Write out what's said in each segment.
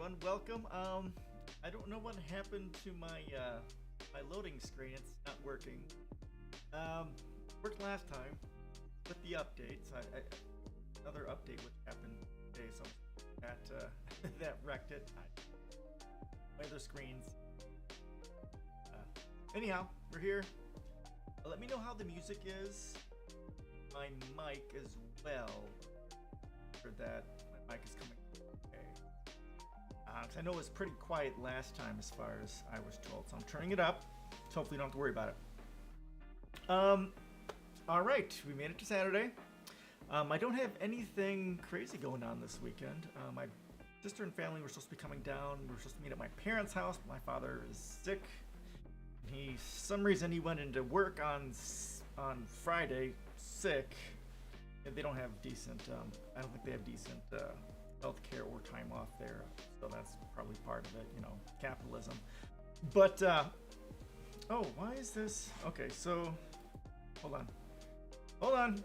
everyone. Welcome. I don't know what happened to my my loading screen. It's not working. Worked last time with the updates. Another update would happen today, so that that wrecked it. My other screens. Anyhow, we're here. Let me know how the music is. My mic as well. For that, my mic is coming. I know it was pretty quiet last time as far as I was told, so I'm turning it up, so hopefully you don't have to worry about it. Alright, we made it to Saturday. I don't have anything crazy going on this weekend. My sister and family were supposed to be coming down. We were supposed to meet at my parents' house. My father is sick. Some reason he went into work on Friday, sick. And they don't have decent, I don't think they have decent healthcare or time off there, so that's probably part of it, you know, capitalism. But oh, why is this? Okay, so hold on.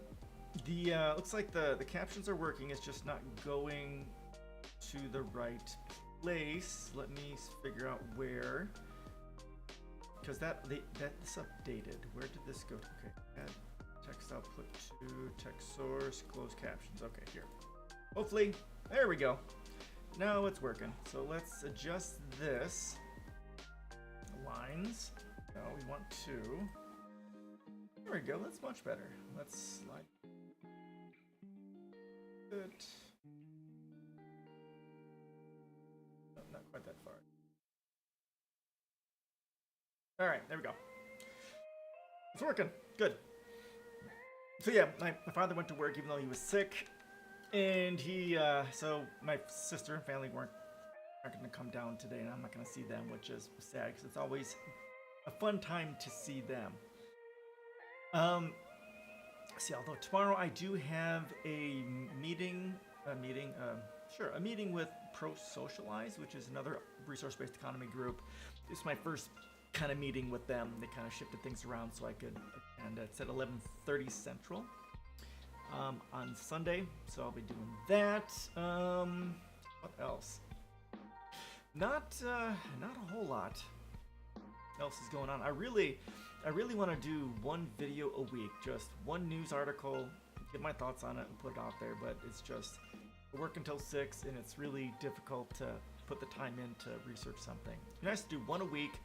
The looks like the captions are working. It's just not going to the right place. Let me figure out where, because that's updated. Where did this go? Okay, add text output to text source, close captions. Okay, here. Hopefully, there we go. Now it's working. So let's adjust this. Lines. No, we want to. There we go. That's much better. Let's slide it. No, not quite that far. All right, there we go. It's working. Good. So yeah, my father went to work even though he was sick. And so my sister and family aren't going to come down today, and I'm not going to see them, which is sad because it's always a fun time to see them. See, although tomorrow I do have a meeting with Socialize, which is another resource-based economy group. It's my first kind of meeting with them. They kind of shifted things around so I could attend. It's at 11:30 Central. On Sunday, so I'll be doing that. What else? Not a whole lot else is going on. I really want to do one video a week, just one news article, get my thoughts on it and put it out there, but it's just I work until 6 and it's really difficult to put the time in to research something. It's nice to do one a week,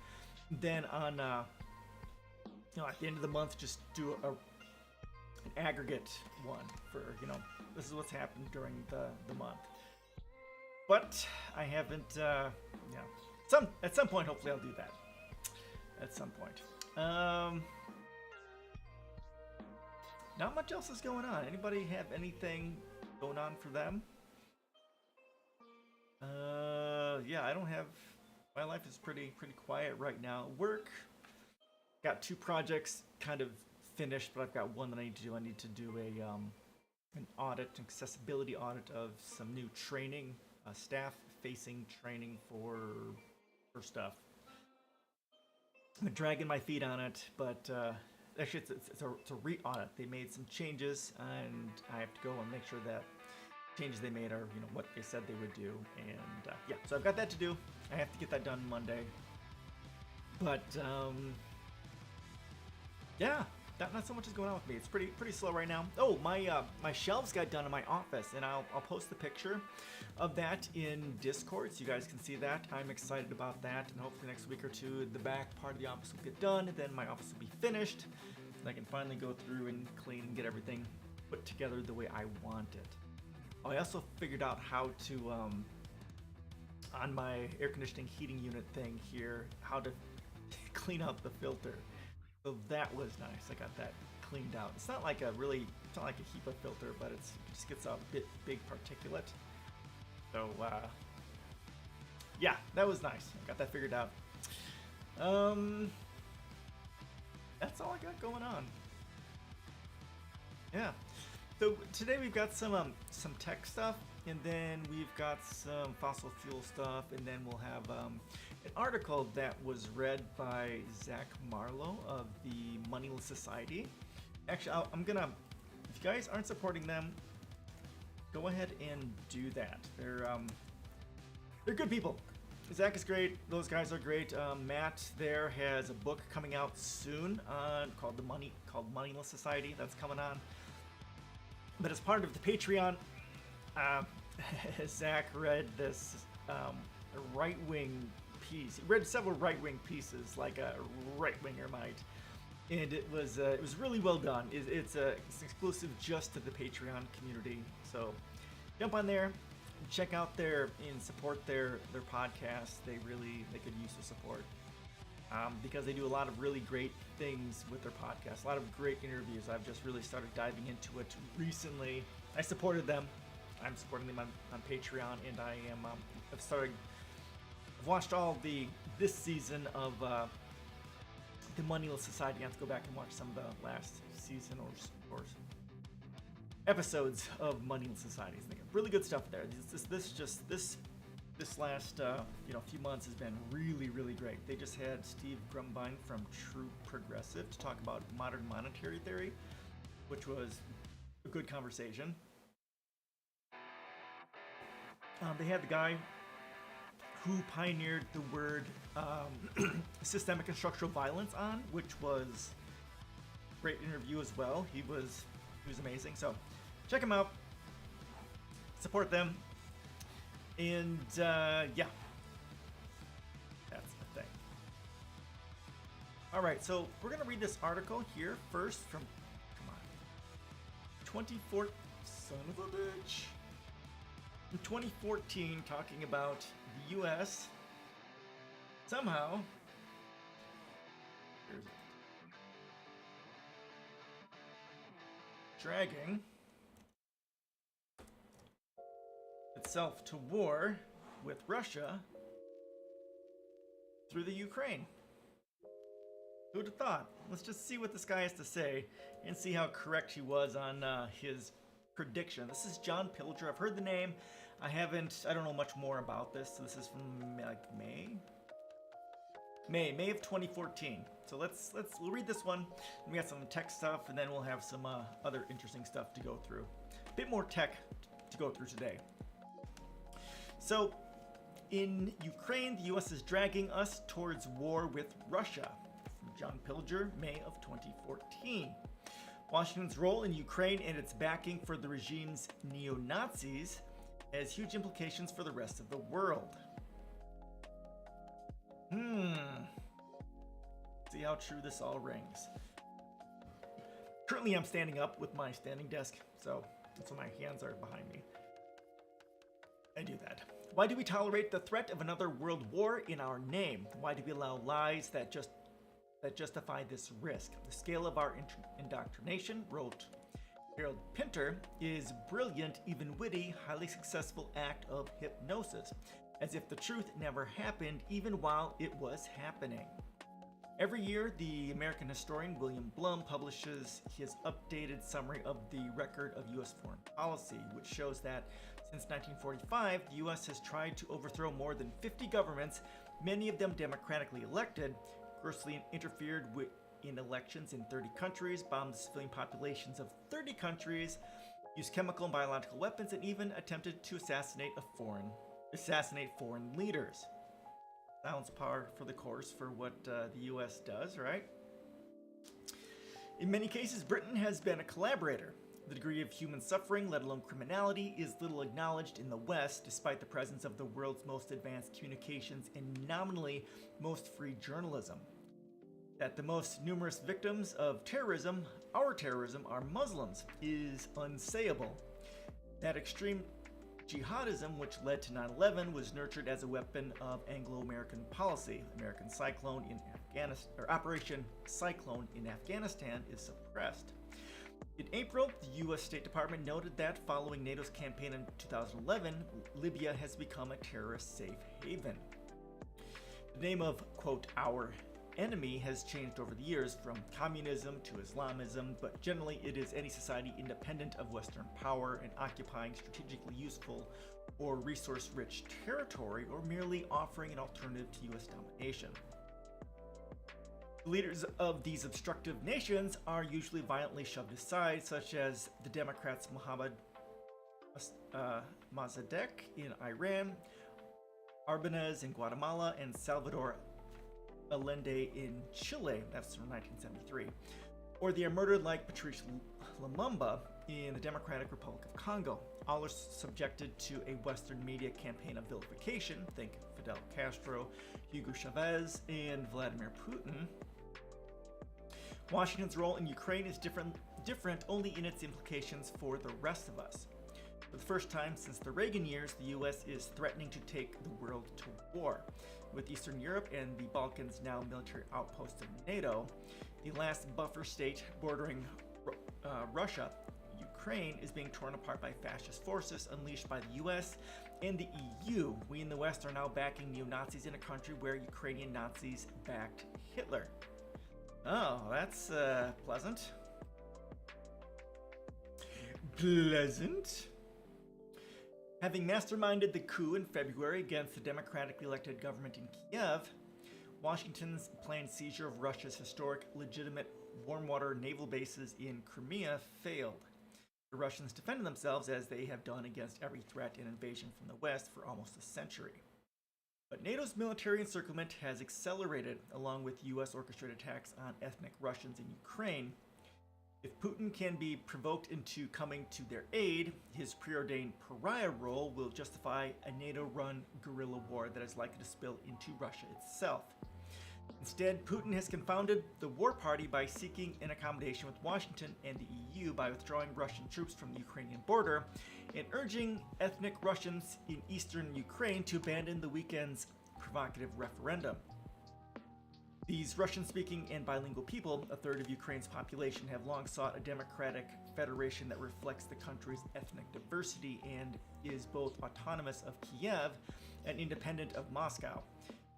then on at the end of the month just do an aggregate one for, this is what's happened during the month. But I haven't, at some point, hopefully I'll do that. At some point. Not much else is going on. Anybody have anything going on for them? I don't have, my life is pretty quiet right now. Work, got 2 projects kind of finished, but I've got one that I need to do. I need to do an audit, accessibility audit of some new training, staff-facing training for stuff. I've been dragging my feet on it, but actually it's a re-audit. They made some changes, and I have to go and make sure that changes they made are what they said they would do. And so I've got that to do. I have to get that done Monday. But not so much is going on with me. It's pretty slow right now. Oh, my shelves got done in my office, and I'll post the picture of that in Discord so you guys can see that. I'm excited about that, and hopefully next week or two the back part of the office will get done, and then my office will be finished, and I can finally go through and clean and get everything put together the way I want it. Oh, I also figured out how to on my air conditioning heating unit thing here, how to clean out the filter. So that was nice. I got that cleaned out. It's not like a HEPA filter, but it just gets a big particulate. So that was nice. I got that figured out. That's all I got going on. Yeah. So today we've got some tech stuff, and then we've got some fossil fuel stuff, and then we'll have an article that was read by Zach Marlowe of the Moneyless Society. Actually, I'm gonna, if you guys aren't supporting them, go ahead and do that. They're They're good people. Zach is great. Those guys are great. Matt there has a book coming out soon called Moneyless Society. That's coming on. But as part of the Patreon, Zach read this right-wing piece. He read several right-wing pieces, like a right-winger might, and it was really well done. It's exclusive just to the Patreon community. So jump on there, check out and support their podcast. They could use the support because they do a lot of really great things with their podcast. A lot of great interviews. I've just really started diving into it recently. I supported them. I'm supporting them on Patreon, and I've watched all this season of the Moneyless Society. I have to go back and watch some of the last season or episodes of Moneyless Society. I think really good stuff there. This last few months has been really, really great. They just had Steve Grumbine from True Progressive to talk about modern monetary theory, which was a good conversation. They had the guy who pioneered the word systemic and structural violence on, which was a great interview as well. He was amazing. So check him out, support them, and yeah, that's the thing. All right, so we're gonna read this article here first from 24 son of a bitch. In 2014, talking about the U.S. somehow, dragging itself to war with Russia through the Ukraine. Who would have thought? Let's just see what this guy has to say and see how correct he was on his prediction. This is John Pilger. I've heard the name. I don't know much more about this. So this is from like May of 2014. So we'll read this one. We got some tech stuff, and then we'll have some other interesting stuff to go through. A bit more tech to go through today. So in Ukraine, the U.S. is dragging us towards war with Russia. From John Pilger, May of 2014. Washington's role in Ukraine and its backing for the regime's neo-Nazis has huge implications for the rest of the world. See how true this all rings. Currently, I'm standing up with my standing desk, so that's why my hands are behind me. I do that. Why do we tolerate the threat of another world war in our name? Why do we allow lies that justify this risk? The scale of our indoctrination, wrote Harold Pinter, is brilliant, even witty, highly successful act of hypnosis, as if the truth never happened even while it was happening. Every year, the American historian William Blum publishes his updated summary of the record of U.S. foreign policy, which shows that since 1945, the U.S. has tried to overthrow more than 50 governments, many of them democratically elected, grossly interfered in elections in 30 countries, bombed the civilian populations of 30 countries, used chemical and biological weapons, and even attempted to assassinate foreign leaders. Sounds par for the course for what the U.S. does, right? In many cases, Britain has been a collaborator. The degree of human suffering, let alone criminality, is little acknowledged in the West, despite the presence of the world's most advanced communications and nominally most free journalism. That the most numerous victims of our terrorism, are Muslims, is unsayable. That extreme jihadism, which led to 9/11, was nurtured as a weapon of Anglo-American policy. Operation Cyclone in Afghanistan is suppressed. In April, the U.S. State Department noted that following NATO's campaign in 2011, Libya has become a terrorist safe haven. The name of, quote, our enemy has changed over the years from communism to Islamism, but generally it is any society independent of Western power and occupying strategically useful or resource-rich territory, or merely offering an alternative to U.S. domination. The leaders of these obstructive nations are usually violently shoved aside, such as the Democrats Mohammad Mossadegh in Iran, Arbanez in Guatemala, and Salvador Allende in Chile, that's from 1973. Or they are murdered like Patrice Lumumba in the Democratic Republic of Congo. All are subjected to a Western media campaign of vilification, think Fidel Castro, Hugo Chavez, and Vladimir Putin. Washington's role in Ukraine is different only in its implications for the rest of us. For the first time since the Reagan years, the US is threatening to take the world to war. With Eastern Europe and the Balkans now military outposts of NATO, the last buffer state bordering Russia, Ukraine, is being torn apart by fascist forces unleashed by the US and the EU. We in the West are now backing neo-Nazis in a country where Ukrainian Nazis backed Hitler. Oh, that's pleasant. Pleasant. Having masterminded the coup in February against the democratically elected government in Kiev, Washington's planned seizure of Russia's historic, legitimate warm water naval bases in Crimea failed. The Russians defended themselves as they have done against every threat and invasion from the West for almost a century. But NATO's military encirclement has accelerated, along with US-orchestrated attacks on ethnic Russians in Ukraine. If Putin can be provoked into coming to their aid, his preordained pariah role will justify a NATO-run guerrilla war that is likely to spill into Russia itself. Instead, Putin has confounded the war party by seeking an accommodation with Washington and the EU by withdrawing Russian troops from the Ukrainian border and urging ethnic Russians in eastern Ukraine to abandon the weekend's provocative referendum. These Russian-speaking and bilingual people, a third of Ukraine's population, have long sought a democratic federation that reflects the country's ethnic diversity and is both autonomous of Kiev and independent of Moscow.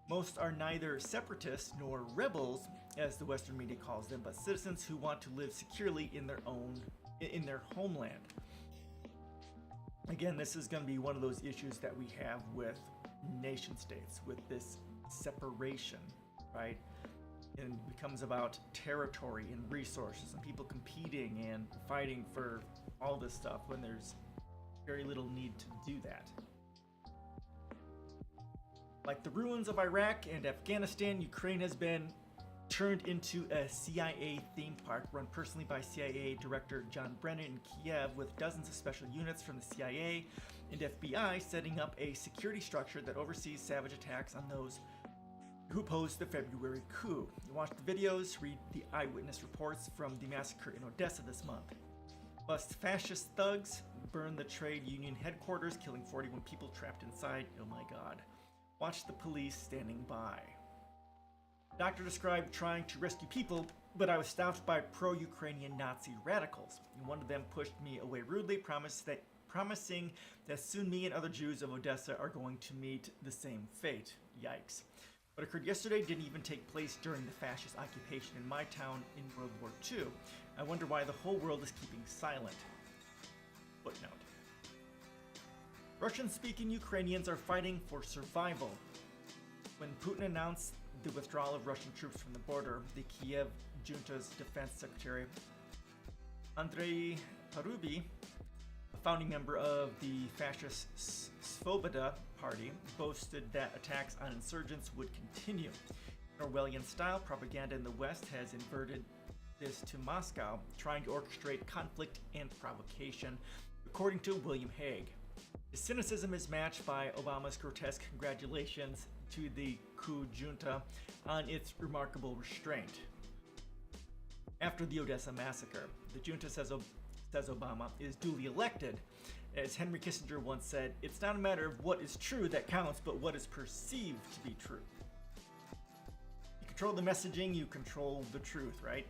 Most are neither separatists nor rebels, as the Western media calls them, but citizens who want to live securely in their homeland. Again, this is going to be one of those issues that we have with nation states, with this separation, right? And it becomes about territory and resources and people competing and fighting for all this stuff when there's very little need to do that. Like the ruins of Iraq and Afghanistan, Ukraine has been turned into a CIA theme park run personally by CIA Director John Brennan in Kiev, with dozens of special units from the CIA and FBI setting up a security structure that oversees savage attacks on those who opposed the February coup. Watch the videos, read the eyewitness reports from the massacre in Odessa this month. Bust fascist thugs, burn the trade union headquarters, killing 41 people trapped inside. Oh my god. Watch the police standing by. Doctor described trying to rescue people, but I was stopped by pro-Ukrainian Nazi radicals. And one of them pushed me away rudely, promising that soon me and other Jews of Odessa are going to meet the same fate. Yikes. What occurred yesterday didn't even take place during the fascist occupation in my town in World War II. I wonder why the whole world is keeping silent. Footnote. Russian-speaking Ukrainians are fighting for survival. When Putin announced the withdrawal of Russian troops from the border, the Kiev junta's defense secretary, Andrei Parubi, a founding member of the fascist Svoboda party, boasted that attacks on insurgents would continue. In Orwellian-style propaganda in the West has inverted this to Moscow, trying to orchestrate conflict and provocation, according to William Hague. His cynicism is matched by Obama's grotesque congratulations to the coup junta on its remarkable restraint. After the Odessa massacre, the junta, says Obama, is duly elected. As Henry Kissinger once said, it's not a matter of what is true that counts, but what is perceived to be true. You control the messaging, you control the truth, right?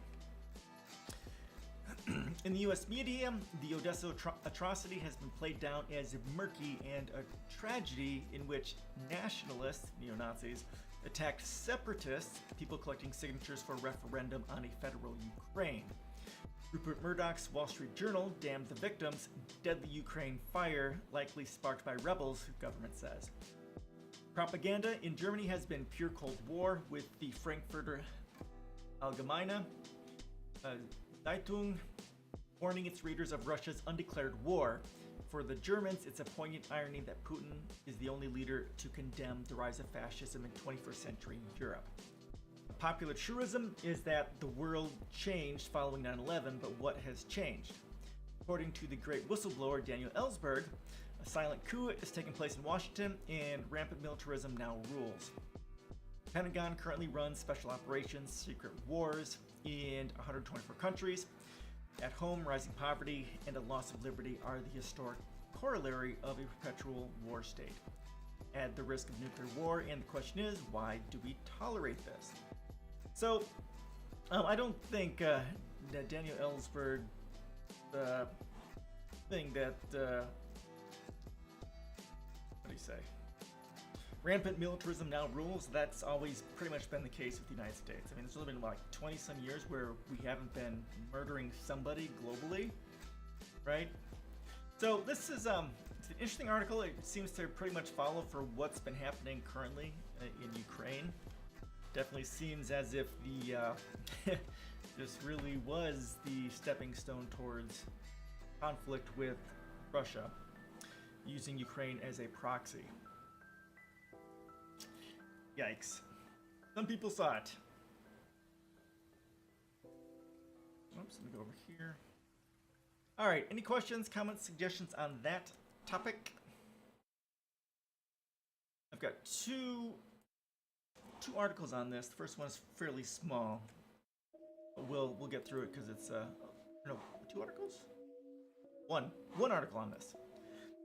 In the US media, the Odessa atrocity has been played down as murky and a tragedy in which nationalists, neo-Nazis, attacked separatists, people collecting signatures for a referendum on a federal Ukraine. Rupert Murdoch's Wall Street Journal damned the victims, deadly Ukraine fire likely sparked by rebels, government says. Propaganda in Germany has been pure Cold War, with the Frankfurter Allgemeine Zeitung warning its readers of Russia's undeclared war. For the Germans, it's a poignant irony that Putin is the only leader to condemn the rise of fascism in 21st century Europe. A popular truism is that the world changed following 9/11, but what has changed? According to the great whistleblower Daniel Ellsberg, a silent coup is taking place in Washington and rampant militarism now rules. The Pentagon currently runs special operations, secret wars in 124 countries. At home, rising poverty and a loss of liberty are the historic corollary of a perpetual war state. Add the risk of nuclear war, and the question is, why do we tolerate this? So, I don't think that Daniel Ellsberg thing that what do you say? Rampant militarism now rules. That's always pretty much been the case with the United States. I mean, it's only been like 20 some years where we haven't been murdering somebody globally, right? So this is it's an interesting article. It seems to pretty much follow for what's been happening currently in Ukraine. Definitely seems as if the this really was the stepping stone towards conflict with Russia, using Ukraine as a proxy. Yikes. Some people saw it. Oops, let me go over here. All right, any questions, comments, suggestions on that topic? I've got two articles on this. The first one is fairly small. We'll get through it because it's no, 2 articles? One article on this.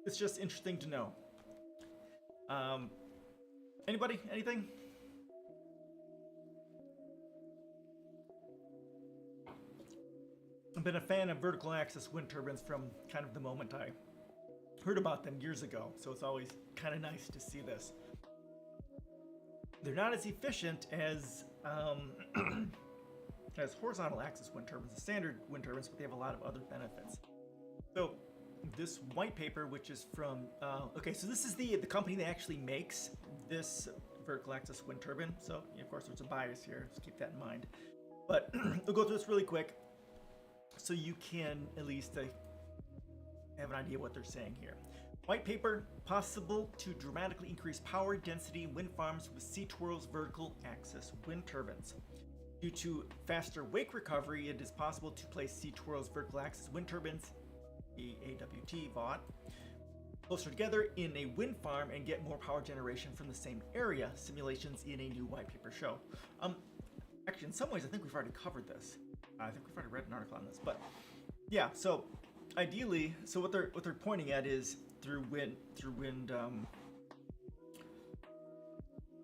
It's just interesting to know. Anybody? Anything? I've been a fan of vertical axis wind turbines from kind of the moment I heard about them years ago, so it's always kind of nice to see this. They're not as efficient as as horizontal axis wind turbines, the standard wind turbines, but they have a lot of other benefits. So this white paper, which is from okay, so this is the company that actually makes this vertical axis wind turbine. So of course there's a bias here, just keep that in mind. But we'll go through this really quick so you can at least have an idea what they're saying here. White paper, possible to dramatically increase power density wind farms with C-twirls vertical axis wind turbines. Due to faster wake recovery, it is possible to place C-twirls vertical axis wind turbines, VAWT, closer together in a wind farm and get more power generation from the same area. Simulations in a new white paper show. Actually, in some ways, I think we've already covered this. I think we've already read an article on this, but yeah. So ideally, so what they're pointing at is through wind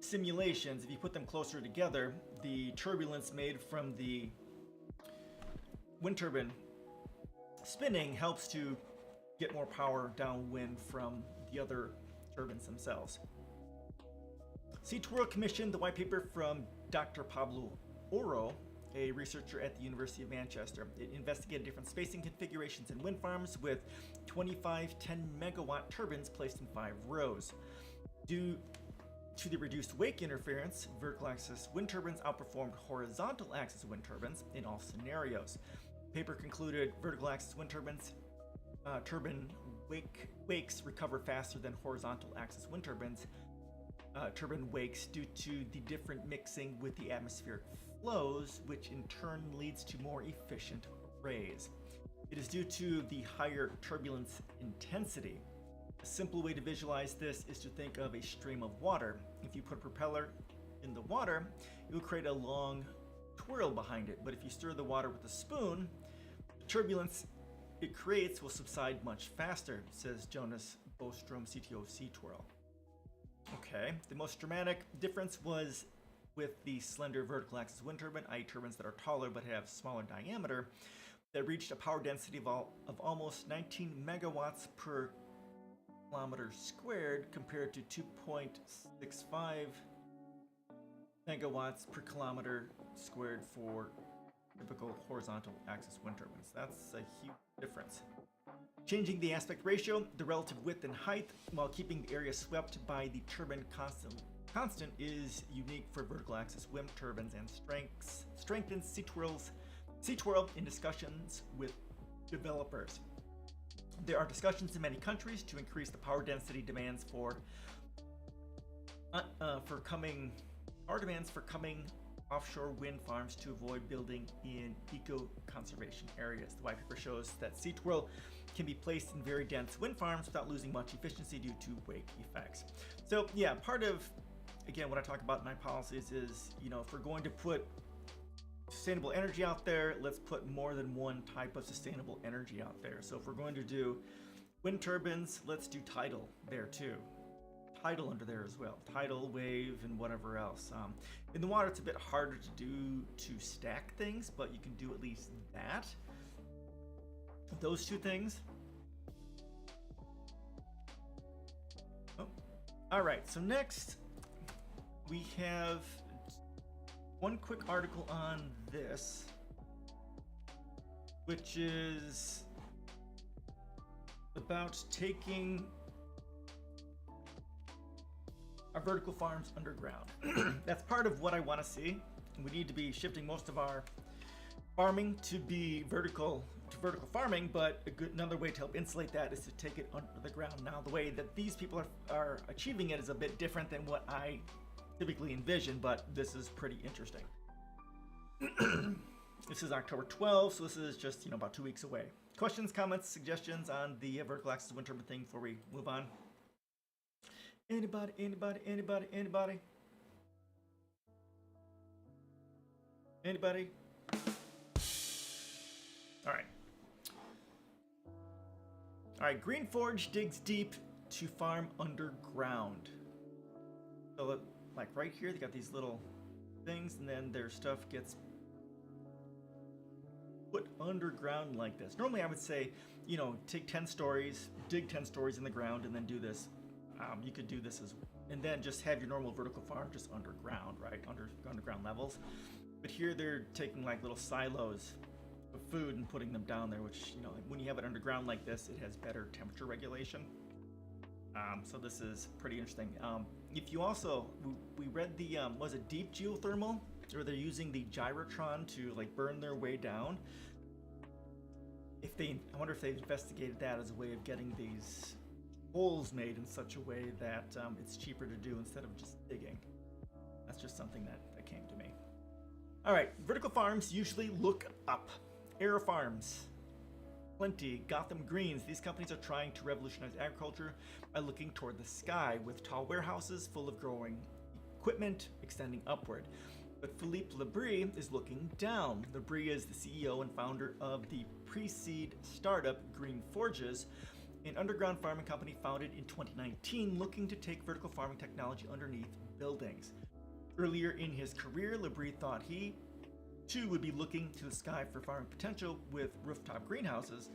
simulations. If you put them closer together, the turbulence made from the wind turbine spinning helps to get more power downwind from the other turbines themselves. C-Twirl commissioned the white paper from Dr. Pablo Oro, a researcher at the University of Manchester. It investigated different spacing configurations in wind farms with 25 10 megawatt turbines placed in 5 rows. Due to the reduced wake interference, vertical axis wind turbines outperformed horizontal axis wind turbines in all scenarios. The paper concluded vertical axis wind turbines turbine wakes recover faster than horizontal axis wind turbines turbine wakes due to the different mixing with the atmospheric flows, which in turn leads to more efficient arrays. It is due to the higher turbulence intensity. A simple way to visualize this is to think of a stream of water. If you put a propeller in the water, it will create a long twirl behind it, but if you stir the water with a spoon, the turbulence it creates will subside much faster, says Jonas Bostrom, CTO of C-Twirl. Okay, the most dramatic difference was with the slender vertical axis wind turbine, i.e. turbines that are taller but have smaller diameter, that reached a power density of almost 19 megawatts per kilometer squared compared to 2.65 megawatts per kilometer squared for typical horizontal axis wind turbines. That's a huge difference. Changing the aspect ratio, the relative width and height, while keeping the area swept by the turbine constant is unique for vertical axis wind turbines and strengthens C-Twirl in discussions with developers. There are discussions in many countries to increase the power density demands for coming offshore wind farms to avoid building in eco-conservation areas. The white paper shows that sea twirl can be placed in very dense wind farms without losing much efficiency due to wake effects. So yeah, part of, again, what I talk about in my policies is, if we're going to put sustainable energy out there, let's put more than one type of sustainable energy out there. So if we're going to do wind turbines, let's do tidal there too. Tidal under there as well. Tidal, wave, and whatever else. In the water, it's a bit harder to do to stack things, but you can do at least that. Those two things. Oh. All right, so next we have one quick article on this, which is about taking our vertical farms underground. That's part of what I want to see. We need to be shifting most of our farming to be vertical farming, but another way to help insulate that is to take it under the ground. Now, the way that these people are achieving it is a bit different than what I typically envision, but this is pretty interesting. This is October 12th, so this is just about 2 weeks away. Questions, comments, suggestions on the vertical axis wind turbine thing before we move on? Anybody? All right, Greenforge digs deep to farm underground. So like right here, they got these little things, and then their stuff gets put underground like this. Normally I would say, take 10 stories, dig 10 stories in the ground, and then do this. You could do this and then just have your normal vertical farm just underground, right? Underground levels. But here they're taking like little silos of food and putting them down there, which, when you have it underground like this, it has better temperature regulation. So this is pretty interesting. If you also, we read the, was it deep geothermal, where they're using the gyrotron to like burn their way down. I wonder if they've investigated that as a way of getting these holes made in such a way that it's cheaper to do instead of just digging. That's just something that came to me. All right, vertical farms usually look up. Aero farms, Plenty, Gotham Greens. These companies are trying to revolutionize agriculture by looking toward the sky with tall warehouses full of growing equipment extending upward. But Philippe Labrie is looking down. Labrie is the CEO and founder of the pre-seed startup Green Forges, an underground farming company founded in 2019 looking to take vertical farming technology underneath buildings. Earlier in his career, Labrie thought he, too, would be looking to the sky for farming potential with rooftop greenhouses,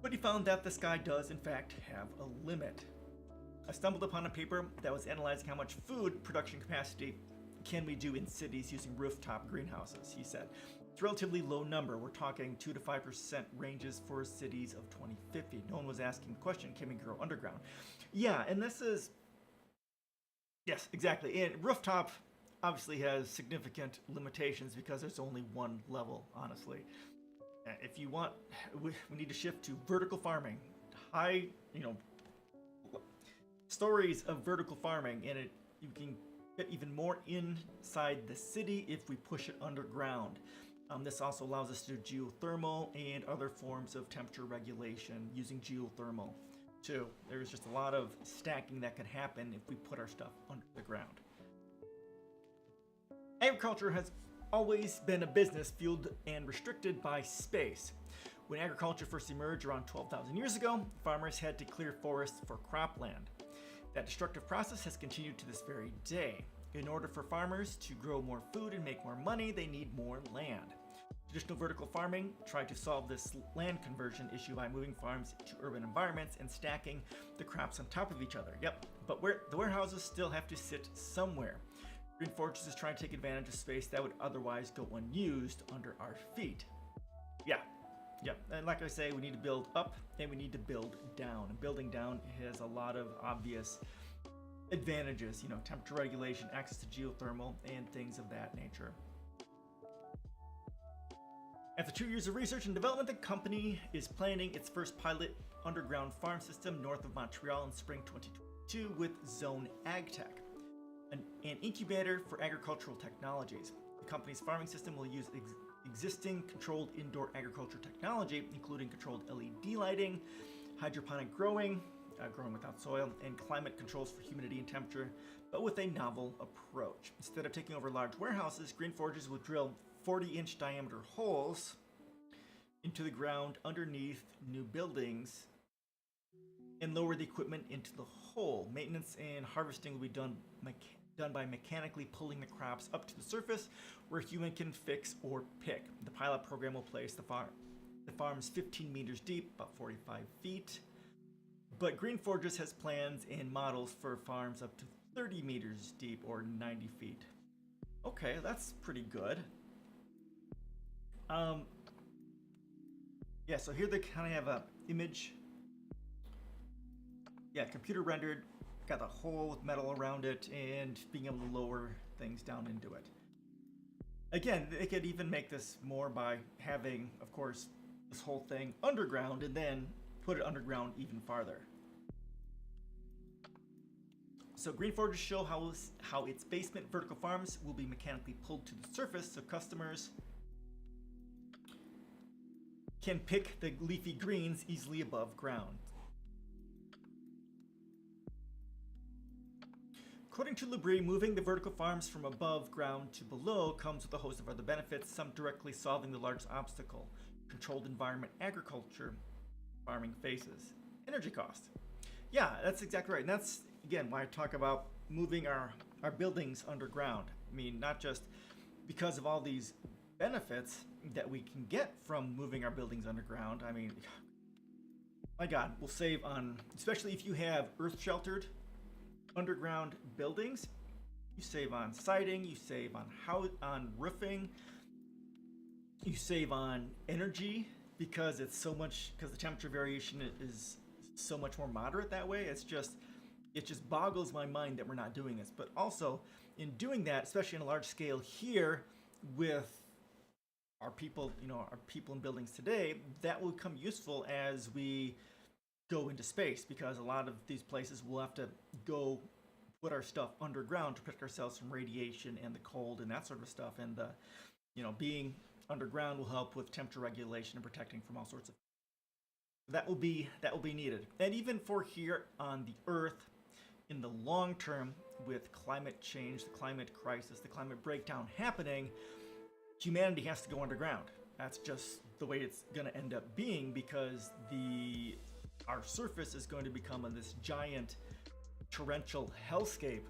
but he found that the sky does, in fact, have a limit. I stumbled upon a paper that was analyzing how much food production capacity can we do in cities using rooftop greenhouses, he said. It's a relatively low number. We're talking 2 to 5% ranges for cities of 2050. No one was asking the question, can we grow underground? Yeah, and this is, yes, exactly. And rooftop obviously has significant limitations because there's only one level, honestly. If you want, we need to shift to vertical farming. High, stories of vertical farming, and you can get even more inside the city if we push it underground. This also allows us to do geothermal and other forms of temperature regulation using geothermal too. There's just a lot of stacking that can happen if we put our stuff under the ground. Agriculture has always been a business fueled and restricted by space. When agriculture first emerged around 12,000 years ago, farmers had to clear forests for cropland. That destructive process has continued to this very day. In order for farmers to grow more food and make more money, they need more land. Traditional vertical farming tried to solve this land conversion issue by moving farms to urban environments and stacking the crops on top of each other. Yep, but the warehouses still have to sit somewhere. Green Forges is trying to take advantage of space that would otherwise go unused under our feet. Yeah, and like I say, we need to build up and we need to build down. And building down has a lot of obvious advantages, temperature regulation, access to geothermal, and things of that nature. After 2 years of research and development, the company is planning its first pilot underground farm system north of Montreal in spring 2022 with Zone AgTech, an incubator for agricultural technologies. The company's farming system will use existing controlled indoor agriculture technology, including controlled LED lighting, hydroponic growing, growing without soil, and climate controls for humidity and temperature, but with a novel approach. Instead of taking over large warehouses, Green Forges will drill 40-inch diameter holes into the ground underneath new buildings and lower the equipment into the hole. Maintenance and harvesting will be done by mechanically pulling the crops up to the surface where a human can fix or pick. The pilot program will place the farm's 15 meters deep, about 45 feet. But Green Forges has plans and models for farms up to 30 meters deep or 90 feet. Okay, that's pretty good. Yeah, so here they kind of have a image. Yeah, computer rendered, got the hole with metal around it, and being able to lower things down into it. Again, they could even make this more by having, of course, this whole thing underground and then put it underground even farther. So Green Forges show how its basement vertical farms will be mechanically pulled to the surface so customers can pick the leafy greens easily above ground. According to Labrie, moving the vertical farms from above ground to below comes with a host of other benefits, some directly solving the largest obstacle controlled environment agriculture farming faces: energy cost. Yeah, that's exactly right. And that's, again, why I talk about moving our buildings underground. I mean, not just because of all these benefits that we can get from moving our buildings underground. I mean, my God, we'll save on, especially if you have earth-sheltered underground buildings, you save on siding, you save on roofing, you save on energy because it's so much, because the temperature variation is so much more moderate that way. It just boggles my mind that we're not doing this. But also in doing that, especially on a large scale here with our people, our people in buildings today, that will become useful as we go into space, because a lot of these places will have to go put our stuff underground to protect ourselves from radiation and the cold and that sort of stuff. And being underground will help with temperature regulation and protecting from all sorts of. That will be needed. And even for here on the Earth, in the long term, with climate change, the climate crisis, the climate breakdown happening, humanity has to go underground. That's just the way it's going to end up being, because our surface is going to become this giant torrential hellscape,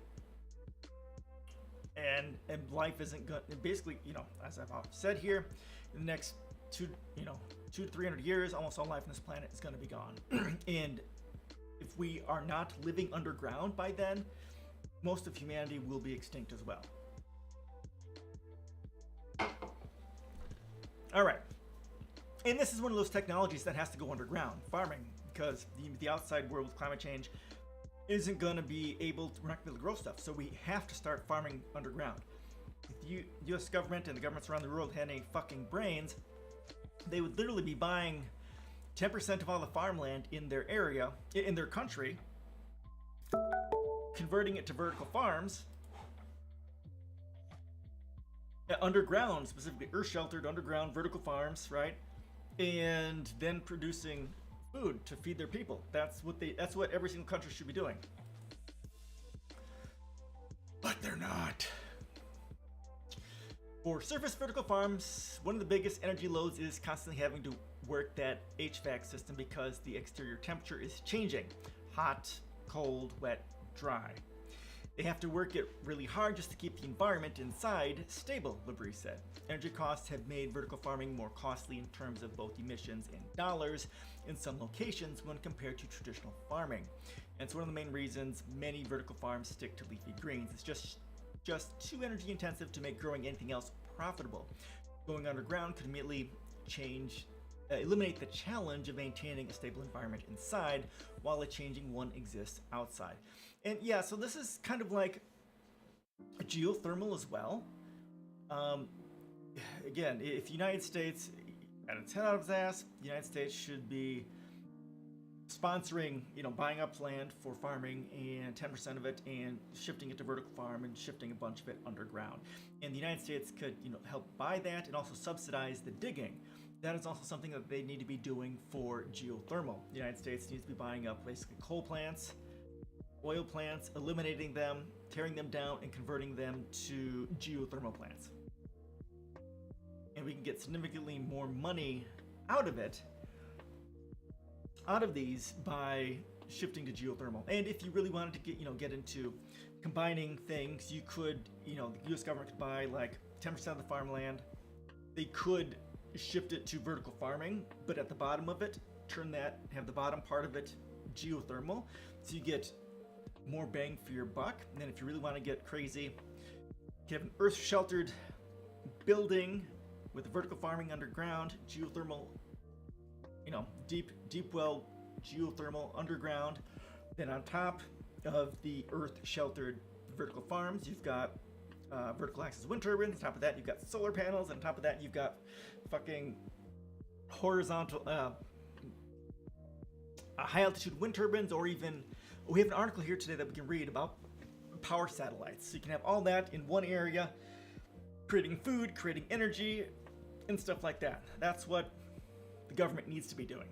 and life isn't going. Basically, as I've said here, in the next 200 to 300 years, almost all life on this planet is going to be gone. And if we are not living underground by then, most of humanity will be extinct as well. All right. And this is one of those technologies that has to go underground, farming, because the outside world with climate change isn't going to be able to, we're not going to be able to grow stuff. So we have to start farming underground. If the U.S. government and the governments around the world had any fucking brains, they would literally be buying 10% of all the farmland in their area, in their country, converting it to vertical farms, underground, specifically earth-sheltered underground vertical farms, right? And then producing food to feed their people. That's what every single country should be doing. But they're not. For surface vertical farms, one of the biggest energy loads is constantly having to work that HVAC system because the exterior temperature is changing. Hot, cold, wet, dry. They have to work it really hard just to keep the environment inside stable, Labrie said. Energy costs have made vertical farming more costly in terms of both emissions and dollars in some locations when compared to traditional farming. And it's one of the main reasons many vertical farms stick to leafy greens. It's just too energy intensive to make growing anything else profitable. Going underground could immediately eliminate the challenge of maintaining a stable environment inside while a changing one exists outside. And yeah, so this is kind of like geothermal as well. Again, if the United States, got its head out of its ass. The United States should be sponsoring, buying up land for farming and 10% of it and shifting it to vertical farm and shifting a bunch of it underground. And the United States could, help buy that and also subsidize the digging. That is also something that they need to be doing for geothermal. The United States needs to be buying up basically coal plants, oil plants, eliminating them, tearing them down, and converting them to geothermal plants. And we can get significantly more money out of these by shifting to geothermal. And if you really wanted to get into combining things, you could, the US government could buy like 10% of the farmland. They could shift it to vertical farming, but at the bottom of it, have the bottom part of it geothermal, so you get more bang for your buck. And then if you really want to get crazy, you have an earth sheltered building with vertical farming underground, geothermal, deep well geothermal underground. Then on top of the earth sheltered vertical farms, you've got vertical axis wind turbines. On top of that, you've got solar panels. And on top of that, you've got fucking horizontal high altitude wind turbines, or even we have an article here today that we can read about power satellites. So you can have all that in one area, creating food, creating energy, and stuff like that. That's what the government needs to be doing.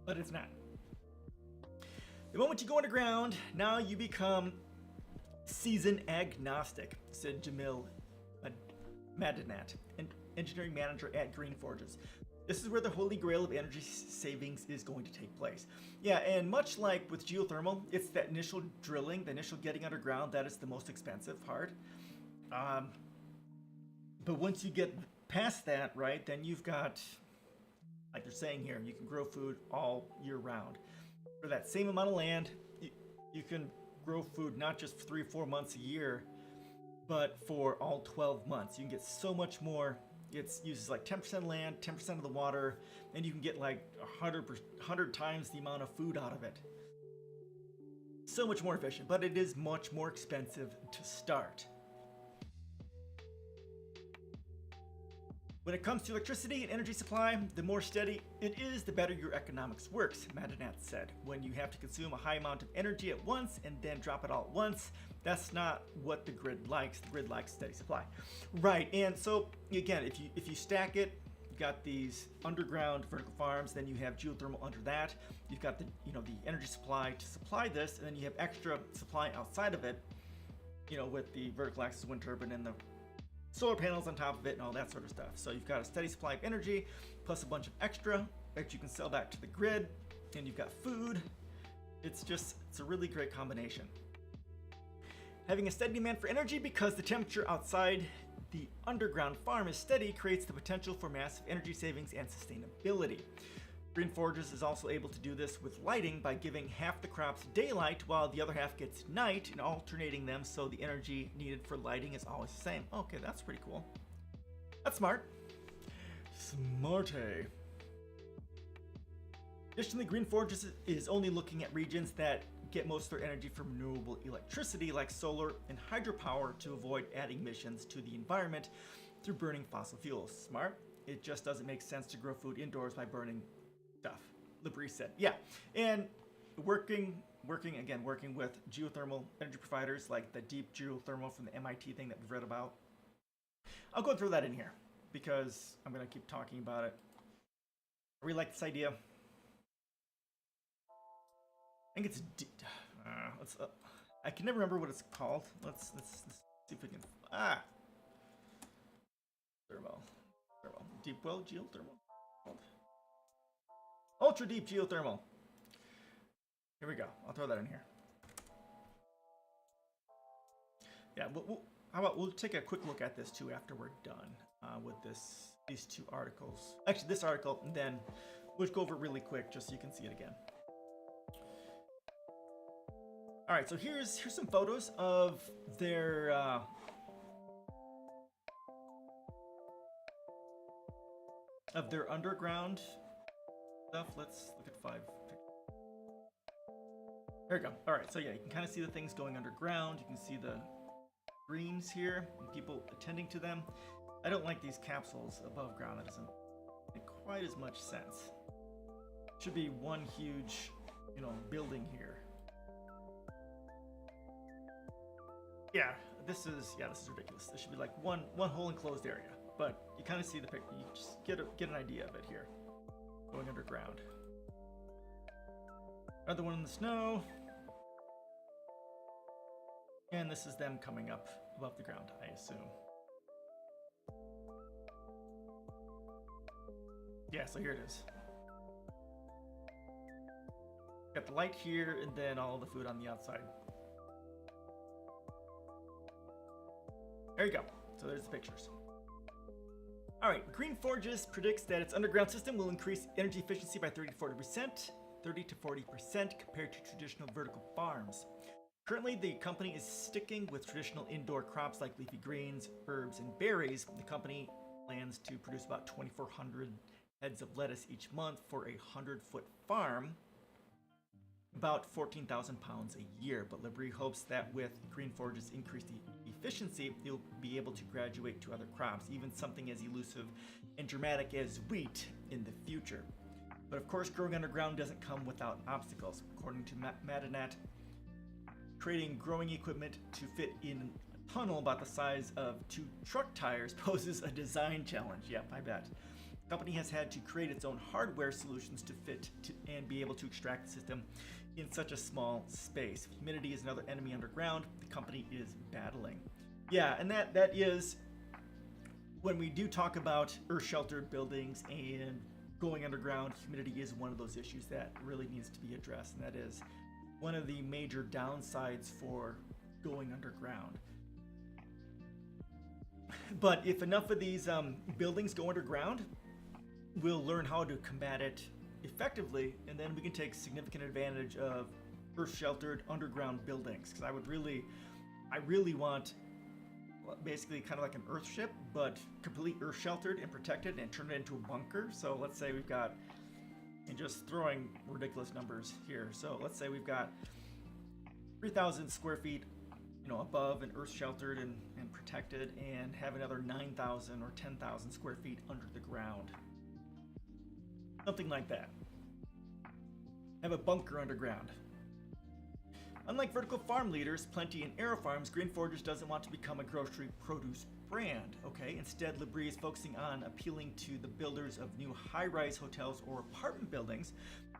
But it's not. The moment you go underground, now you become season agnostic, said Jamil Madinat, an engineering manager at Green Forges. This is where the holy grail of energy savings is going to take place. Yeah, and much like with geothermal, it's that initial drilling, the initial getting underground, that is the most expensive part. But once you get past that, right, then you've got, like they're saying here, you can grow food all year round. For that same amount of land, you can grow food not just 3 or 4 months a year, but for all 12 months. You can get so much more. It uses like 10% land, 10% of the water, and you can get like 100 times the amount of food out of it. So much more efficient, but it is much more expensive to start. When it comes to electricity and energy supply, the more steady it is, the better your economics works, Madinat said. When you have to consume a high amount of energy at once and then drop it all at once, that's not what the grid likes. The grid likes steady supply. Right, and so again, if you stack it, you've got these underground vertical farms, then you have geothermal under that. You've got the energy supply to supply this, and then you have extra supply outside of it, with the vertical axis wind turbine and the solar panels on top of it and all that sort of stuff. So you've got a steady supply of energy plus a bunch of extra that you can sell back to the grid, and you've got food. It's a really great combination. Having a steady demand for energy because the temperature outside the underground farm is steady creates the potential for massive energy savings and sustainability. Green Forges is also able to do this with lighting by giving half the crops daylight while the other half gets night, and alternating them so the energy needed for lighting is always the same. Okay, that's pretty cool. That's smart. Smarte. Additionally, Green Forges is only looking at regions that get most of their energy from renewable electricity like solar and hydropower to avoid adding emissions to the environment through burning fossil fuels. Smart. It just doesn't make sense to grow food indoors by burning stuff, Labrie said. Yeah, and working with geothermal energy providers like the deep geothermal from the MIT thing that we've read about. I'll go throw that in here because I'm going to keep talking about it. I really like this idea. I think it's I can never remember what it's called. Let's see if we can. Thermal, deep well geothermal. Ultra deep geothermal. Here we go. I'll throw that in here. Yeah, how about we'll take a quick look at this too after we're done with these two articles. Actually, this article, and then we'll go over it really quick just so you can see it again. All right, so here's some photos of their underground stuff. Let's look at 5 pictures. There we go. All right, so yeah, you can kind of see the things going underground. You can see the greens here and people attending to them. I don't like these capsules above ground. That doesn't quite as much sense. Should be one huge, building here. Yeah, this is ridiculous. This should be like one whole enclosed area. But you kind of see the picture. You just get an idea of it here. Going underground. Another one in the snow. And this is them coming up above the ground, I assume. Yeah, so here it is. Got the light here, and then all the food on the outside. There you go. So there's the pictures. All right, Green Forges predicts that its underground system will increase energy efficiency by 30 to 40% compared to traditional vertical farms. Currently, the company is sticking with traditional indoor crops like leafy greens, herbs, and berries. The company plans to produce about 2,400 heads of lettuce each month for a 100-foot farm, about 14,000 pounds a year. But Labrie hopes that with Green Forge's increased efficiency, he'll be able to graduate to other crops, even something as elusive and dramatic as wheat in the future. But of course, growing underground doesn't come without obstacles. According to Madanat, creating growing equipment to fit in a tunnel about the size of 2 truck tires poses a design challenge. Yep, I bet. The company has had to create its own hardware solutions to fit and be able to extract the system in such a small space. Humidity is another enemy underground the company is battling. Yeah, and that is, when we do talk about earth-sheltered buildings and going underground, humidity is one of those issues that really needs to be addressed, and that is one of the major downsides for going underground. But if enough of these buildings go underground, we'll learn how to combat it effectively, and then we can take significant advantage of earth-sheltered underground buildings. Because I really want basically kind of like an earth ship, but completely earth-sheltered and protected, and turn it into a bunker. So let's say we've got, and just throwing ridiculous numbers here. So let's say we've got 3,000 square feet, above and earth-sheltered and protected, and have another 9,000 or 10,000 square feet under the ground. Something like that. Have a bunker underground. Unlike vertical farm leaders, Plenty and Aero Farms, Green Forges doesn't want to become a grocery produce brand. Okay, instead, Labrie is focusing on appealing to the builders of new high-rise hotels or apartment buildings,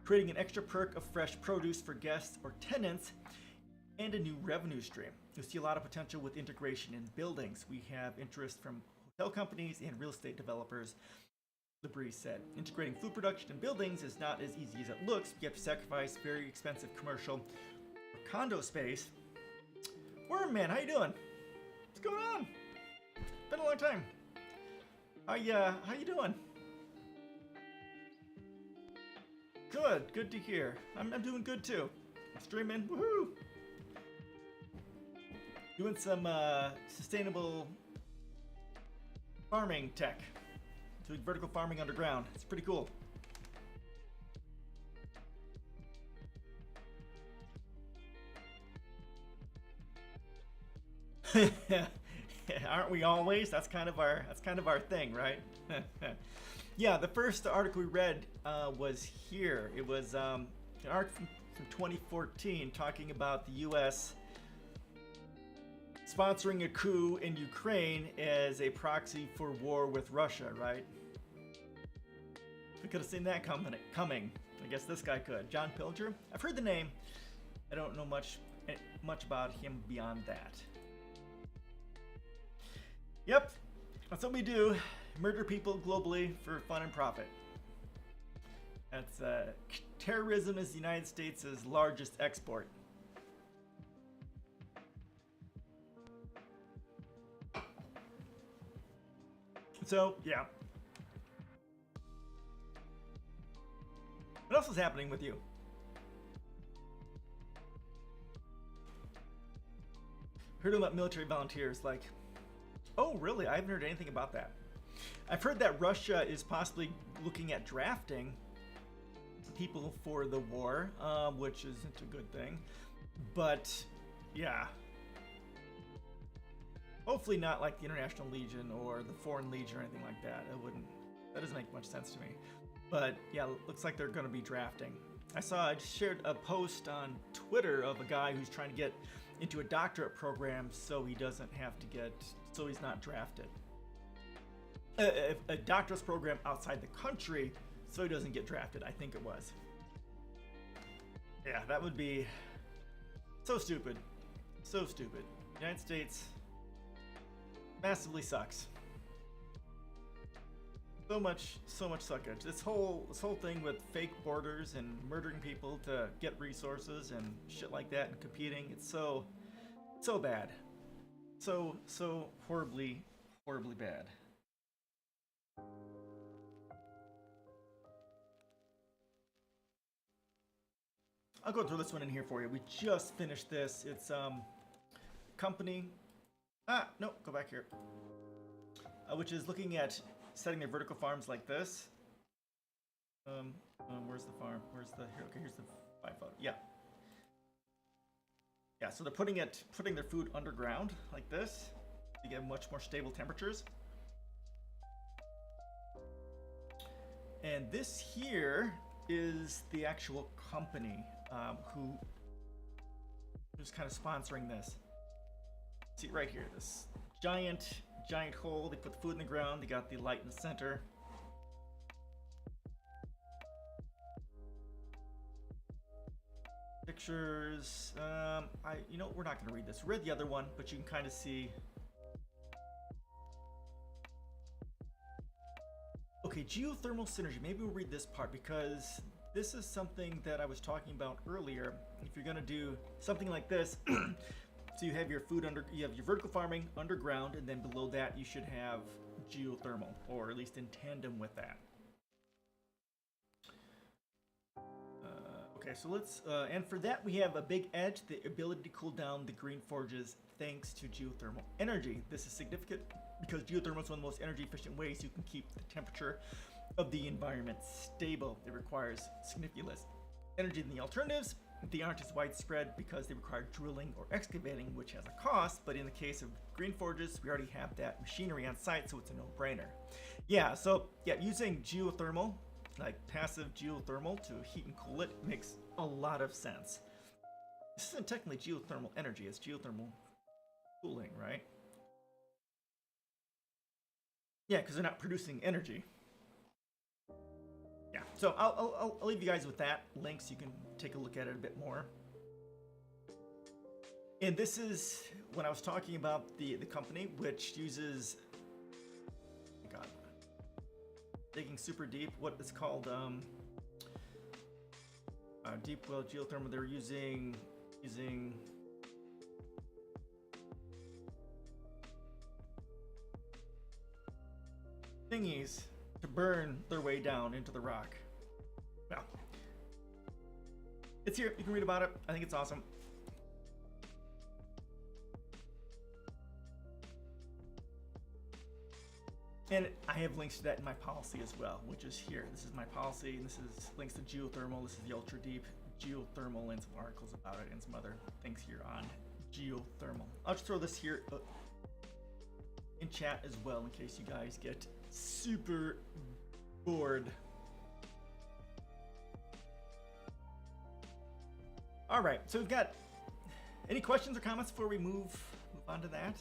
creating an extra perk of fresh produce for guests or tenants, and a new revenue stream. You'll see a lot of potential with integration in buildings. We have interest from hotel companies and real estate developers, Labrie said. Integrating food production in buildings is not as easy as it looks. You have to sacrifice very expensive commercial or condo space. Wormman, how you doing? What's going on? Been a long time. How you doing? Good to hear. I'm doing good too. Streaming, woohoo! Doing some sustainable farming tech. Doing vertical farming underground. It's pretty cool. Aren't we always? That's kind of our thing, right? Yeah, the first article we read was here. It was an article from 2014 talking about the U.S. sponsoring a coup in Ukraine as a proxy for war with Russia, right? We could have seen that coming. I guess this guy could. John Pilger. I've heard the name. I don't know much about him beyond that. Yep, that's what we do. Murder people globally for fun and profit. That's terrorism is the United States' largest export. So, yeah. What else is happening with you? Heard about military volunteers, like, oh, really? I haven't heard anything about that. I've heard that Russia is possibly looking at drafting people for the war, which isn't a good thing. But, yeah. Hopefully not like the International Legion or the Foreign Legion or anything like that. That doesn't make much sense to me. But yeah, looks like they're going to be drafting. I shared a post on Twitter of a guy who's trying to get into a doctorate program so he doesn't have to so he's not drafted. A doctorate program outside the country so he doesn't get drafted, I think it was. Yeah, that would be so stupid. So stupid. United States massively sucks. So much suckage. This whole thing with fake borders and murdering people to get resources and shit like that and competing, it's so bad. So horribly bad. I'll go through this one in here for you. We just finished this. It's company. No, go back here. Which is looking at setting their vertical farms like this. Where's the farm? Where's the here? Okay, here's the 5 photo. Yeah. Yeah. So they're putting their food underground like this to get much more stable temperatures. And this here is the actual company who's kind of sponsoring this. See right here, this giant hole. They put the food in the ground. They got the light in the center. Pictures. We're not going to read this. Read the other one, but you can kind of see. Okay, geothermal synergy. Maybe we'll read this part because this is something that I was talking about earlier. If you're going to do something like this, so you have your you have your vertical farming underground, and then below that you should have geothermal, or at least in tandem with that. Okay, so let's, and for that we have a big edge, the ability to cool down the green forges thanks to geothermal energy. This is significant because geothermal is one of the most energy efficient ways you can keep the temperature of the environment stable. It requires significantly less energy than the alternatives. They aren't as widespread because they require drilling or excavating, which has a cost, but in the case of green forges, we already have that machinery on site, so it's a no-brainer. Yeah, so yeah, using geothermal, like passive geothermal to heat and cool it, makes a lot of sense. This isn't technically geothermal energy, it's geothermal cooling, right? Yeah, because they're not producing energy. Yeah, so I'll leave you guys with that link so you can take a look at it a bit more. And this is when I was talking about the company, which uses, God, digging super deep, what is called deep well geothermal. They're using thingies to burn their way down into the rock. Well, it's here. You can read about it. I think it's awesome. And I have links to that in my policy as well, which is here. This is my policy, and this is links to geothermal. This is the ultra deep geothermal and some articles about it and some other things here on geothermal. I'll just throw this here in chat as well in case you guys get super bored. All right, so we've got any questions or comments before we move on to that?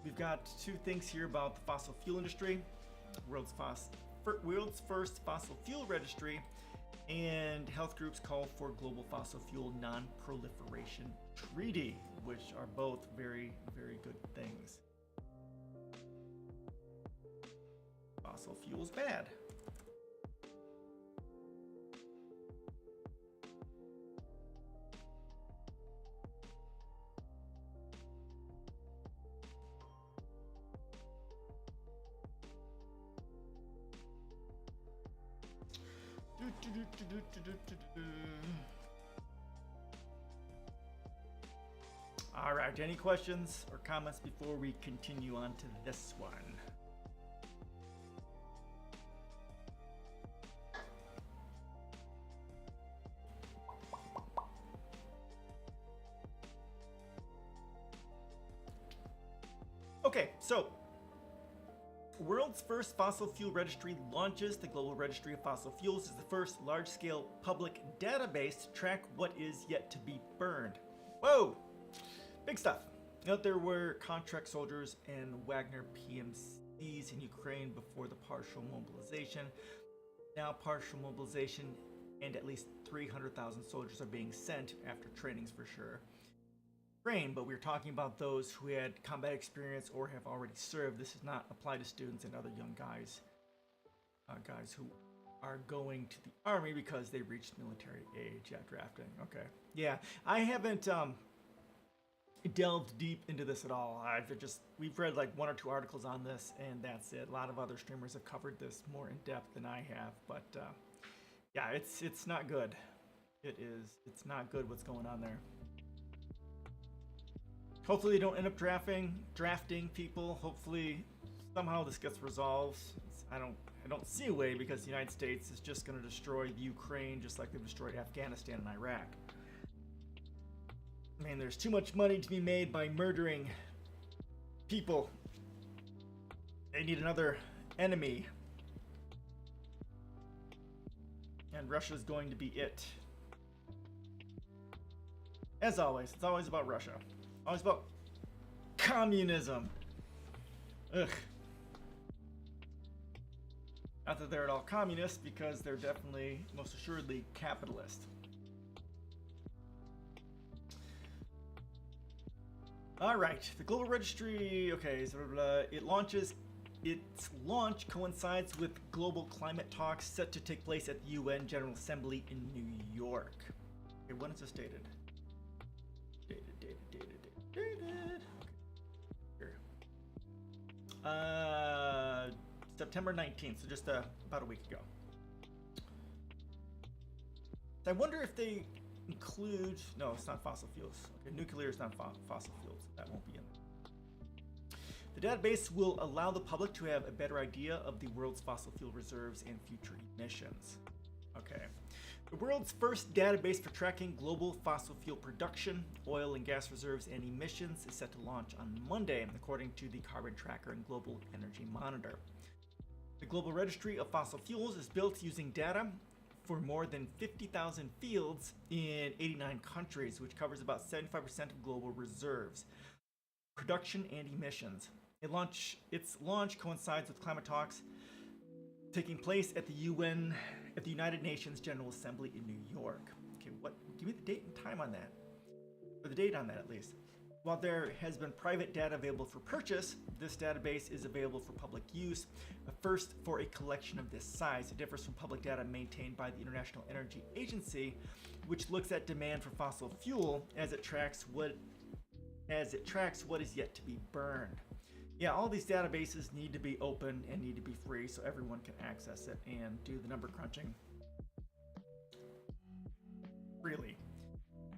We've got 2 things here about the fossil fuel industry, world's first fossil fuel registry, and health groups call for global fossil fuel non-proliferation treaty, which are both very, very good things. Fossil fuel's bad. All right, any questions or comments before we continue on to this one? Okay, so World's first fossil fuel registry launches. The Global Registry of Fossil Fuels is the first large-scale public database to track what is yet to be burned. Whoa! Big stuff. Out there were contract soldiers and Wagner PMCs in Ukraine before the partial mobilization. Now partial mobilization and at least 300,000 soldiers are being sent after trainings for sure. But we're talking about those who had combat experience or have already served. This does not apply to students and other young guys, guys who are going to the army because they reached military age. Yeah, drafting. Okay. Yeah, I haven't delved deep into this at all. We've read like 1 or 2 articles on this, and that's it. A lot of other streamers have covered this more in depth than I have, but yeah, it's not good. It's not good what's going on there. Hopefully they don't end up drafting people. Hopefully somehow this gets resolved. I don't see a way, because the United States is just going to destroy the Ukraine just like they've destroyed Afghanistan and Iraq. I mean, there's too much money to be made by murdering people. They need another enemy. And Russia's going to be it. As always, it's always about Russia. Always about communism. Ugh. Not that they're at all communist, because they're definitely, most assuredly, capitalist. All right, the Global Registry, okay, so its launch coincides with global climate talks set to take place at the UN General Assembly in New York. Okay, when is this dated? Dated. Okay. Here. September 19th, so just about a week ago. I wonder if they include, no, it's not fossil fuels. Okay, nuclear is not fossil fuels. That won't be in there. The database will allow the public to have a better idea of the world's fossil fuel reserves and future emissions. Okay. The world's first database for tracking global fossil fuel production, oil and gas reserves, and emissions is set to launch on Monday, according to the Carbon Tracker and Global Energy Monitor. The Global Registry of Fossil Fuels is built using data for more than 50,000 fields in 89 countries, which covers about 75% of global reserves, production, and emissions. Its launch coincides with climate talks taking place at the United Nations General Assembly in New York. Okay, give me the date and time on that, or the date on that at least. While there has been private data available for purchase, this database is available for public use, first for a collection of this size. It differs from public data maintained by the International Energy Agency, which looks at demand for fossil fuel as it tracks what is yet to be burned. Yeah, all these databases need to be open and need to be free so everyone can access it and do the number crunching freely.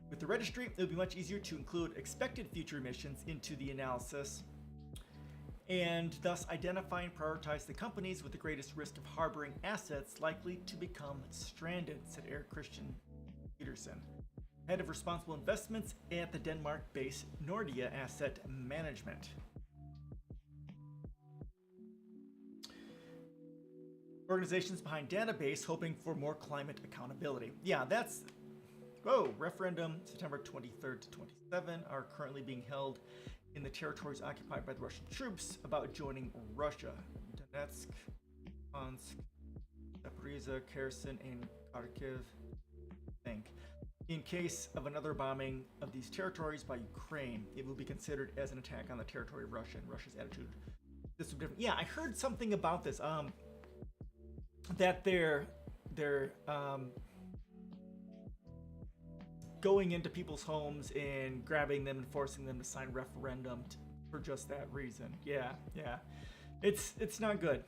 With the registry, it will be much easier to include expected future emissions into the analysis and thus identify and prioritize the companies with the greatest risk of harboring assets likely to become stranded, said Eric Christian Peterson, head of responsible investments at the Denmark-based Nordea Asset Management. Organizations behind database hoping for more climate accountability. Yeah, that's... referendum September 23rd to 27 are currently being held in the territories occupied by the Russian troops about joining Russia. Donetsk, Luhansk, Zaporizhzhia, Kherson, and Kharkiv, I think. In case of another bombing of these territories by Ukraine, it will be considered as an attack on the territory of Russia, and Russia's attitude. This would be different. Yeah, I heard something about this. That they're going into people's homes and grabbing them and forcing them to sign referendum for just that reason. Yeah. It's not good.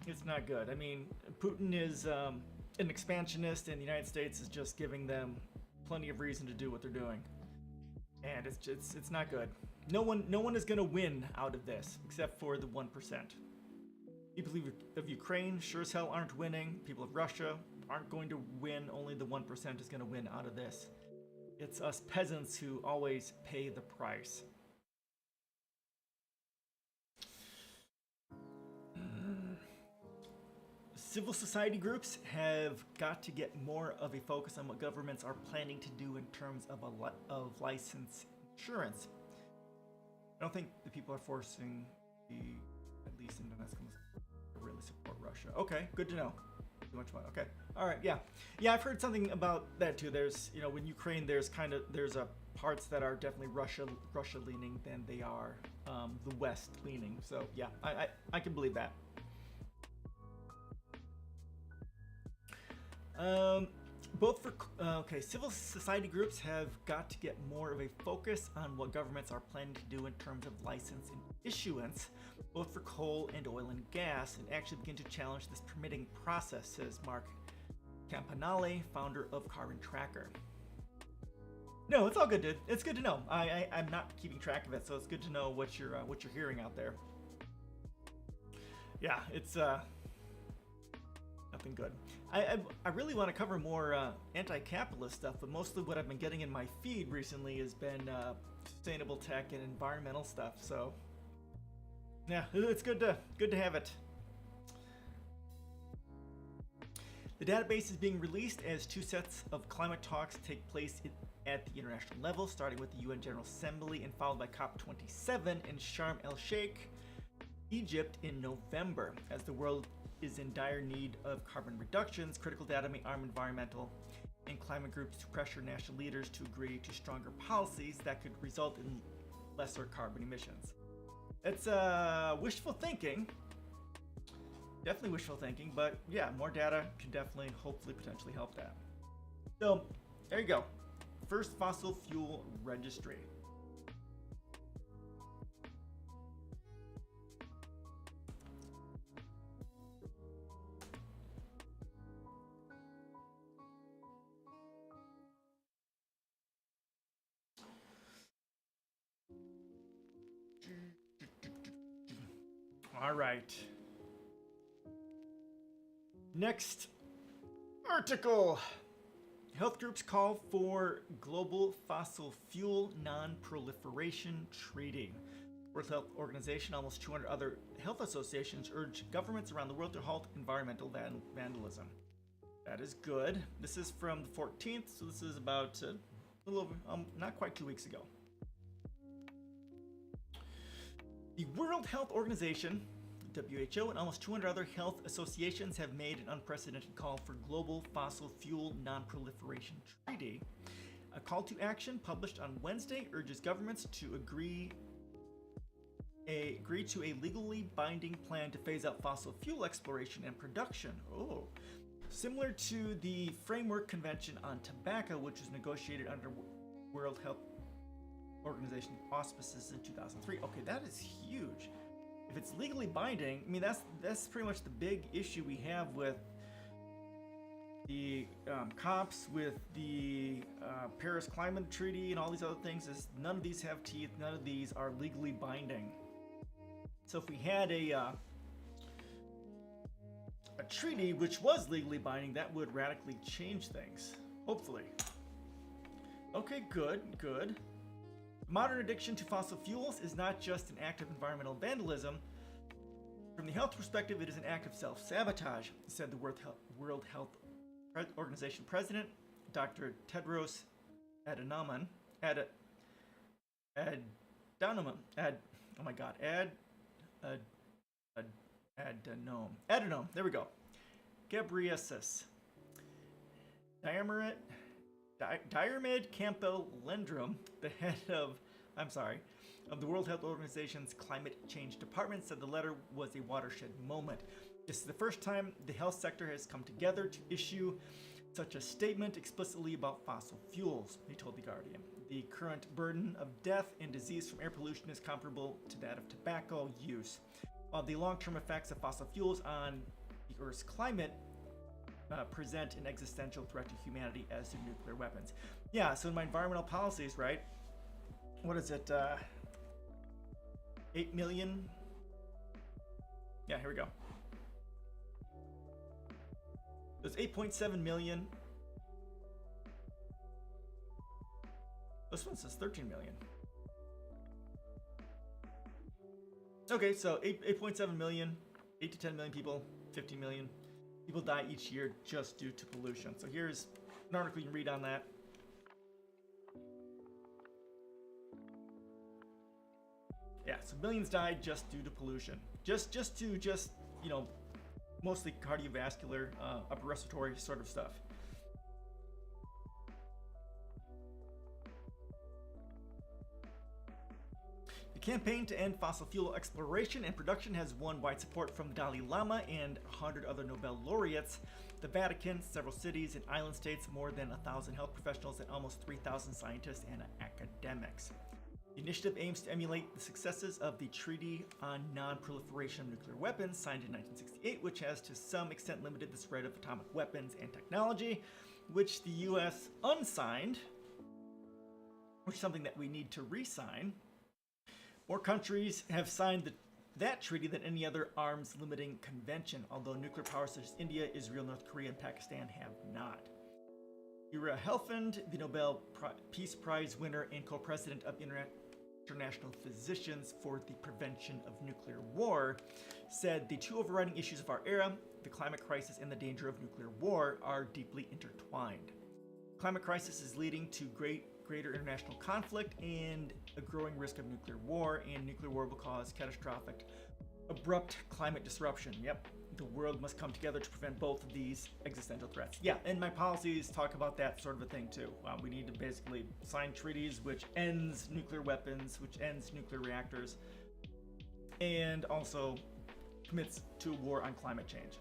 It's not good. I mean, Putin is an expansionist, and the United States is just giving them plenty of reason to do what they're doing. And it's not good. No one is going to win out of this except for the 1%. People of Ukraine sure as hell aren't winning. People of Russia aren't going to win. Only the 1% is going to win out of this. It's us peasants who always pay the price. Civil society groups have got to get more of a focus on what governments are planning to do in terms of license insurance. I don't think the people are forcing at least Indonesians, to really support Russia. Okay, good to know. Too much fun. Okay, all right, yeah, I've heard something about that too. There's, when Ukraine, there's a parts that are definitely Russia leaning than they are the West leaning. So yeah, I can believe that. Civil society groups have got to get more of a focus on what governments are planning to do in terms of license and issuance, both for coal and oil and gas, and actually begin to challenge this permitting process, says Mark Campanale, founder of Carbon Tracker. No, it's all good, dude. It's good to know. I'm not keeping track of it, so it's good to know what you're hearing out there. Yeah, it's nothing good. I really want to cover more anti-capitalist stuff, but mostly what I've been getting in my feed recently has been sustainable tech and environmental stuff. So yeah, it's good to have it. The database is being released as 2 sets of climate talks take place at the international level, starting with the UN General Assembly and followed by COP27 in Sharm el-Sheikh, Egypt in November. As the world is in dire need of carbon reductions, critical data may arm environmental and climate groups to pressure national leaders to agree to stronger policies that could result in lesser carbon emissions. It's wishful thinking. Definitely wishful thinking, but yeah, more data can definitely, hopefully, potentially help that. So, there you go. First fossil fuel registry. All right. Next article. Health groups call for global fossil fuel non-proliferation treaty. World Health Organization, almost 200 other health associations urge governments around the world to halt environmental vandalism. That is good. This is from the 14th, so this is about a little over, not quite 2 weeks ago. The World Health Organization, WHO, and almost 200 other health associations have made an unprecedented call for global fossil fuel non-proliferation treaty. A call to action published on Wednesday urges governments to agree to a legally binding plan to phase out fossil fuel exploration and production. Oh, similar to the Framework Convention on Tobacco, which was negotiated under World Health Organization auspices in 2003. Okay, that is huge. If it's legally binding, I mean, that's pretty much the big issue we have with the COPs, with the Paris Climate Treaty, and all these other things. Is none of these have teeth. None of these are legally binding. So if we had a treaty which was legally binding, that would radically change things. Hopefully. Okay, good. Modern addiction to fossil fuels is not just an act of environmental vandalism. From the health perspective, it is an act of self-sabotage, said the World Health Organization President, Dr. Tedros Adhanom. Adhanom. There we go. Ghebreyesus. Diarmid Campbell-Lendrum, the head of the World Health Organization's Climate Change Department, said the letter was a watershed moment. This is the first time the health sector has come together to issue such a statement explicitly about fossil fuels, he told The Guardian. The current burden of death and disease from air pollution is comparable to that of tobacco use, while the long-term effects of fossil fuels on the Earth's climate present an existential threat to humanity, as do nuclear weapons. Yeah, so in my environmental policies, right? What is it? 8 million? Yeah, here we go. There's 8.7 million. This one says 13 million. Okay, so 8.7 million, 8 to 10 million people, 15 million. people die each year just due to pollution. So here's an article you can read on that. Yeah, so millions died just due to pollution. Just you know, mostly cardiovascular, upper respiratory sort of stuff. The campaign to end fossil fuel exploration and production has won wide support from the Dalai Lama and 100 other Nobel laureates, the Vatican, several cities and island states, more than 1,000 health professionals, and almost 3,000 scientists and academics. The initiative aims to emulate the successes of the Treaty on Non-Proliferation of Nuclear Weapons, signed in 1968, which has to some extent limited the spread of atomic weapons and technology, which the US unsigned, which is something that we need to re-sign. More countries have signed that treaty than any other arms-limiting convention, although nuclear powers such as India, Israel, North Korea, and Pakistan have not. Ira Helfand, the Nobel Peace Prize winner and co-president of International Physicians for the Prevention of Nuclear War, said the two overriding issues of our era, the climate crisis and the danger of nuclear war, are deeply intertwined. The climate crisis is leading to greater international conflict and a growing risk of nuclear war, and nuclear war will cause catastrophic, abrupt climate disruption. Yep, the world must come together to prevent both of these existential threats. Yeah, and my policies talk about that sort of a thing too. We need to basically sign treaties which ends nuclear weapons, which ends nuclear reactors, and also commits to a war on climate change.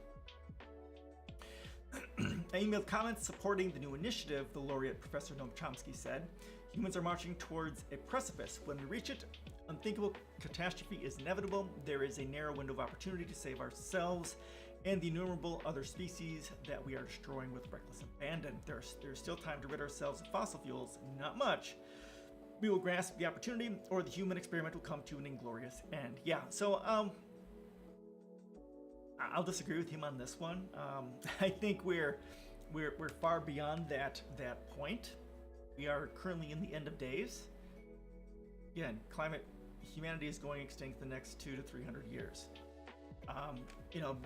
I emailed comments supporting the new initiative. The laureate, Professor Noam Chomsky, said, "Humans are marching towards a precipice. When we reach it, unthinkable catastrophe is inevitable. There is a narrow window of opportunity to save ourselves and the innumerable other species that we are destroying with reckless abandon. There's still time to rid ourselves of fossil fuels. Not much. We will grasp the opportunity, or the human experiment will come to an inglorious end." Yeah, so I'll disagree with him on this one. I think we're far beyond that point. We are currently in the end of days. Again, humanity is going extinct the next 200 to 300 years. You know,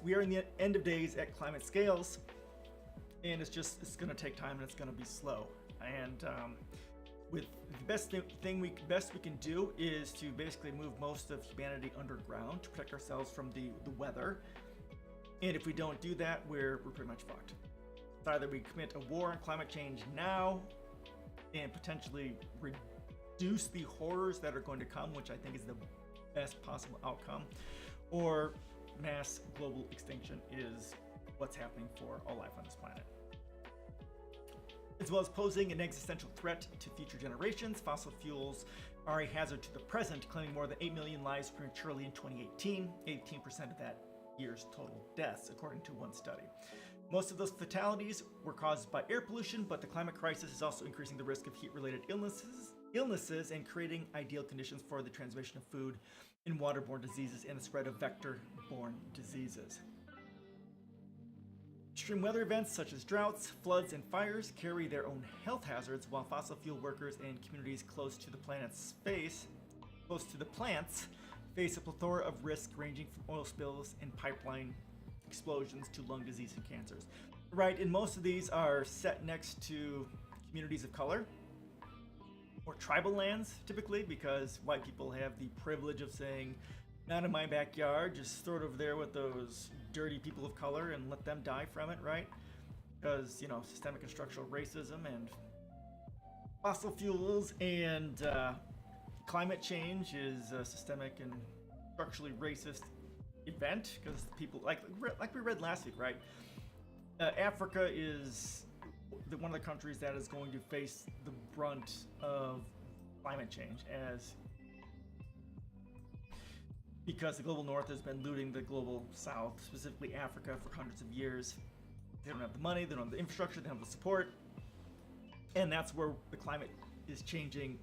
we are in the end of days at climate scales, and it's going to take time and it's going to be slow. And with the best we can do is to basically move most of humanity underground to protect ourselves from the weather. And if we don't do that, we're pretty much fucked. It's either we commit a war on climate change now and potentially reduce the horrors that are going to come, which I think is the best possible outcome, or mass global extinction is what's happening for all life on this planet. As well as posing an existential threat to future generations, fossil fuels are a hazard to the present, claiming more than 8 million lives prematurely in 2018, 18% of that year's total deaths, according to one study. Most of those fatalities were caused by air pollution, but the climate crisis is also increasing the risk of heat-related illnesses and creating ideal conditions for the transmission of food and waterborne diseases and the spread of vector-borne diseases. Extreme weather events such as droughts, floods, and fires carry their own health hazards, while fossil fuel workers and communities close to the plants face a plethora of risks ranging from oil spills and pipeline explosions to lung disease and cancers. Right, and most of these are set next to communities of color or tribal lands, typically, because white people have the privilege of saying, "Not in my backyard, just throw it over there with those dirty people of color and let them die from it," right? Because, you know, systemic and structural racism and fossil fuels and climate change is a systemic and structurally racist event, because people, like we read last week, right? Africa is one of the countries that is going to face the brunt of climate change, because the global north has been looting the global south, specifically Africa, for hundreds of years. They don't have the money, they don't have the infrastructure, they don't have the support, and that's where the climate is changing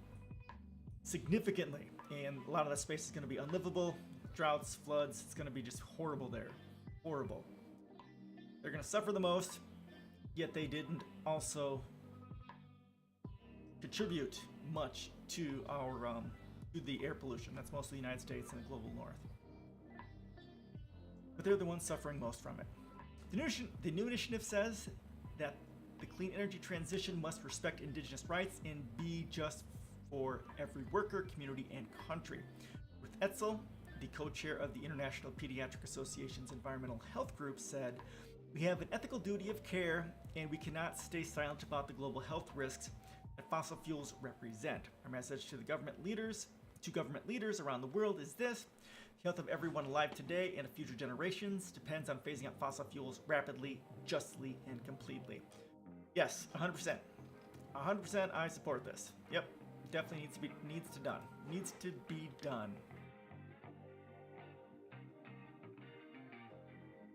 significantly, and a lot of that space is going to be unlivable. Droughts, floods, it's going to be just horrible there. Horrible. They're going to suffer the most, yet they didn't also contribute much to our to the air pollution. That's mostly the United States and the global north. But they're the ones suffering most from it. The new initiative says that the clean energy transition must respect indigenous rights and be just for every worker, community, and country. Ruth Etzel, the co-chair of the International Pediatric Association's Environmental Health Group, said, "We have an ethical duty of care, and we cannot stay silent about the global health risks that fossil fuels represent. Our message to government leaders around the world is this: the health of everyone alive today and of future generations depends on phasing out fossil fuels rapidly, justly, and completely." Yes, 100%. 100% I support this. Yep, definitely needs to be done.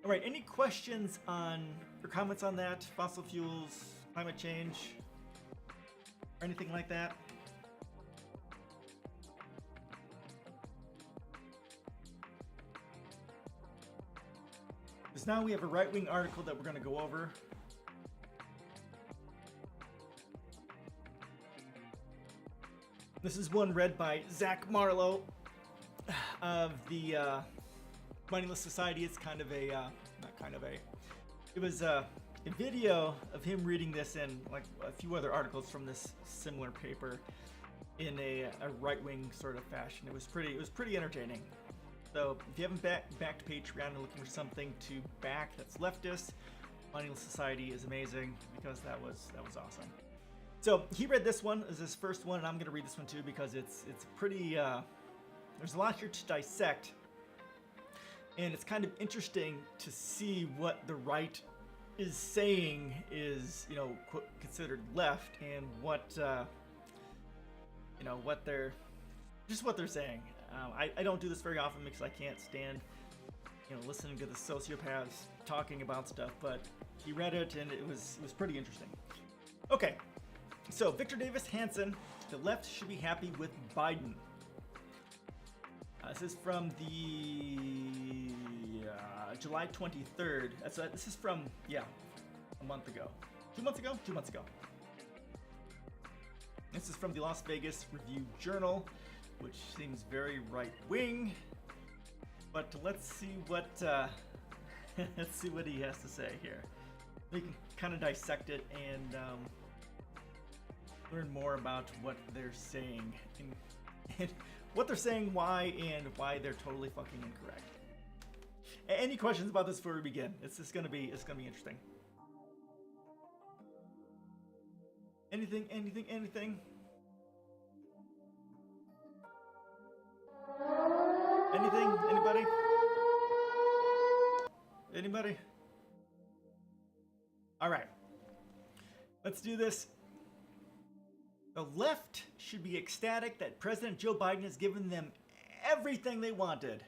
All right, any questions on or comments on that? Fossil fuels, climate change, or anything like that? Because now we have a right-wing article that we're going to go over. This is one read by Zach Marlowe of the Moneyless Society. It's kind of a, it was a video of him reading this and like a few other articles from this similar paper in a right-wing sort of fashion. It was pretty entertaining. So if you haven't backed Patreon and looking for something to back that's leftist, Moneyless Society is amazing because that was awesome. So he read this one as his first one, and I'm gonna read this one too because it's pretty. There's a lot here to dissect, and it's kind of interesting to see what the right is saying is, considered left, and what what they're saying. I don't do this very often because I can't stand, listening to the sociopaths talking about stuff. But he read it, and it was pretty interesting. Okay. So, Victor Davis Hanson, the left should be happy with Biden. This is from the July 23rd. This is from, a month ago. 2 months ago? 2 months ago. This is from the Las Vegas Review-Journal, which seems very right-wing. But let's see what he has to say here. We can kind of dissect it and learn more about what they're saying and what they're saying, why they're totally fucking incorrect. Any questions about this before we begin? It's gonna be interesting. Anything? Anything? Anybody? All right. Let's do this. The left should be ecstatic that President Joe Biden has given them everything they wanted.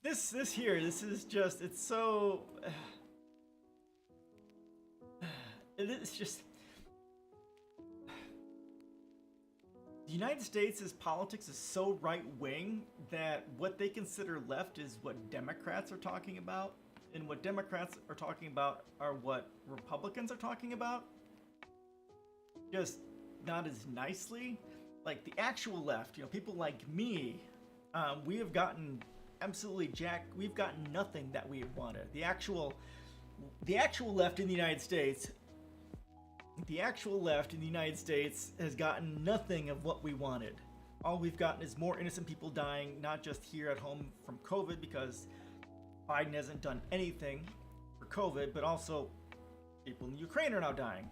This is just, it's so... It's just... The United States' politics is so right-wing that what they consider left is what Democrats are talking about, and what Democrats are talking about are what Republicans are talking about. Just not as nicely. Like the actual left, people like me, we have gotten absolutely jacked. We've gotten nothing that we wanted. The actual left in the United States, has gotten nothing of what we wanted. All we've gotten is more innocent people dying, not just here at home from COVID, because Biden hasn't done anything for COVID, but also people in Ukraine are now dying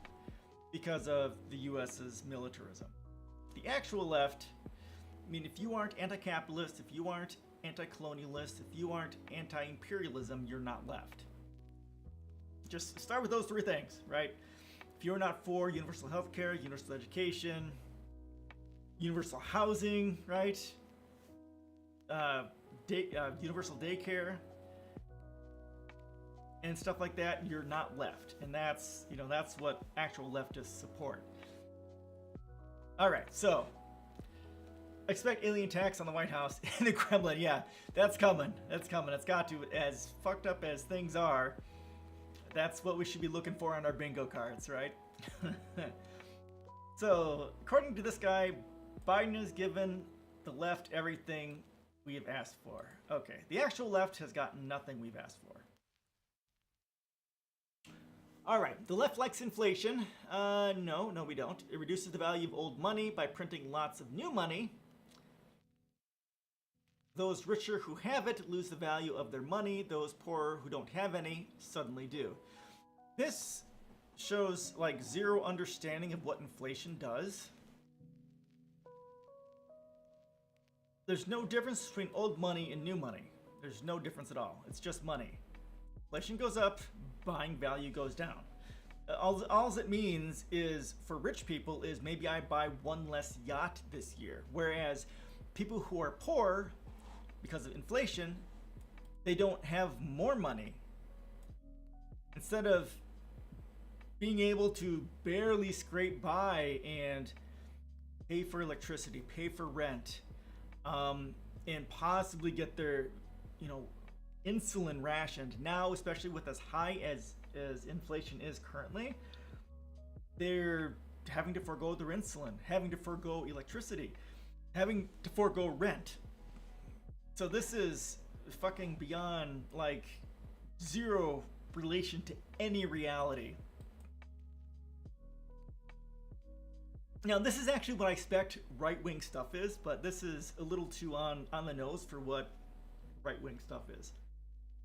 because of the US's militarism. The actual left, if you aren't anti-capitalist, if you aren't anti-colonialist, if you aren't anti-imperialism, you're not left. Just start with those three things, right? If you're not for universal healthcare, universal education, universal housing, right? Universal daycare, and stuff like that, you're not left. And that's what actual leftists support. All right, so expect alien attacks on the White House and the Kremlin. Yeah, that's coming. It's got to. As fucked up as things are, that's what we should be looking for on our bingo cards, right? So, according to this guy, Biden has given the left everything we have asked for. Okay, the actual left has gotten nothing we've asked for. All right, the left likes inflation. No, we don't. It reduces the value of old money by printing lots of new money. Those richer who have it lose the value of their money. Those poorer who don't have any suddenly do. This shows like zero understanding of what inflation does. There's no difference between old money and new money. There's no difference at all. It's just money. Inflation goes up, buying value goes down. All it means is for rich people is maybe I buy one less yacht this year. Whereas people who are poor, because of inflation, they don't have more money. Instead of being able to barely scrape by and pay for electricity, pay for rent, and possibly get their, insulin rationed. Now, especially with as high as inflation is currently, they're having to forego their insulin, having to forego electricity, having to forego rent. So this is fucking beyond like zero relation to any reality. Now, this is actually what I expect right-wing stuff is, but this is a little too on the nose for what right-wing stuff is.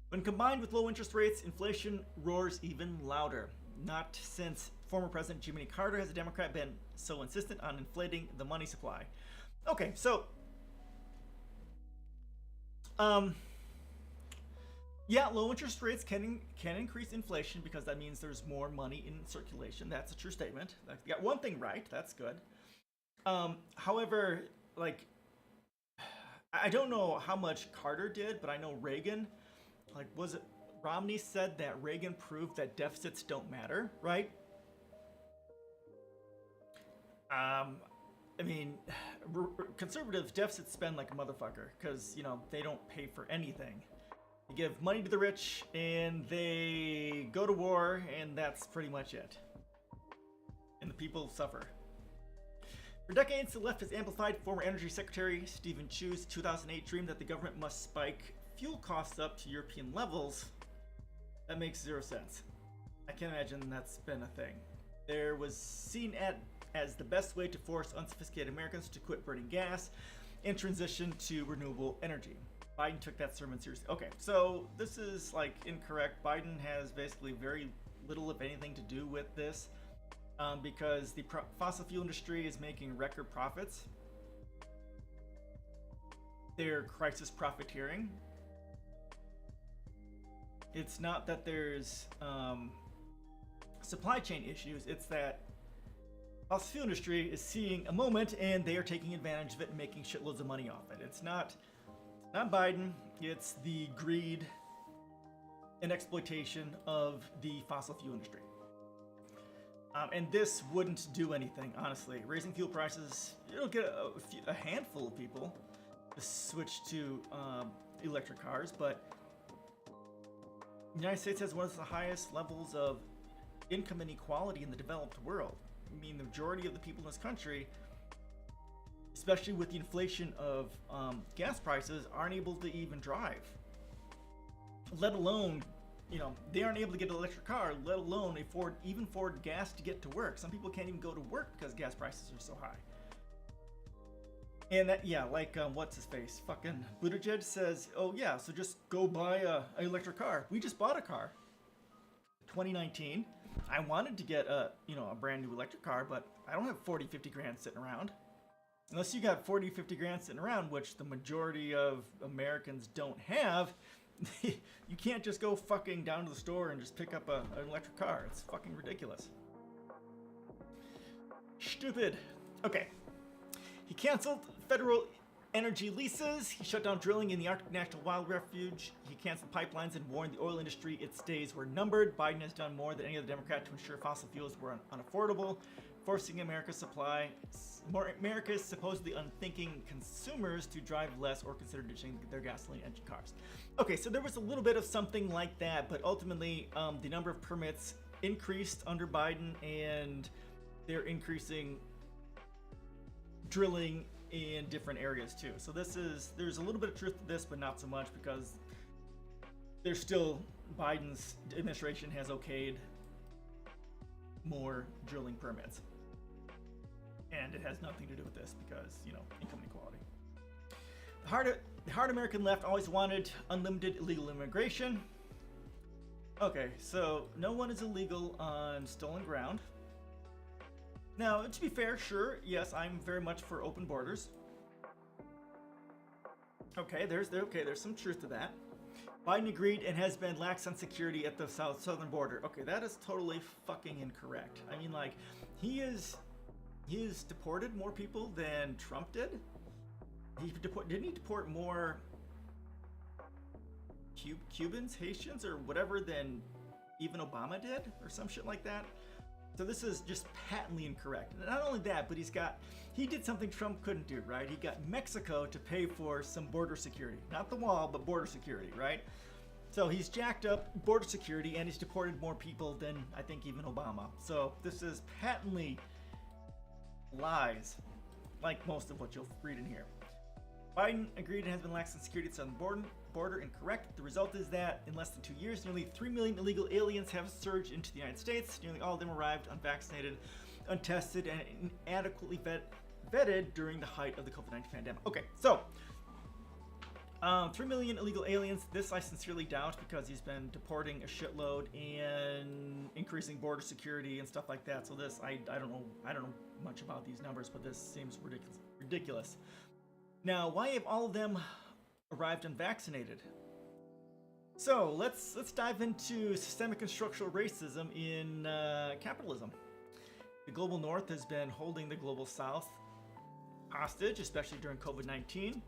When combined with low interest rates, inflation roars even louder. Not since former President Jimmy Carter has a Democrat been so insistent on inflating the money supply. Okay, so yeah, low interest rates can increase inflation because that means there's more money in circulation. That's a true statement. I got one thing right. That's good. However, like, I don't know how much Carter did, but I know Reagan, like, was it Romney said that Reagan proved that deficits don't matter, right? I mean, conservative deficits spend like a motherfucker because, they don't pay for anything. You give money to the rich and they go to war, and that's pretty much it. And the people suffer. For decades, the left has amplified former Energy Secretary Stephen Chu's 2008 dream that the government must spike fuel costs up to European levels. That makes zero sense. I can't imagine that's been a thing. There was seen as the best way to force unsophisticated Americans to quit burning gas and transition to renewable energy. Biden took that sermon seriously. Okay, so this is like incorrect. Biden has basically very little, if anything, to do with this because the fossil fuel industry is making record profits. They're crisis profiteering. It's not that there's supply chain issues. It's that fossil fuel industry is seeing a moment and they are taking advantage of it and making shitloads of money off it. It's not Biden, it's the greed and exploitation of the fossil fuel industry. And this wouldn't do anything, honestly. Raising fuel prices, it'll get a handful of people to switch to electric cars, but the United States has one of the highest levels of income inequality in the developed world. I mean, the majority of the people in this country, especially with the inflation of gas prices, aren't able to even drive. Let alone, they aren't able to get an electric car, let alone afford gas to get to work. Some people can't even go to work because gas prices are so high. And that, what's his face? Fucking Buttigieg says, oh yeah, so just go buy an electric car. We just bought a car. 2019. I wanted to get a brand new electric car, but I don't have 40, 50 grand sitting around. Unless you got 40, 50 grand sitting around, which the majority of Americans don't have, you can't just go fucking down to the store and just pick up an electric car. It's fucking ridiculous. Stupid. Okay. He canceled federal energy leases. He shut down drilling in the Arctic National Wild Refuge. He canceled pipelines and warned the oil industry its days were numbered. Biden has done more than any other Democrat to ensure fossil fuels were unaffordable, forcing America's supposedly unthinking consumers to drive less or consider ditching their gasoline engine cars. Okay, so there was a little bit of something like that, but ultimately the number of permits increased under Biden, and they're increasing drilling in different areas too. So there's a little bit of truth to this, but not so much, because there's still, Biden's administration has okayed more drilling permits. And it has nothing to do with this because, income inequality. The hard American left always wanted unlimited illegal immigration. Okay, so no one is illegal on stolen ground. Now, to be fair, sure, yes, I'm very much for open borders. Okay, there's some truth to that. Biden agreed and has been lax on security at the southern border. Okay, that is totally fucking incorrect. I mean, like, he has deported more people than Trump did. Didn't he deport more Cubans, Haitians, or whatever than even Obama did, or some shit like that? So this is just patently incorrect. And not only that, but he did something Trump couldn't do, right? He got Mexico to pay for some border security. Not the wall, but border security, right? So he's jacked up border security and he's deported more people than I think even Obama. So this is patently lies, like most of what you'll read in here. Biden agreed and has been lax on security at the southern border. Incorrect. The result is that in less than 2 years, nearly 3 million illegal aliens have surged into the United States. Nearly all of them arrived unvaccinated, untested, and inadequately vetted during the height of the COVID-19 pandemic. Okay, so 3 million illegal aliens. This I sincerely doubt because he's been deporting a shitload and increasing border security and stuff like that. So this, I don't know much about these numbers, but this seems ridiculous. Now, why have all of them arrived unvaccinated? So let's dive into systemic and structural racism in capitalism. The global north has been holding the global south hostage, especially during COVID-19.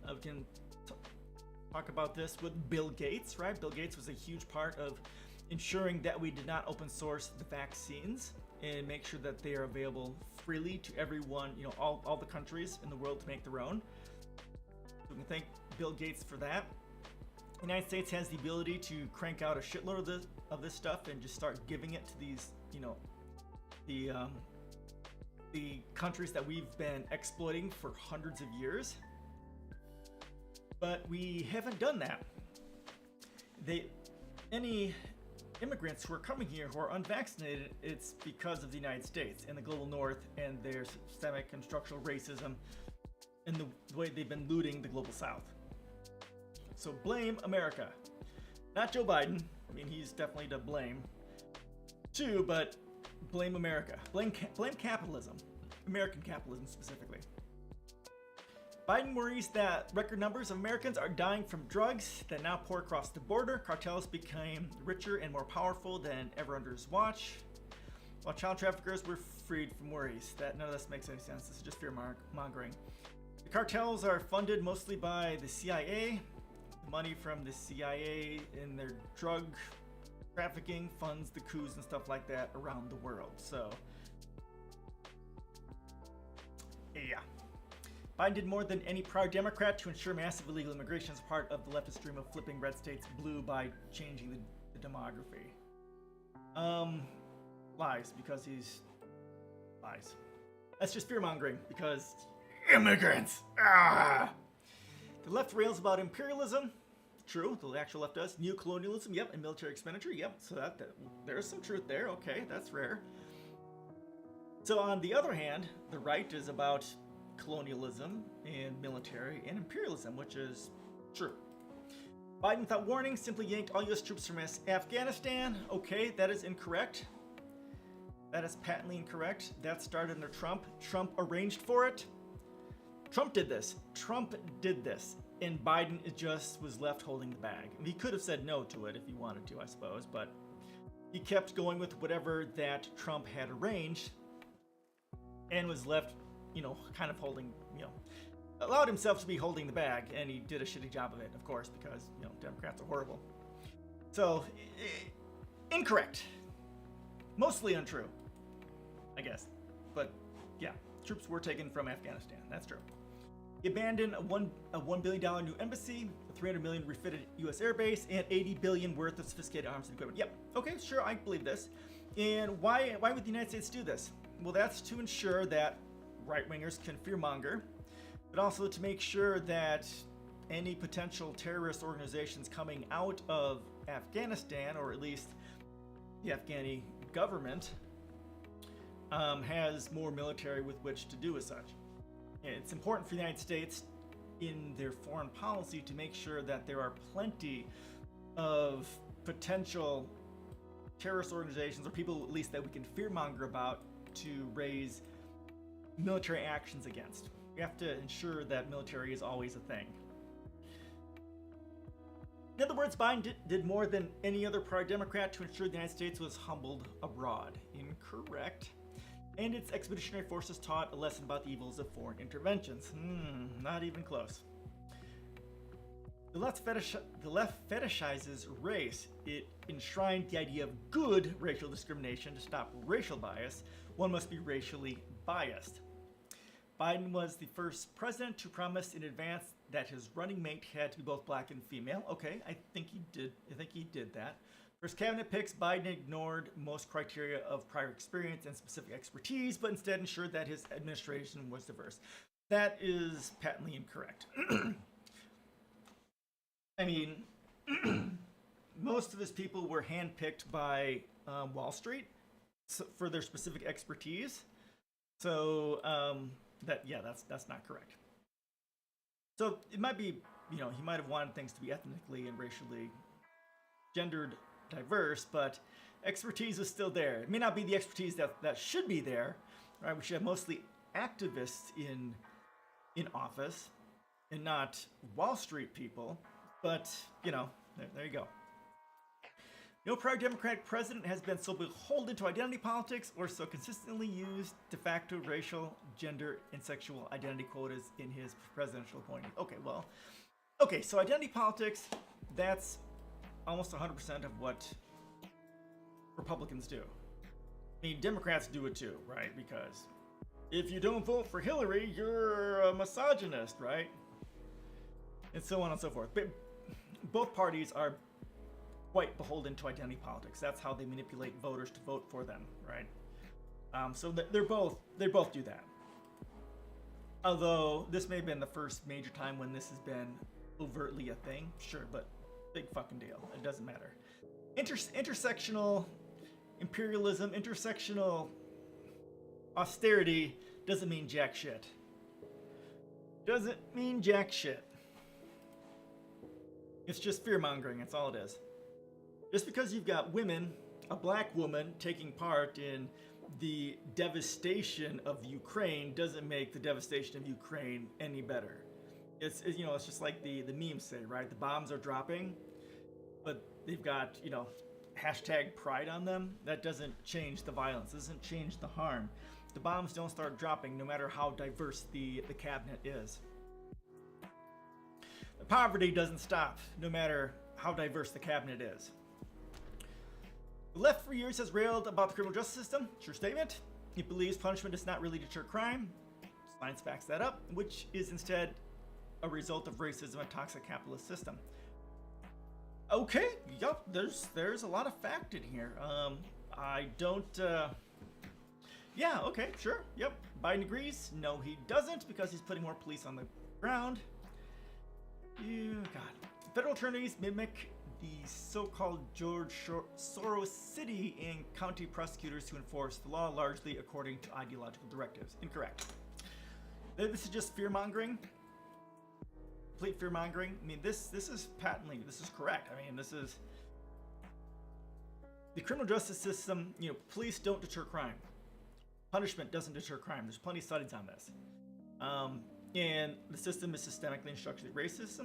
We can talk about this with Bill Gates, right? Bill Gates was a huge part of ensuring that we did not open source the vaccines and make sure that they are available freely to everyone, all the countries in the world to make their own. So we can thank Bill Gates for that. The United States has the ability to crank out a shitload of this stuff and just start giving it to these, the countries that we've been exploiting for hundreds of years. But we haven't done that. Any immigrants who are coming here who are unvaccinated, it's because of the United States and the global north and their systemic and structural racism and the way they've been looting the global south. So blame America. Not Joe Biden. I mean, he's definitely to blame too, but blame America. Blame capitalism. American capitalism specifically. Biden worries that record numbers of Americans are dying from drugs that now pour across the border. Cartels became richer and more powerful than ever under his watch, while child traffickers were freed from worries. None of this makes any sense. This is just fear mongering. The cartels are funded mostly by the CIA. The money from the CIA and their drug trafficking funds the coups and stuff like that around the world. So, yeah. Biden did more than any prior Democrat to ensure massive illegal immigration as part of the leftist dream of flipping red states blue by changing the demography. Lies, because he's lies. That's just fear-mongering, because immigrants! Ah! The left rails about imperialism. True, the actual left does. Neocolonialism, yep, and military expenditure, yep. So that there's some truth there. Okay, that's rare. So on the other hand, the right is about colonialism and military and imperialism, which is true. Biden, without warning, simply yanked all U.S. troops from Afghanistan. Okay, that is incorrect. That is patently incorrect. That started under Trump. Trump arranged for it. Trump did this. And Biden just was left holding the bag. He could have said no to it if he wanted to, I suppose, but he kept going with whatever that Trump had arranged and was left, kind of holding, allowed himself to be holding the bag, and he did a shitty job of it, of course, because, Democrats are horrible. So, incorrect. Mostly untrue, I guess. But, yeah, troops were taken from Afghanistan. That's true. He abandoned a $1 billion new embassy, a $300 million refitted U.S. airbase, and $80 billion worth of sophisticated arms and equipment. Yep, okay, sure, I believe this. And why would the United States do this? Well, that's to ensure that right-wingers can fearmonger, but also to make sure that any potential terrorist organizations coming out of Afghanistan, or at least the Afghani government, has more military with which to do as such. It's important for the United States in their foreign policy to make sure that there are plenty of potential terrorist organizations, or people at least that we can fearmonger about, to raise military actions against. We have to ensure that military is always a thing. In other words, Biden did more than any other prior Democrat to ensure the United States was humbled abroad. Incorrect. And its expeditionary forces taught a lesson about the evils of foreign interventions. Not even close. The left fetishizes race. It enshrined the idea of good racial discrimination. To stop racial bias, one must be racially biased. Biden was the first president to promise in advance that his running mate had to be both black and female. Okay, I think he did that. For his cabinet picks, Biden ignored most criteria of prior experience and specific expertise, but instead ensured that his administration was diverse. That is patently incorrect. I mean, most of his people were handpicked by Wall Street for their specific expertise. So that's not correct. So it might be, he might have wanted things to be ethnically and racially gendered diverse, but expertise is still there. It may not be the expertise that should be there, right? We should have mostly activists in office and not Wall Street people, but, there you go. No prior Democratic president has been so beholden to identity politics or so consistently used de facto racial, gender, and sexual identity quotas in his presidential appointment. Okay, so identity politics, that's almost 100% of what Republicans do. I mean, Democrats do it too, right? Because if you don't vote for Hillary, you're a misogynist, right? And so on and so forth. But both parties are quite beholden to identity politics. That's how they manipulate voters to vote for them, right? So they both do that. Although this may have been the first major time when this has been overtly a thing, sure, but big fucking deal. It doesn't matter. Intersectional imperialism, intersectional austerity doesn't mean jack shit. Doesn't mean jack shit. It's just fear-mongering, that's all it is. Just because you've got women, a black woman, taking part in the devastation of Ukraine doesn't make the devastation of Ukraine any better. It's just like the memes say, right? The bombs are dropping, but they've got, hashtag pride on them. That doesn't change the violence, doesn't change the harm. The bombs don't start dropping no matter how diverse the cabinet is. The poverty doesn't stop no matter how diverse the cabinet is. The left for years has railed about the criminal justice system. True statement. It believes punishment does not really deter crime. Science backs that up, which is instead a result of racism and toxic capitalist system. Okay, yep, there's a lot of fact in here. I don't, yeah, okay, sure, yep. Biden agrees. No, he doesn't, because he's putting more police on the ground. God. Federal attorneys mimic the so-called George Soros city and county prosecutors to enforce the law largely according to ideological directives. Incorrect. This is just fear-mongering. Complete fear-mongering. I mean, this is patently, this is correct. I mean, this is... The criminal justice system, police don't deter crime. Punishment doesn't deter crime. There's plenty of studies on this. And the system is systemically and structurally racist.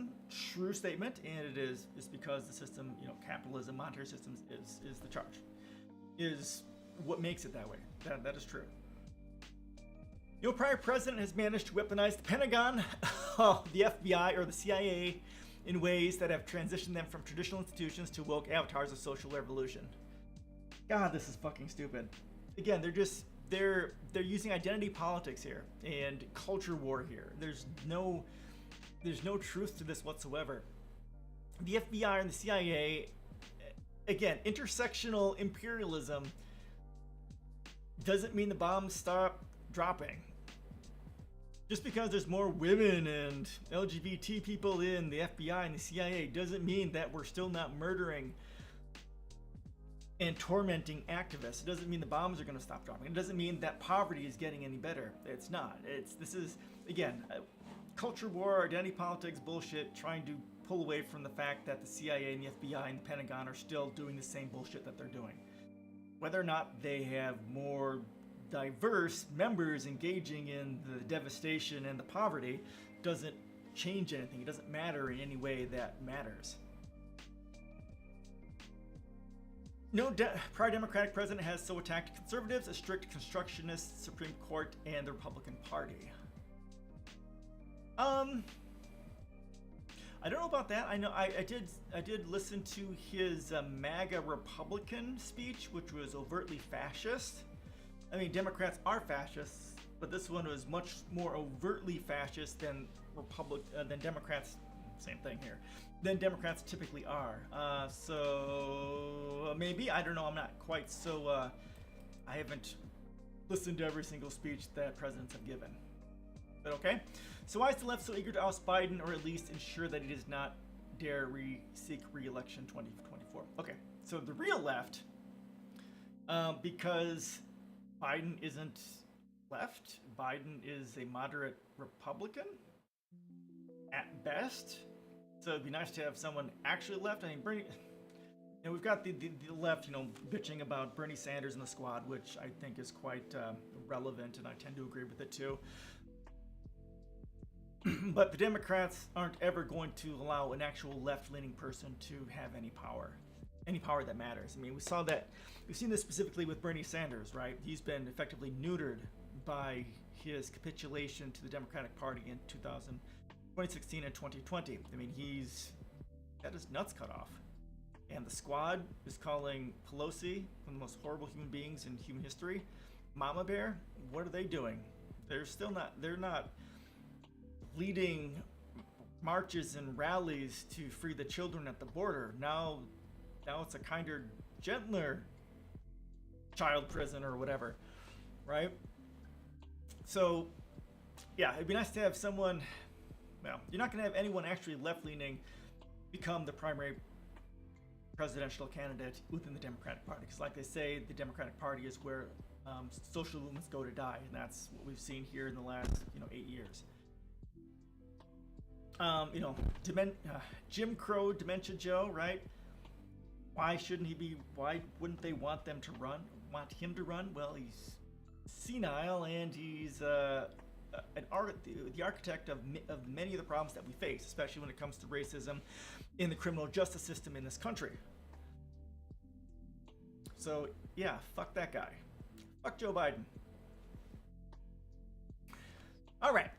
True statement, and it is because the system, capitalism, monetary systems is the charge. Is what makes it that way. That is true. No prior president has managed to weaponize the Pentagon, the FBI, or the CIA in ways that have transitioned them from traditional institutions to woke avatars of social revolution. God, this is fucking stupid. Again, they're using identity politics here and culture war here. There's no truth to this whatsoever. The FBI and the CIA, again, intersectional imperialism doesn't mean the bombs stop dropping. Just because there's more women and LGBT people in the FBI and the CIA doesn't mean that we're still not murdering and tormenting activists. It doesn't mean the bombs are going to stop dropping. It doesn't mean that poverty is getting any better. It's not. This is again, culture war, identity politics bullshit, trying to pull away from the fact that the CIA and the FBI and the Pentagon are still doing the same bullshit that they're doing. Whether or not they have more diverse members engaging in the devastation and the poverty doesn't change anything. It doesn't matter in any way that matters. No prior Democratic president has so attacked conservatives, a strict constructionist Supreme Court, and the Republican Party. I don't know about that. I know I did listen to his MAGA Republican speech, which was overtly fascist. I mean, Democrats are fascists, but this one was much more overtly fascist than Democrats. Same thing here. Than Democrats typically are. So maybe, I don't know. I'm not quite so. I haven't listened to every single speech that presidents have given. But okay. So why is the left so eager to oust Biden, or at least ensure that he does not dare seek re-election 2024? Okay, so the real left, because Biden isn't left. Biden is a moderate Republican at best. So it'd be nice to have someone actually left. I mean, Bernie. We've got the left, bitching about Bernie Sanders and the squad, which I think is quite relevant, and I tend to agree with it too. But the Democrats aren't ever going to allow an actual left-leaning person to have any power that matters. I mean, we've seen this specifically with Bernie Sanders, right? He's been effectively neutered by his capitulation to the Democratic Party in 2016 and 2020. I mean, he's had his nuts cut off. And the squad is calling Pelosi one of the most horrible human beings in human history. Mama Bear, what are they doing? They're not leading marches and rallies to free the children at the border. Now it's a kinder, gentler child prison or whatever, right? So, yeah, it'd be nice to have someone. Well, you're not going to have anyone actually left-leaning become the primary presidential candidate within the Democratic Party, because, like they say, the Democratic Party is where social movements go to die, and that's what we've seen here in the last 8 years. Jim Crow, Dementia Joe, right? Why wouldn't they want him to run? Well, he's senile, and he's the architect of many of the problems that we face, especially when it comes to racism in the criminal justice system in this country. So, yeah, fuck that guy. Fuck Joe Biden. All right.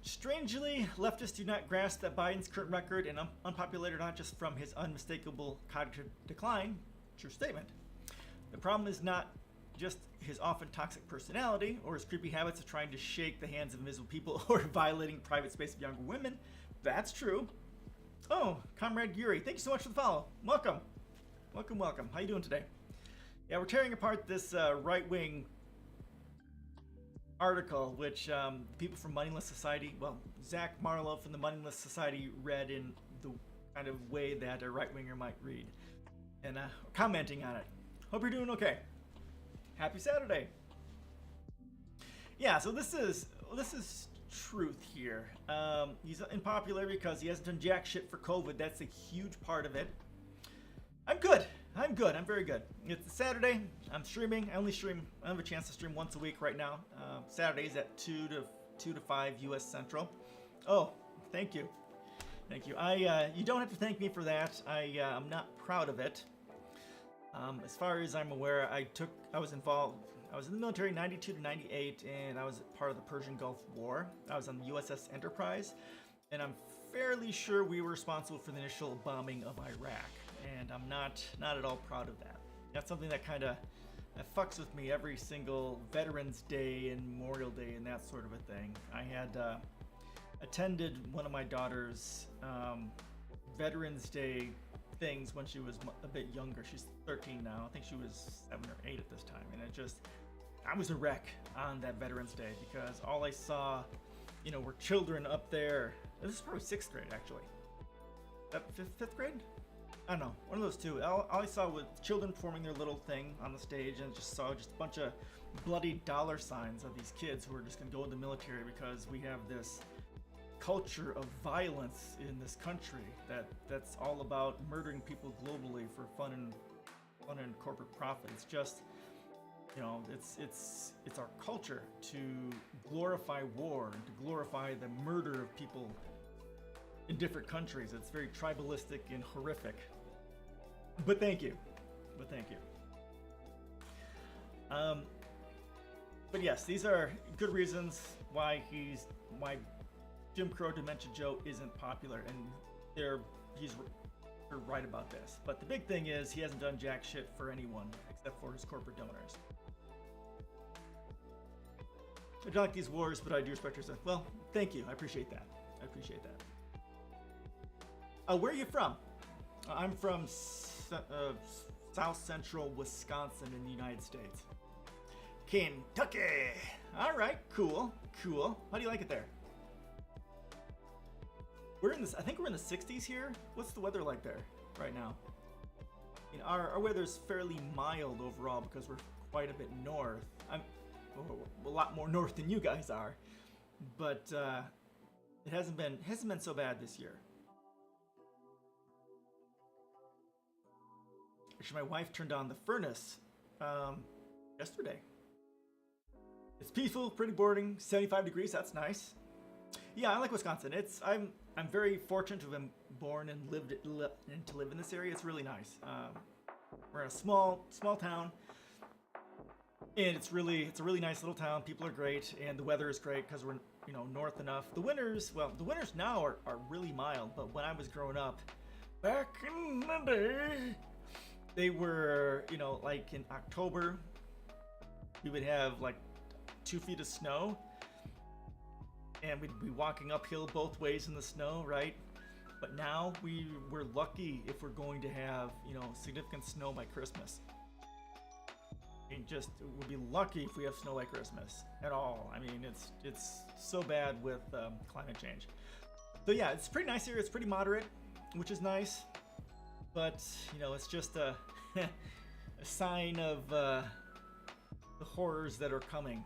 Strangely, leftists do not grasp that Biden's current record and unpopularity not just from his unmistakable cognitive decline. True statement. The problem is not just his often toxic personality or his creepy habits of trying to shake the hands of invisible people or violating private space of younger women. That's true. Oh, Comrade Yuri, thank you so much for the follow. Welcome. How you doing today? Yeah, we're tearing apart this right-wing article, which people from Moneyless Society, Zach Marlowe from the Moneyless Society read in the kind of way that a right-winger might read, and commenting on it. Hope you're doing okay. Happy Saturday. Yeah, so this is truth here. He's unpopular because he hasn't done jack shit for COVID. That's a huge part of it. I'm good. I'm very good. It's Saturday. I'm streaming. I have a chance to stream once a week right now. Saturdays at 2 to 5 U.S. Central. Oh, thank you. You don't have to thank me for that. I'm not proud of it. As far as I'm aware, I was involved. I was in the military 92 to 98, and I was part of the Persian Gulf War. I was on the USS Enterprise, and I'm fairly sure we were responsible for the initial bombing of Iraq. And I'm not at all proud of that. That's something that kind of fucks with me every single Veterans Day and Memorial Day and that sort of a thing. I had attended one of my daughter's Veterans Day things when she was a bit younger. She's 13 now. I think she was 7 or 8 at this time. And I was a wreck on that Veterans Day because all I saw, were children up there. This is probably 6th grade, actually. That 5th grade? I don't know, one of those two. All I saw was children performing their little thing on the stage, and just saw just a bunch of bloody dollar signs of these kids who are just going to go in the military because we have this culture of violence in this country that's all about murdering people globally for fun and corporate profit. It's just, you know, it's our culture to glorify war and to glorify the murder of people in different countries. It's very tribalistic and horrific. But thank you. But yes, these are good reasons why Jim Crow Dementia Joe isn't popular, and he's right about this. But the big thing is he hasn't done jack shit for anyone except for his corporate donors. I don't like these wars, but I do respect yourself. Well, thank you. I appreciate that. Where are you from? I'm from South Central Wisconsin in the United States. Kentucky. All right, cool. How do you like it there? I think we're in the 60s here. What's the weather like there right now? You know, our weather's fairly mild overall because we're quite a bit north. I'm a lot more north than you guys are, but it hasn't been so bad this year. Actually, my wife turned on the furnace yesterday. It's peaceful, pretty boring, 75 degrees. That's nice. Yeah, I like Wisconsin. I'm very fortunate to have been born and to live in this area. It's really nice. We're in a small town, and it's a really nice little town. People are great, and the weather is great because we're north enough. The winters now are really mild, but when I was growing up, back in the day, they were like in October, we would have like 2 feet of snow. And we'd be walking uphill both ways in the snow, right? But now we're lucky if we're going to have, significant snow by Christmas. And we'll be lucky if we have snow by Christmas at all. I mean, it's so bad with climate change. So yeah, it's pretty nice here. It's pretty moderate, which is nice. But, it's just a sign of the horrors that are coming.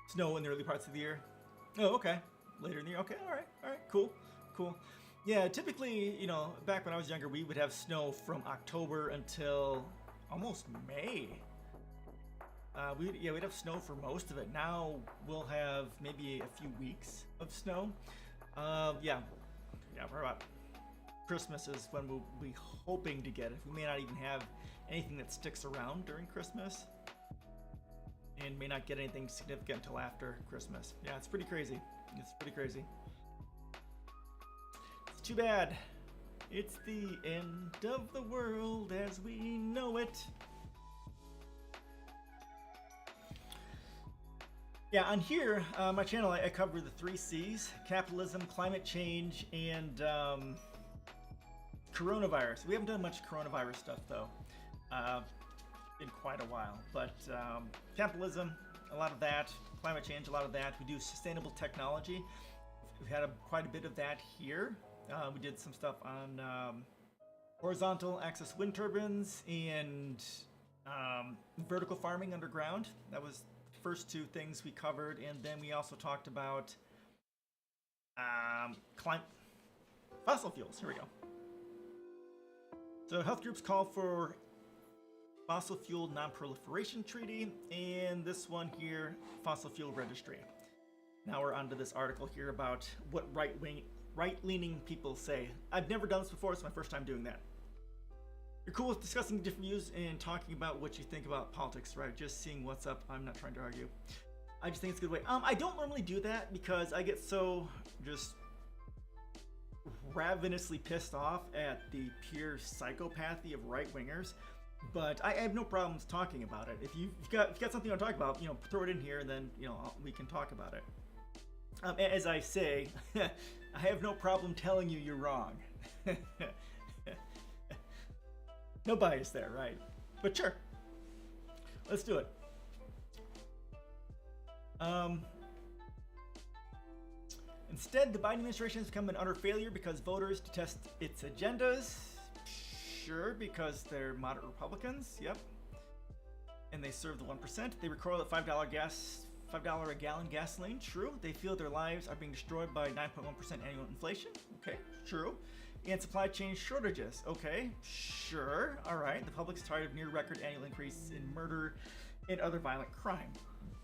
Snow in the early parts of the year. Oh, okay. Later in the year. Okay, all right, cool. Yeah, typically, back when I was younger, we would have snow from October until almost May. We'd have snow for most of it. Now we'll have maybe a few weeks of snow. Yeah, we're about Christmas is when we'll be hoping to get it. We may not even have anything that sticks around during Christmas, and may not get anything significant until after Christmas. Yeah, it's pretty crazy. It's too bad. It's the end of the world as we know it. Yeah, on here, my channel, I cover the 3 C's: capitalism, climate change, and coronavirus. We haven't done much coronavirus stuff, though. In quite a while, but capitalism, a lot of that. Climate change, a lot of that. We do sustainable technology. We've had quite a bit of that here. We did some stuff on horizontal axis wind turbines and vertical farming underground. That was the first 2 things we covered, and then we also talked about fossil fuels. Here we go. So health groups call for Fossil Fuel Non-Proliferation Treaty, and this one here, Fossil Fuel Registry. Now we're onto this article here about what right-leaning people say. I've never done this before. It's my first time doing that. You're cool with discussing different views and talking about what you think about politics, right? Just seeing what's up. I'm not trying to argue. I just think it's a good way. I don't normally do that because I get so just ravenously pissed off at the pure psychopathy of right-wingers. But I have no problems talking about it. If you've got something you want to talk about, throw it in here, and then we can talk about it. As I say, I have no problem telling you you're wrong. No bias there, right? But sure, let's do it. Instead, the Biden administration has become an utter failure because voters detest its agendas. Sure, because they're moderate Republicans. Yep. And they serve the 1%. They recoil at $5 a gallon gasoline. True. They feel their lives are being destroyed by 9.1% annual inflation. Okay, true. And supply chain shortages. Okay, sure. All right. The public's tired of near record annual increase in murder and other violent crime.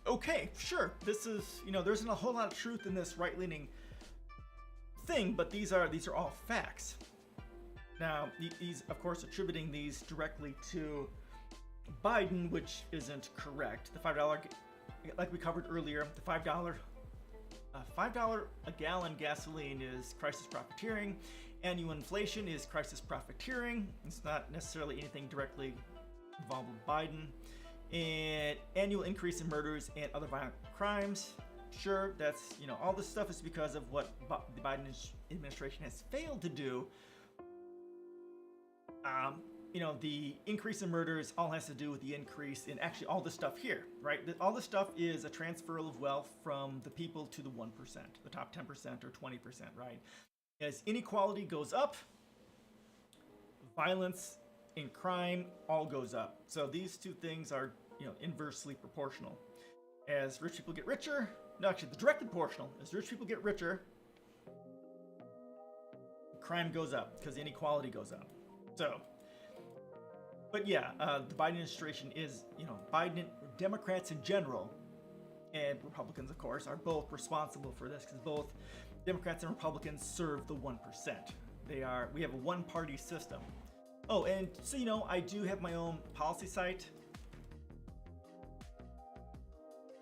Okay, sure. This is, there isn't a whole lot of truth in this right-leaning thing, but these are all facts. Now, he's of course attributing these directly to Biden, which isn't correct. The $5, like we covered earlier, the $5 a gallon gasoline is crisis profiteering. Annual inflation is crisis profiteering. It's not necessarily anything directly involved with Biden. And annual increase in murders and other violent crimes. Sure, that's, all this stuff is because of what the Biden administration has failed to do. The increase in murders all has to do with the increase in actually all this stuff here, right? All this stuff is a transfer of wealth from the people to the 1%, the top 10% or 20%, right? As inequality goes up, violence and crime all goes up. So these two things are, inversely proportional. As rich people get richer, no, actually, the directly proportional. As rich people get richer, crime goes up because inequality goes up. So, but yeah, the Biden administration is, Biden, Democrats in general, and Republicans, of course, are both responsible for this because both Democrats and Republicans serve the 1%. We have a one-party system. Oh, and so, I do have my own policy site.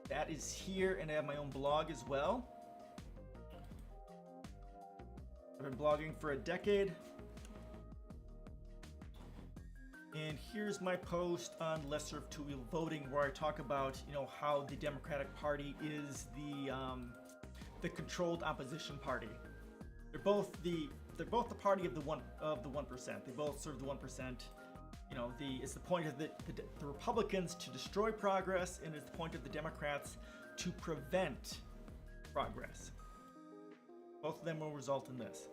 That is here, and I have my own blog as well. I've been blogging for a decade. And here's my post on lesser of two-wheel voting, where I talk about, how the Democratic Party is the controlled opposition party. They're both the party of the 1%. They both serve the 1%. It's the point of the Republicans to destroy progress, and it's the point of the Democrats to prevent progress. Both of them will result in this.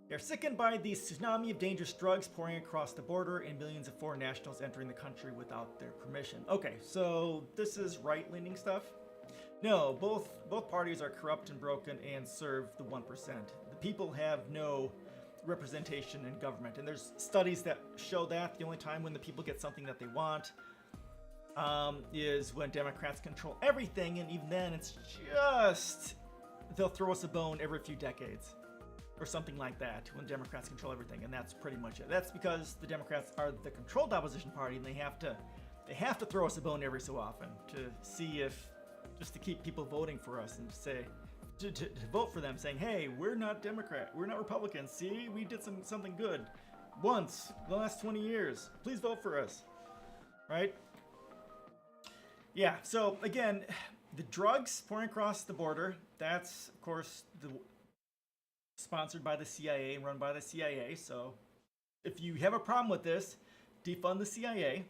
They're sickened by the tsunami of dangerous drugs pouring across the border and millions of foreign nationals entering the country without their permission. Okay, so this is right-leaning stuff? No, both parties are corrupt and broken and serve the 1%. The people have no representation in government, and there's studies that show that the only time when the people get something that they want is when Democrats control everything, and even then it's just they'll throw us a bone every few decades or something like that when Democrats control everything, and that's pretty much it. That's because the Democrats are the controlled opposition party, and they have to throw us a bone every so often to see if, just to keep people voting for us and say to vote for them, saying, hey, we're not Democrat, we're not Republicans, see, we did something good once in the last 20 years, please vote for us, right? Yeah, so again, the drugs pouring across the border, that's of course sponsored by the CIA and run by the CIA. So if you have a problem with this, defund the CIA.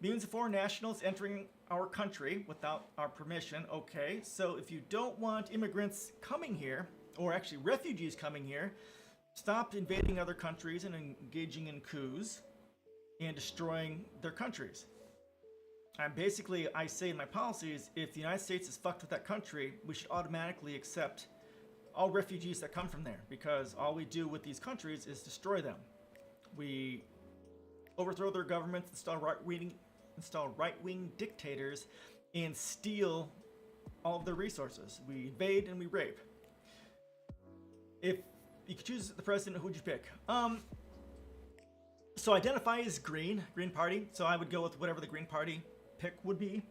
Millions of foreign nationals entering our country without our permission. Okay, so if you don't want immigrants coming here, or actually refugees coming here, stop invading other countries and engaging in coups and destroying their countries. And basically, I say in my policies, if the United States is fucked with that country, we should automatically accept all refugees that come from there, because all we do with these countries is destroy them. We overthrow their governments, install right-wing dictators, and steal all of their resources. We invade and we rape. If you could choose the president, who would you pick? So identify as Green Party. So I would go with whatever the Green Party pick would be.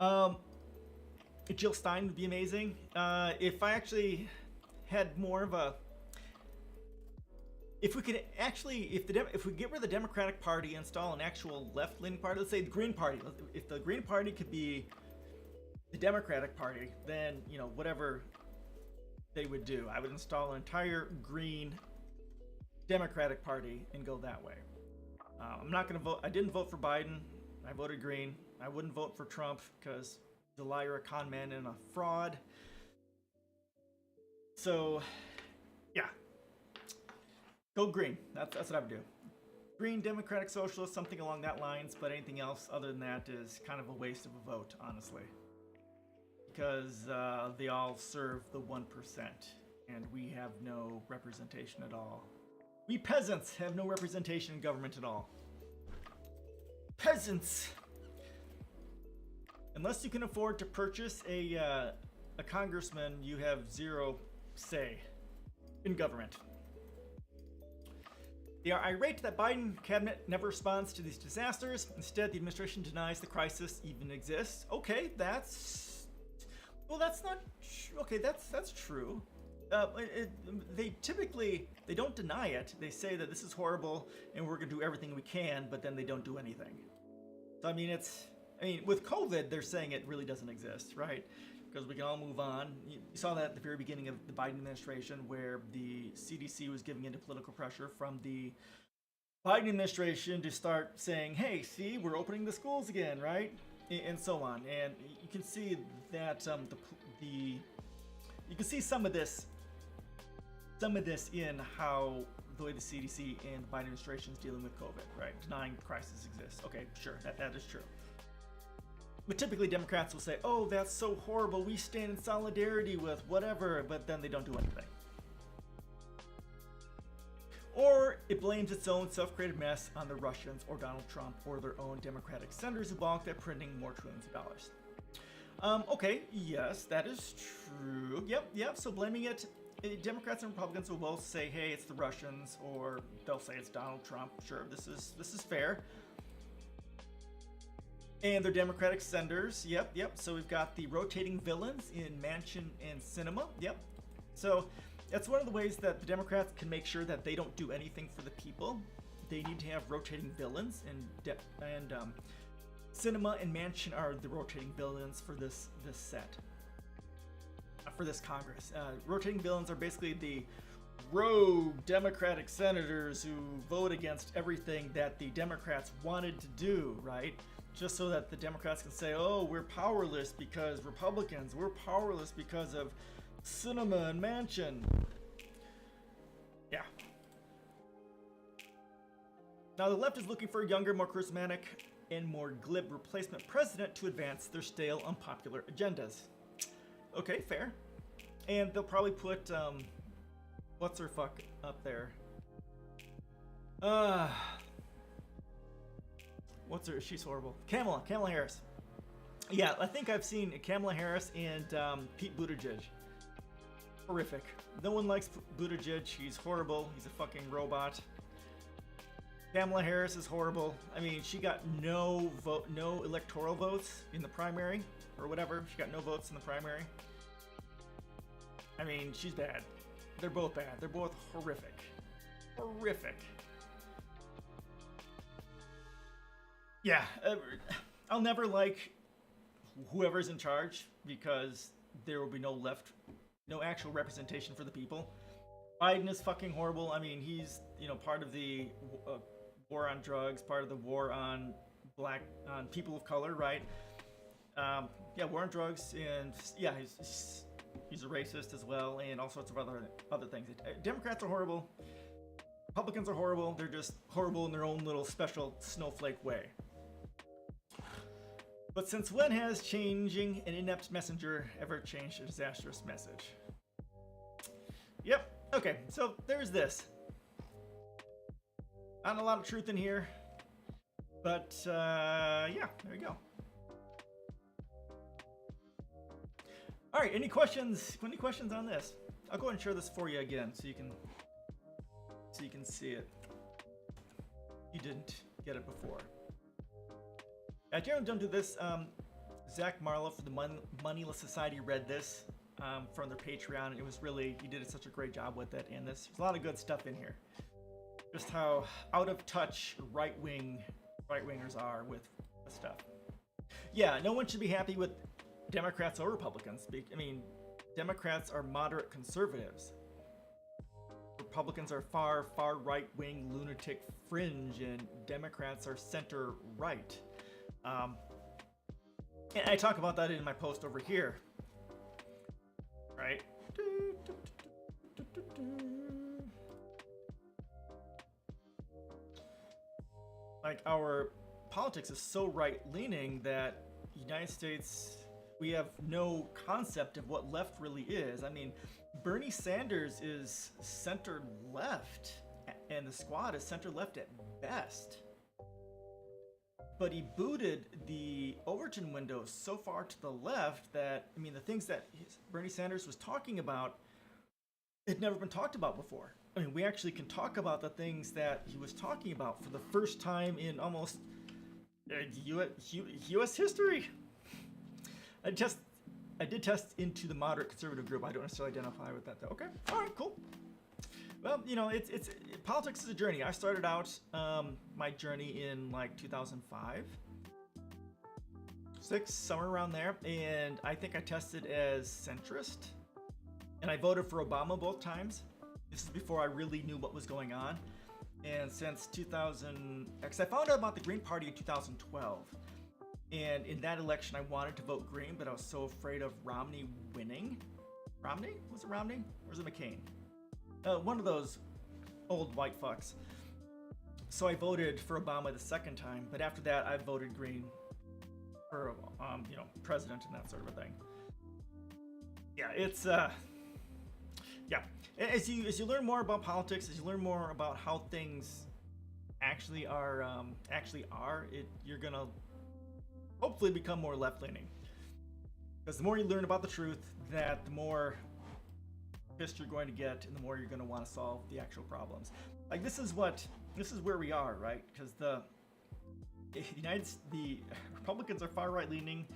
Jill Stein would be amazing. If I actually had more of a, if we could actually, if we get rid of the Democratic Party, install an actual left-leaning party, let's say the Green Party. If the Green Party could be the Democratic Party, then whatever they would do, I would install an entire Green Democratic Party and go that way. I'm not going to vote. I didn't vote for Biden. I voted Green. I wouldn't vote for Trump because he's a liar, a con man, and a fraud. So, yeah. Go green. That's what I would do. Green, Democratic, Socialist, something along that lines, but anything else other than that is kind of a waste of a vote, honestly. Because they all serve the 1%, and we have no representation at all. We peasants have no representation in government at all. Peasants! Unless you can afford to purchase a congressman, you have zero say in government. They are irate that Biden cabinet never responds to these disasters. Instead, the administration denies the crisis even exists. Okay, that's not okay. That's true. They don't deny it. They say that this is horrible and we're gonna do everything we can, but then they don't do anything. So I mean, with COVID, they're saying it really doesn't exist, right? Because we can all move on. You saw that at the very beginning of the Biden administration, where the CDC was giving into political pressure from the Biden administration to start saying, hey, see, we're opening the schools again, right? And so on. And you can see that you can see some of this in how the way the CDC and the Biden administration is dealing with COVID, right? Denying the crisis exists. Okay, sure, that is true. But typically Democrats will say, oh, that's so horrible, we stand in solidarity with whatever, but then they don't do anything. Or it blames its own self-created mess on the Russians or Donald Trump or their own Democratic senators who balked at printing more trillions of dollars. Okay, yes, that is true. Yep, so blaming it, Democrats and Republicans will both say, hey, it's the Russians, or they'll say it's Donald Trump. Sure, this is fair. And their Democratic senators, yep. So we've got the rotating villains in Manchin and Sinema, yep. So that's one of the ways that the Democrats can make sure that they don't do anything for the people. They need to have rotating villains, and Sinema and Manchin are the rotating villains for this set, for this Congress. Rotating villains are basically the rogue Democratic senators who vote against everything that the Democrats wanted to do, right? Just so that the Democrats can say, oh, we're powerless because Republicans, we're powerless because of Sinema and Manchin. Yeah. Now the left is looking for a younger, more charismatic, and more glib replacement president to advance their stale, unpopular agendas. Okay, fair. And they'll probably put, what's her fuck up there? What's her? She's horrible. Kamala Harris. Yeah, I think I've seen Kamala Harris and Pete Buttigieg. Horrific. No one likes Buttigieg. He's horrible. He's a fucking robot. Kamala Harris is horrible. I mean, she got no electoral votes in the primary or whatever. She got no votes in the primary. I mean, she's bad. They're both bad. They're both horrific. Horrific. Yeah, I'll never like whoever's in charge because there will be no actual representation for the people. Biden is fucking horrible. I mean, he's, part of the war on drugs, part of the war on people of color, right? War on drugs, and yeah, he's a racist as well, and all sorts of other things. Democrats are horrible. Republicans are horrible. They're just horrible in their own little special snowflake way. But since when has changing an inept messenger ever changed a disastrous message? Yep. Okay, so there's this. Not a lot of truth in here, but yeah, there you go. All right, any questions? Any questions on this? I'll go ahead and share this for you again, so you can see it. You didn't get it before. I generally don't do this. Zach Marlowe for the Moneyless Society read this from their Patreon, and it was really, he did such a great job with it. And there's a lot of good stuff in here. Just how out of touch right-wingers are with stuff. Yeah, no one should be happy with Democrats or Republicans. I mean, Democrats are moderate conservatives. Republicans are far right-wing lunatic fringe, and Democrats are center-right. And I talk about that in my post over here, right? like our politics is so right-leaning that United States, we have no concept of what left really is. I mean, Bernie Sanders is center-left, and the squad is center-left at best. But he booted the Overton window so far to the left that, I mean, the things that Bernie Sanders was talking about had never been talked about before. I mean, we actually can talk about the things that he was talking about for the first time in almost U.S. history. I did test into the moderate conservative group. I don't necessarily identify with that, though. Okay, all right, cool. Well, you know, it's politics is a journey. I started out my journey in like 2005, 6, somewhere around there, and I think I tested as centrist, and I voted for Obama both times. This is before I really knew what was going on, and since 2000, because I found out about the Green Party in 2012, and in that election I wanted to vote Green, but I was so afraid of Romney winning. Romney? Was it Romney? Or was it McCain? One of those old white fucks. So I voted for Obama the second time, but after that I voted Green for, you know, president and that sort of a thing. Yeah, it's yeah. As you learn more about politics, as you learn more about how things actually are, you're gonna hopefully become more left-leaning. Because the more you learn about the truth, the more pissed you're going to get, and the more you're going to want to solve the actual problems. Like this is where we are, right? Because the Republicans are far right leaning,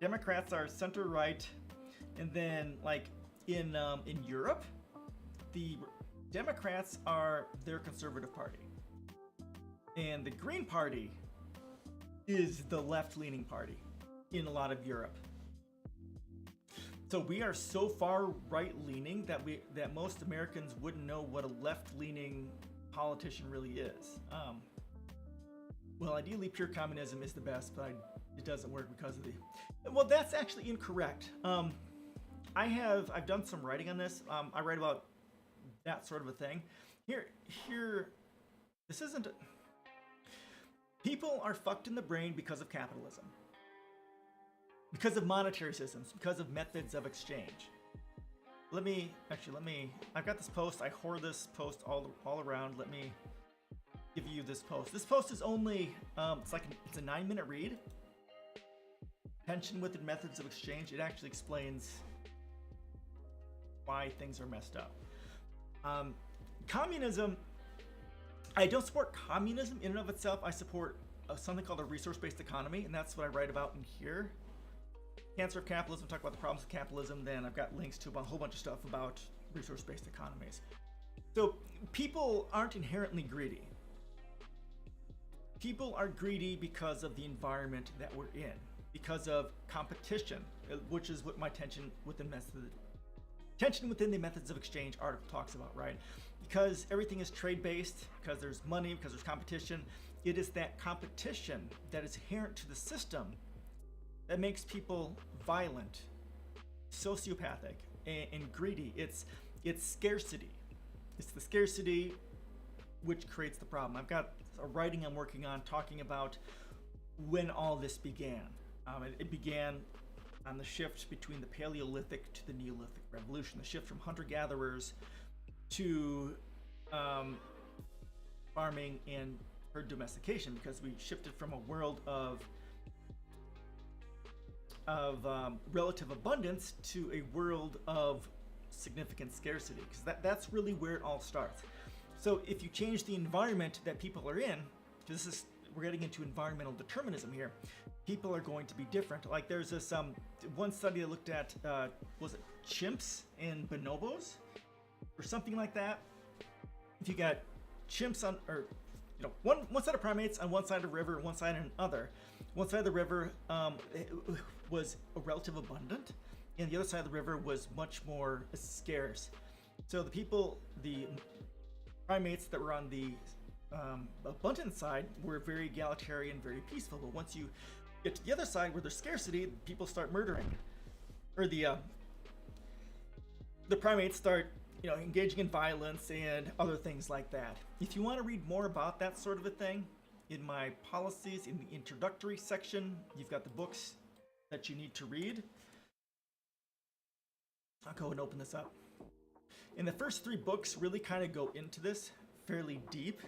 Democrats are center right, and then like in Europe, the Democrats are their conservative party, and the Green Party is the left leaning party in a lot of Europe. So we are so far right-leaning that most Americans wouldn't know what a left-leaning politician really is. Well, ideally, pure communism is the best, but it doesn't work because of the. Well, that's actually incorrect. I've done some writing on this. I write about that sort of a thing. Here. This isn't. People are fucked in the brain because of capitalism. Because of monetary systems, because of methods of exchange. I've got this post, I hoard this post all around. Let me give you this post. This post is only, it's a 9-minute read. Tension within methods of exchange. It actually explains why things are messed up. Communism, I don't support communism in and of itself. I support something called a resource-based economy, and that's what I write about in here. Cancer of Capitalism, talk about the problems of capitalism. Then I've got links to a whole bunch of stuff about resource-based economies. So people aren't inherently greedy. People are greedy because of the environment that we're in, because of competition, which is what my tension within the methods of exchange article talks about, right? Because everything is trade-based, because there's money, because there's competition. It is that competition that is inherent to the system that makes people violent, sociopathic, and greedy. It's scarcity. It's the scarcity which creates the problem. I've got a writing I'm working on talking about when all this began. It began on the shift between the Paleolithic to the Neolithic revolution, the shift from hunter-gatherers to farming and herd domestication, because we shifted from a world of relative abundance to a world of significant scarcity, because that's really where it all starts. So if you change the environment that people are in, because we're getting into environmental determinism here, people are going to be different. Like there's this one study that looked at was it chimps and bonobos or something like that. If you got chimps on, or one set of primates on one side of the river, one side on another. One side of the river was relative abundant, and the other side of the river was much more scarce. So the primates that were on the abundant side were very egalitarian, very peaceful. But once you get to the other side where there's scarcity, people start murdering, or the primates start engaging in violence and other things like that. If you want to read more about that sort of a thing, in my policies, in the introductory section, you've got the books that you need to read. I'll go and open this up. And the first 3 books really kind of go into this fairly deep.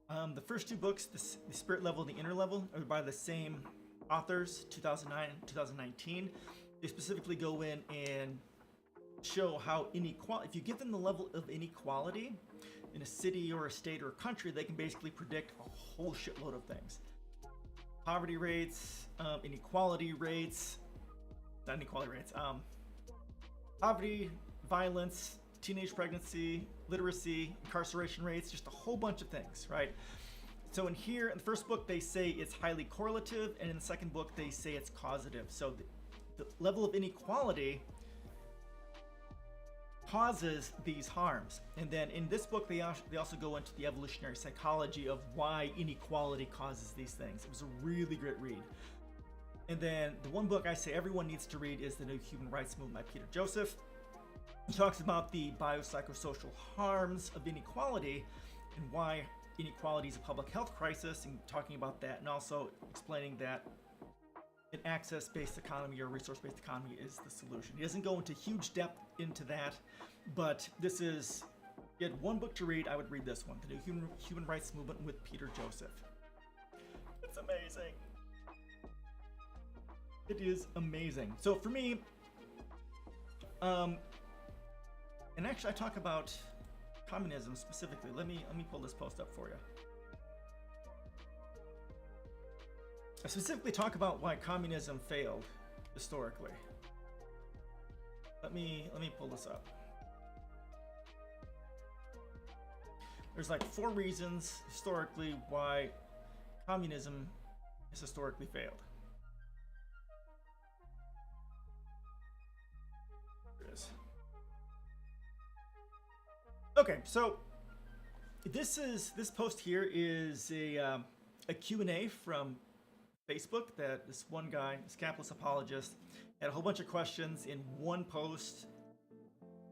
The first 2 books, the Spirit Level and the Inner Level, are by the same authors, 2009 and 2019. They specifically go in and show how inequality, if you give them the level of inequality in a city or a state or a country, they can basically predict a whole shitload of things. Poverty rates, inequality rates, not inequality rates, poverty, violence, teenage pregnancy, literacy, incarceration rates, just a whole bunch of things, right? So in here, in the first book, they say it's highly correlative, and in the second book, they say it's causative. So the level of inequality causes these harms. And then in this book, they also go into the evolutionary psychology of why inequality causes these things. It was a really great read. And then the one book I say everyone needs to read is The New Human Rights Movement by Peter Joseph. He talks about the biopsychosocial harms of inequality and why inequality is a public health crisis, and talking about that, and also explaining that an access-based economy or resource-based economy is the solution. He doesn't go into huge depth into that, but this is, you had one book to read, I would read this one, The New Human Rights Movement with Peter Joseph. It's amazing. It is amazing. So for me, and actually I talk about communism specifically. Let me pull this post up for you. I specifically talk about why communism failed historically. Let me pull this up. There's like 4 reasons historically why communism has historically failed. There it is. Okay, so this post here is a Q&A from Facebook that this one guy, this capitalist apologist, had a whole bunch of questions in one post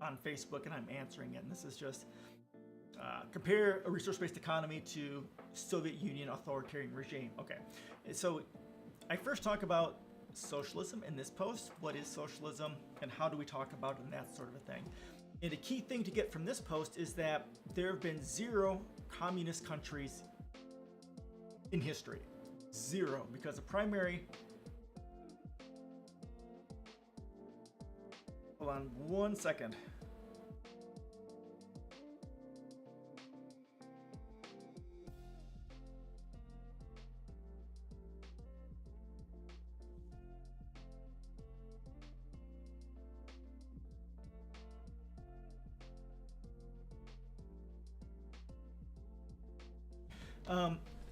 on Facebook, and I'm answering it. And this is just compare a resource-based economy to Soviet Union authoritarian regime. Okay, so I first talk about socialism in this post. What is socialism, and how do we talk about it, and that sort of a thing. And a key thing to get from this post is that there have been 0 communist countries in history. 0, because the primary... Hold on 1 second.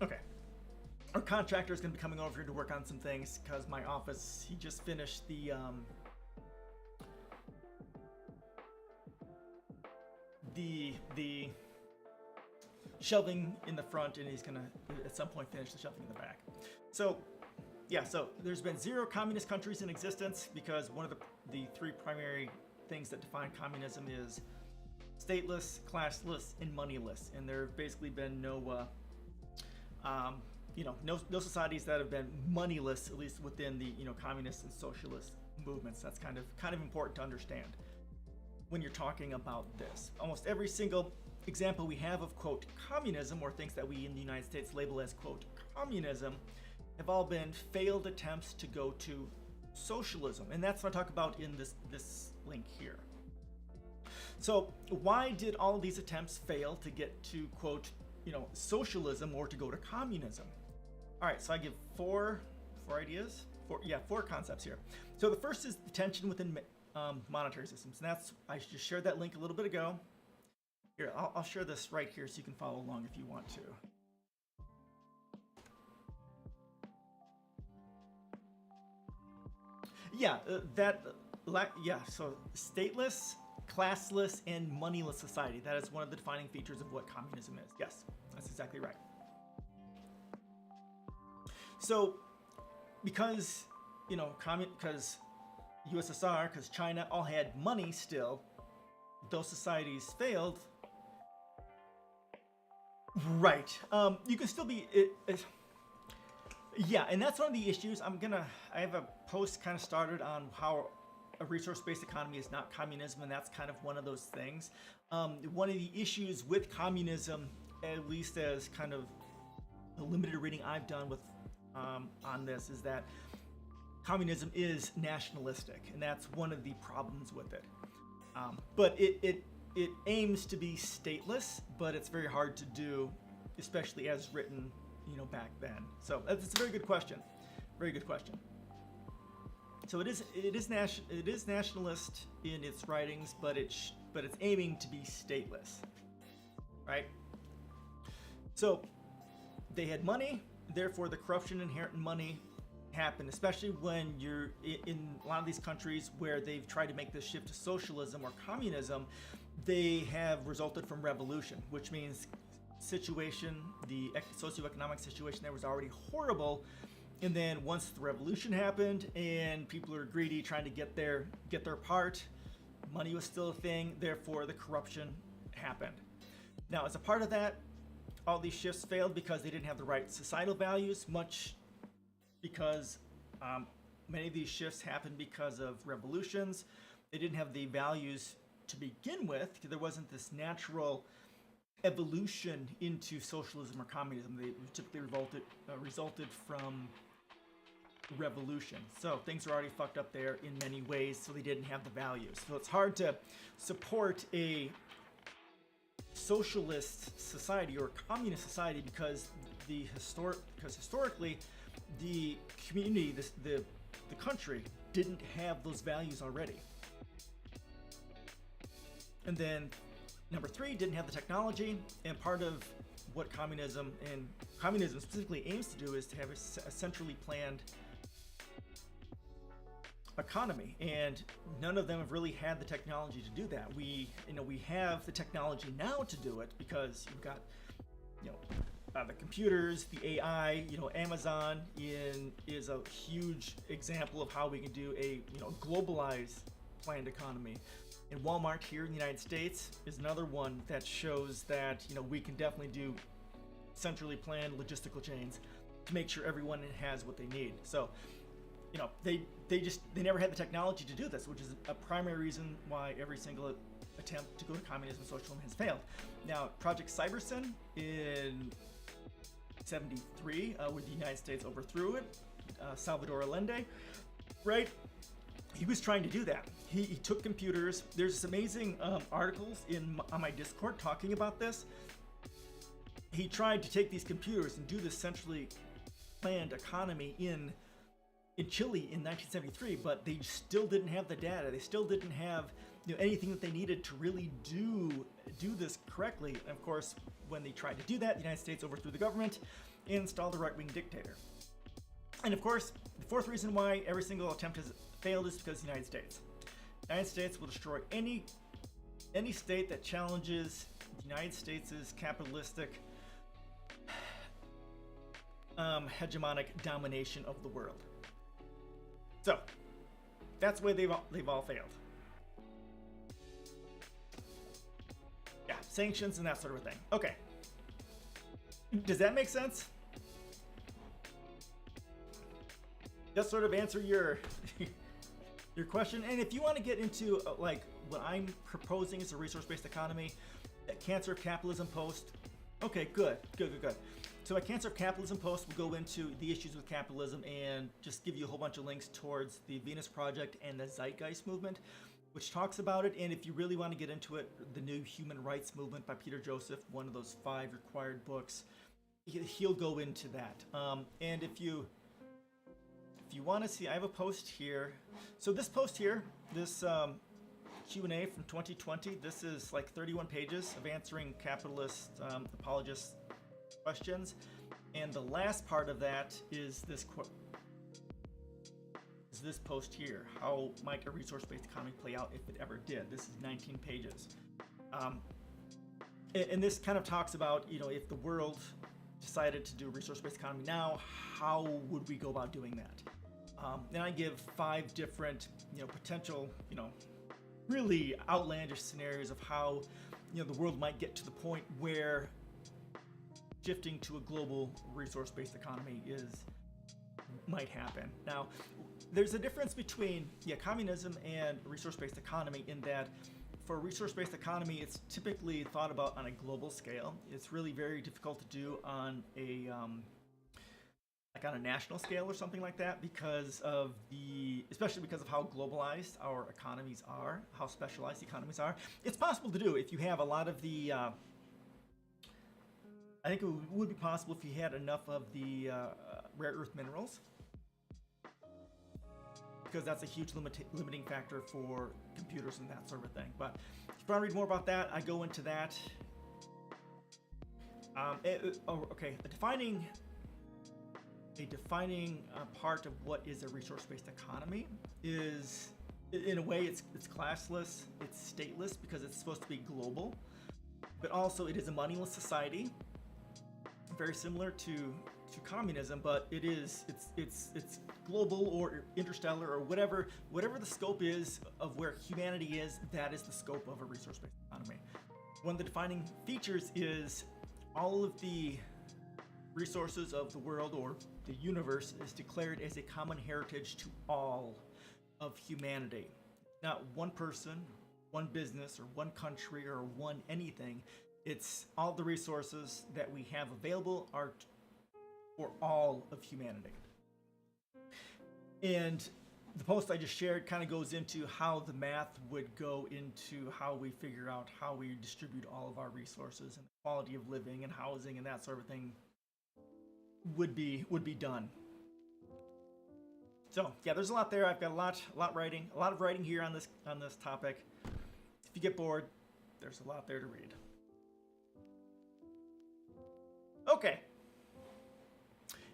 Okay. Our contractor is going to be coming over here to work on some things because my office, he just finished the shelving in the front, and he's going to at some point finish the shelving in the back. So yeah, so there's been 0 communist countries in existence because one of the 3 primary things that define communism is stateless, classless, and moneyless, and there have basically been no no societies that have been moneyless, at least within the communist and socialist movements. That's kind of important to understand when you're talking about this. Almost every single example we have of quote communism, or things that we in the United States label as quote communism, have all been failed attempts to go to socialism, and that's what I talk about in this link here. So why did all these attempts fail to get to quote socialism or to go to communism? All right, so I give four ideas, 4 concepts here. So the first is the tension within monetary systems, and I just shared that link a little bit ago. Here, I'll share this right here so you can follow along if you want to. So stateless, classless, and moneyless society. That is one of the defining features of what communism is. Yes, that's exactly right. So, because because USSR, because China all had money still, those societies failed Right. You can still be. Yeah, and that's one of the issues. I have a post kind of started on how a resource-based economy is not communism, and that's kind of one of those things. One of the issues with communism, at least as kind of the limited reading I've done with on this, is that communism is nationalistic, and that's one of the problems with it. But it aims to be stateless, but it's very hard to do, especially as written, back then. So it's a very good question. Very good question. So it is nationalist in its writings, but it's aiming to be stateless, right? So they had money, therefore the corruption inherent in money happened, especially when you're in a lot of these countries where they've tried to make this shift to socialism or communism. They have resulted from revolution, which means the socioeconomic situation there was already horrible, and then once the revolution happened and people are greedy trying to get their part, money was still a thing, therefore the corruption happened. Now, as a part of that, all these shifts failed because they didn't have the right societal values, much because many of these shifts happened because of revolutions. They didn't have the values to begin with, because there wasn't this natural evolution into socialism or communism. They typically resulted from revolution. So things are already fucked up there in many ways, so they didn't have the values. So it's hard to support a socialist society or communist society because historically the community, the country didn't have those values already. And then number three, didn't have the technology, and part of what communism specifically aims to do is to have a centrally planned economy, and none of them have really had the technology to do that. We have the technology now to do it because you've got the computers, the AI. Amazon is a huge example of how we can do a globalized planned economy. And Walmart here in the United States is another one that shows that we can definitely do centrally planned logistical chains to make sure everyone has what they need. So they never had the technology to do this, which is a primary reason why every single attempt to go to communism and socialism has failed. Now, Project Cybersyn in 1973, where the United States overthrew it, Salvador Allende, right? He was trying to do that. He took computers. There's some amazing articles on my Discord talking about this. He tried to take these computers and do this centrally planned economy in Chile in 1973, but they still didn't have the data. They still didn't have anything that they needed to really do this correctly. And of course, when they tried to do that, the United States overthrew the government and installed a right-wing dictator. And of course, the fourth reason why every single attempt has failed is because the United States. The United States will destroy any state that challenges the United States' capitalistic hegemonic domination of the world. So that's why they've all failed. Yeah, sanctions and that sort of thing. Okay. Does that make sense? That sort of answer your question. And if you want to get into like what I'm proposing as a resource-based economy, that Cancer of Capitalism post. Okay, good. So at Cancer of Capitalism post, we'll go into the issues with capitalism and just give you a whole bunch of links towards the Venus Project and the Zeitgeist movement, which talks about it. And if you really want to get into it, the New Human Rights Movement by Peter Joseph, one of those 5 required books, he'll go into that. And if you want to see, I have a post here. So this post here, this Q&A from 2020, this is like 31 pages of answering capitalist apologists questions, and the last part of that is this post here. How might a resource-based economy play out if it ever did? This is 19 pages, and this kind of talks about if the world decided to do a resource-based economy now, how would we go about doing that? And I give 5 different potential really outlandish scenarios of how the world might get to the point where shifting to a global resource-based economy might happen. Now, there's a difference between communism and resource-based economy in that for a resource-based economy, it's typically thought about on a global scale. It's really very difficult to do on a like on a national scale or something like that especially because of how globalized our economies are, how specialized the economies are. It's possible to do if you have a lot of the I think it would be possible if you had enough of the rare earth minerals, because that's a huge limiting factor for computers and that sort of thing. But if you want to read more about that, I go into that. A defining part of what is a resource-based economy is, in a way, it's classless, it's stateless because it's supposed to be global, but also it is a moneyless society, very similar to communism, but it's global or interstellar or whatever the scope is of where humanity is. That is the scope of a resource-based economy. One of the defining features is all of the resources of the world or the universe is declared as a common heritage to all of humanity. Not one person, one business, or one country, or one anything. It's all the resources that we have available are for all of humanity. And the post I just shared kind of goes into how the math would go into how we figure out how we distribute all of our resources and the quality of living and housing and that sort of thing would be done. So yeah, there's a lot there. I've got a lot of writing here on this topic. If you get bored, there's a lot there to read. Okay.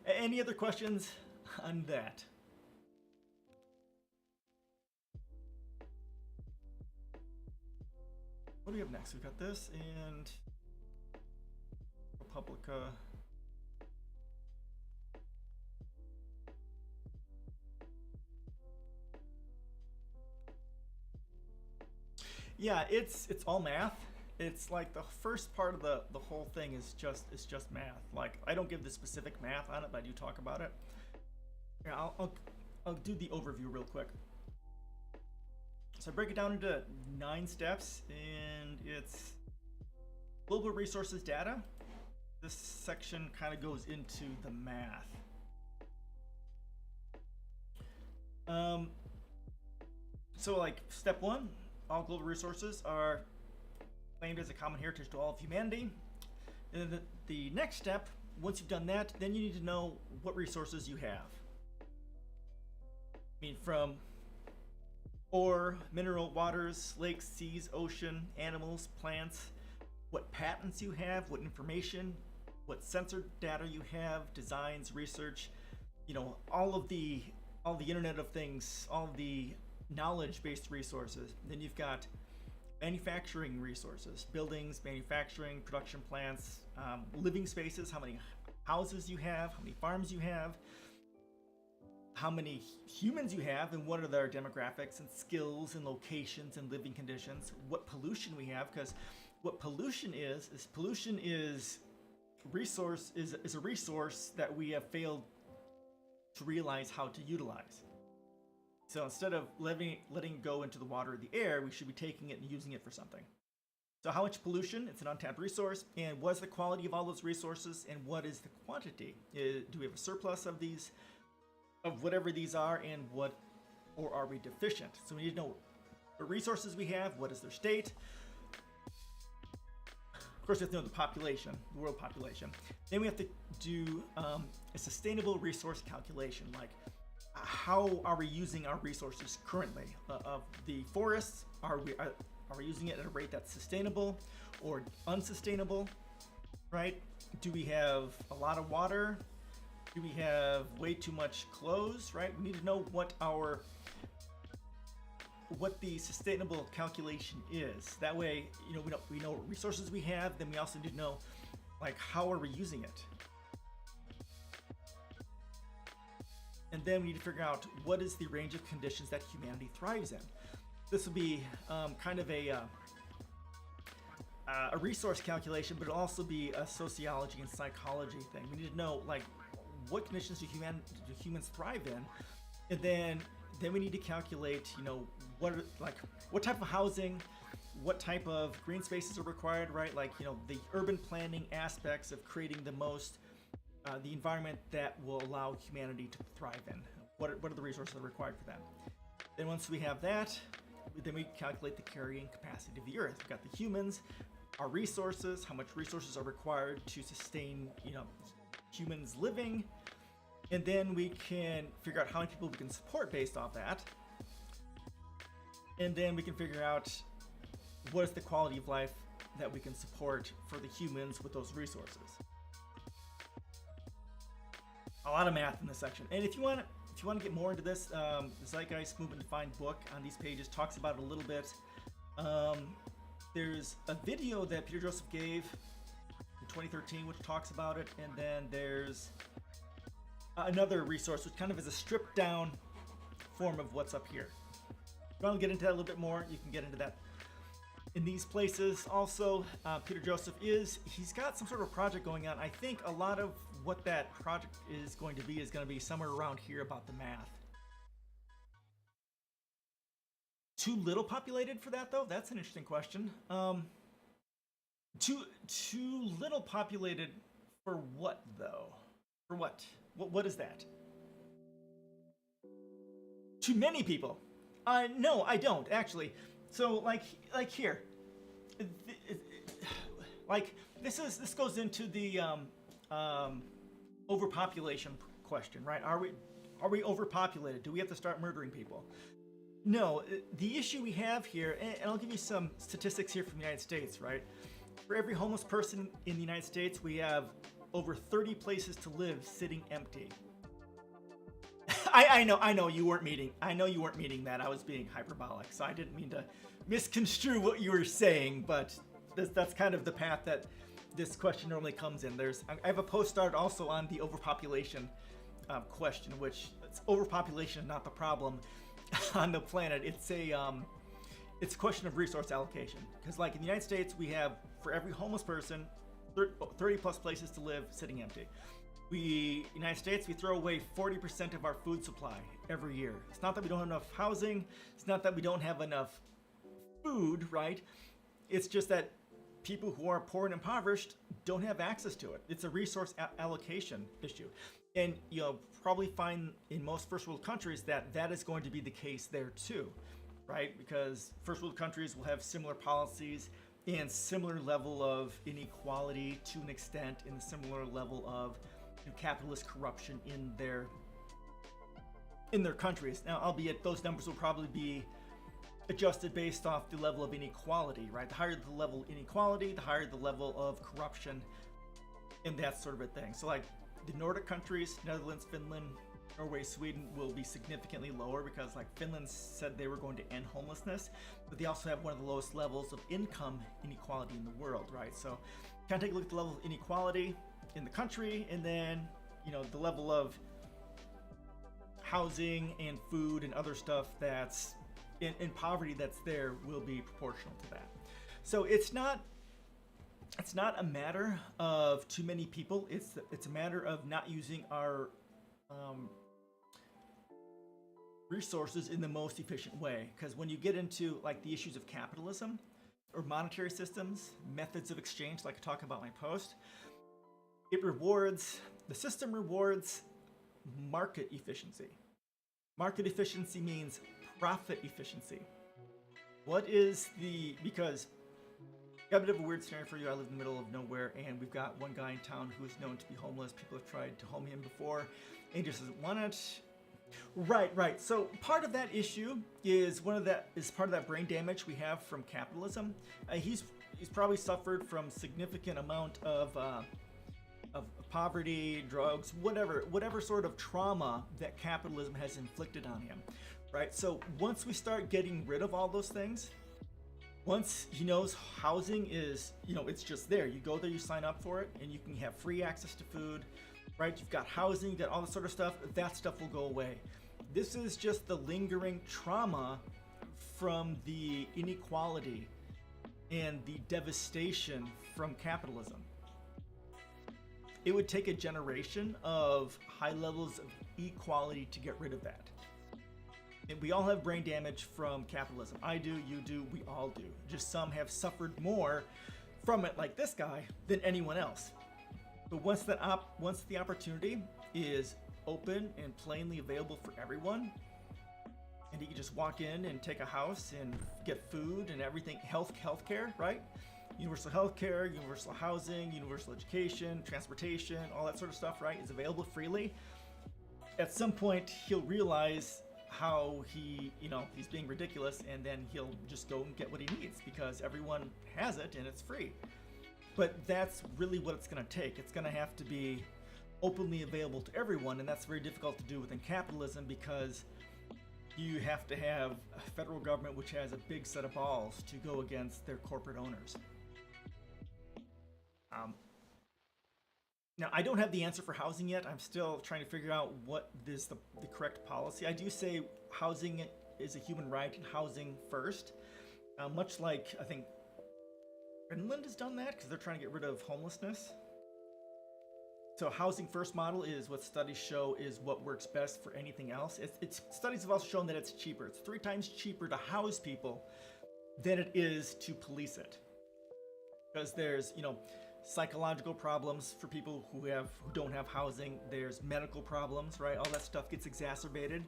Any other questions on that? What do we have next? We've got this and Republica. Yeah, it's all math. It's like the first part of the whole thing is just math. Like, I don't give the specific math on it, but I do talk about it. Yeah, I'll do the overview real quick. So I break it down into 9 steps, and it's global resources data. This section kind of goes into the math. So like step 1, all global resources are claimed as a common heritage to all of humanity. And then the next step, once you've done that, then you need to know what resources you have. I mean, from ore, mineral, waters, lakes, seas, ocean, animals, plants, what patents you have, what information, what sensor data you have, designs, research, all the Internet of Things, all of the knowledge-based resources. Then you've got manufacturing resources, buildings, manufacturing, production plants, living spaces, how many houses you have, how many farms you have, how many humans you have, and what are their demographics and skills and locations and living conditions, what pollution we have, because what pollution is a resource that we have failed to realize how to utilize. So instead of letting it go into the water or the air, we should be taking it and using it for something. So how much pollution? It's an untapped resource. And what's the quality of all those resources? And what is the quantity? Do we have a surplus of these, of whatever these are, or are we deficient? So we need to know what resources we have, what is their state. Of course, we have to know the population, the world population. Then we have to do a sustainable resource calculation, like how are we using our resources currently? Of the forests, are we using it at a rate that's sustainable or unsustainable, right? Do we have a lot of water? Do we have way too much clothes, right? We need to know what the sustainable calculation is. That way, we know what resources we have, then we also need to know, like, how are we using it? And then we need to figure out what is the range of conditions that humanity thrives in. This will be kind of a a resource calculation, but it'll also be a sociology and psychology thing. We need to know like what conditions do humans thrive in, and then we need to calculate, you know, what type of housing, what type of green spaces are required, right? Like, you know, the urban planning aspects of creating the environment that will allow humanity to thrive in. What are the resources that are required for that? Then once we have that, then we calculate the carrying capacity of the Earth. We've got the humans, our resources, how much resources are required to sustain, you know, humans living, and then we can figure out how many people we can support based off that, and then we can figure out what is the quality of life that we can support for the humans with those resources. A lot of math in this section, and if you want to get more into this, the Zeitgeist Movement Defined book on these pages talks about it a little bit. There's a video that Peter Joseph gave in 2013 which talks about it, and then there's another resource which kind of is a stripped down form of what's up here. If you want to get into that a little bit more, you can get into that in these places. Also, Peter Joseph he's got some sort of project going on. I think a lot of what that project is going to be somewhere around here about the math. Too little populated for that, though? That's an interesting question. Too little populated for what, though? For what? What is that? Too many people? No, I don't, actually. So, like here. Like, this goes into the overpopulation question, right? Are we overpopulated? Do we have to start murdering people? No, the issue we have here, and I'll give you some statistics here from the United States, right? For every homeless person in the United States, we have over 30 places to live sitting empty. I know you weren't meaning that. I was being hyperbolic, so I didn't mean to misconstrue what you were saying, but that's kind of the path that this question normally comes in. I have a post started also on the overpopulation question, which overpopulation is not the problem on the planet. It's a question of resource allocation, because like in the United States, we have, for every homeless person, 30 plus places to live sitting empty. United States, we throw away 40% of our food supply every year. It's not that we don't have enough housing. It's not that we don't have enough food, right? It's just that people who are poor and impoverished don't have access to it. It's a resource allocation issue. And you'll probably find in most first world countries that is going to be the case there too, right? Because first world countries will have similar policies and similar level of inequality to an extent, and a similar level of capitalist corruption in their countries. Now, albeit those numbers will probably be adjusted based off the level of inequality, right? The higher the level of inequality, the higher the level of corruption, and that sort of a thing. So like the Nordic countries, Netherlands, Finland, Norway, Sweden, will be significantly lower, because like Finland said they were going to end homelessness, but they also have one of the lowest levels of income inequality in the world, right? So kind of take a look at the level of inequality in the country, and then, you know, the level of housing and food and other stuff that's in poverty that's there will be proportional to that. So it's not a matter of too many people. It's a matter of not using our resources in the most efficient way. Because when you get into like the issues of capitalism or monetary systems, methods of exchange, like I talk about in my post, the system rewards market efficiency. Market efficiency means profit efficiency. Because got a bit of a weird scenario for you. I live in the middle of nowhere, and we've got one guy in town who is known to be homeless. People have tried to home him before, and he just doesn't want it. Right. So part of that issue is part of that brain damage we have from capitalism. He's probably suffered from significant amount of poverty, drugs, whatever sort of trauma that capitalism has inflicted on him, right? So once we start getting rid of all those things, once he knows housing is, it's just there. You go there, you sign up for it, and you can have free access to food, right? You've got housing, you've got all this sort of stuff. That stuff will go away. This is just the lingering trauma from the inequality and the devastation from capitalism. It would take a generation of high levels of equality to get rid of that. And we all have brain damage from capitalism. I do, you do, we all do. Just some have suffered more from it, like this guy, than anyone else. But once the opportunity is open and plainly available for everyone, and you can just walk in and take a house and get food and everything, healthcare, right? Universal healthcare, universal housing, universal education, transportation, all that sort of stuff, right, is available freely. At some point, he'll realize how he's being ridiculous, and then he'll just go and get what he needs because everyone has it and it's free. But that's really what it's going to take. It's going to have to be openly available to everyone, and that's very difficult to do within capitalism because you have to have a federal government which has a big set of balls to go against their corporate owners. Now, I don't have the answer for housing yet. I'm still trying to figure out what is the correct policy. I do say housing is a human right and housing first, much like I think Finland has done that because they're trying to get rid of homelessness. So housing first model is what studies show is what works best for anything else. Studies have also shown that it's cheaper. It's 3 times cheaper to house people than it is to police it. Because there's, psychological problems for people who don't have housing. There's medical problems, right? All that stuff gets exacerbated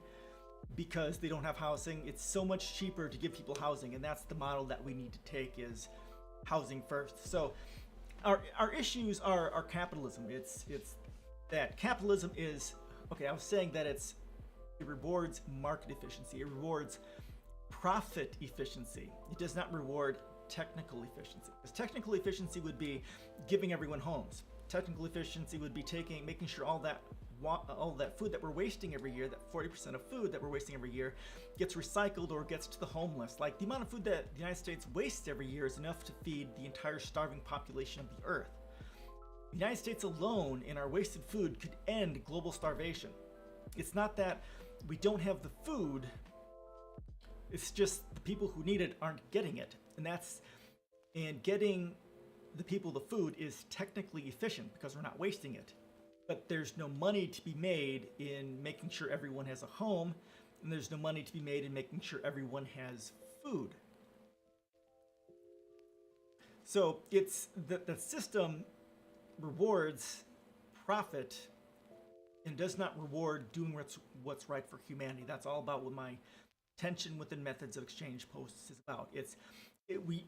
because they don't have housing. It's so much cheaper to give people housing, and that's the model that we need to take is housing first. So our issues are capitalism. It's that capitalism is, okay, I was saying that it rewards market efficiency. It rewards profit efficiency. It does not reward technical efficiency. Because technical efficiency would be giving everyone homes. Technical efficiency would be making sure all that food that we're wasting every year, that 40% of food that we're wasting every year, gets recycled or gets to the homeless. Like the amount of food that the United States wastes every year is enough to feed the entire starving population of the earth. The United States alone in our wasted food could end global starvation. It's not that we don't have the food, it's just the people who need it aren't getting it. And getting the people the food is technically efficient because we're not wasting it. But there's no money to be made in making sure everyone has a home, and there's no money to be made in making sure everyone has food. So it's the system rewards profit and does not reward doing what's right for humanity. That's all about what my tension within methods of exchange posts is about. We're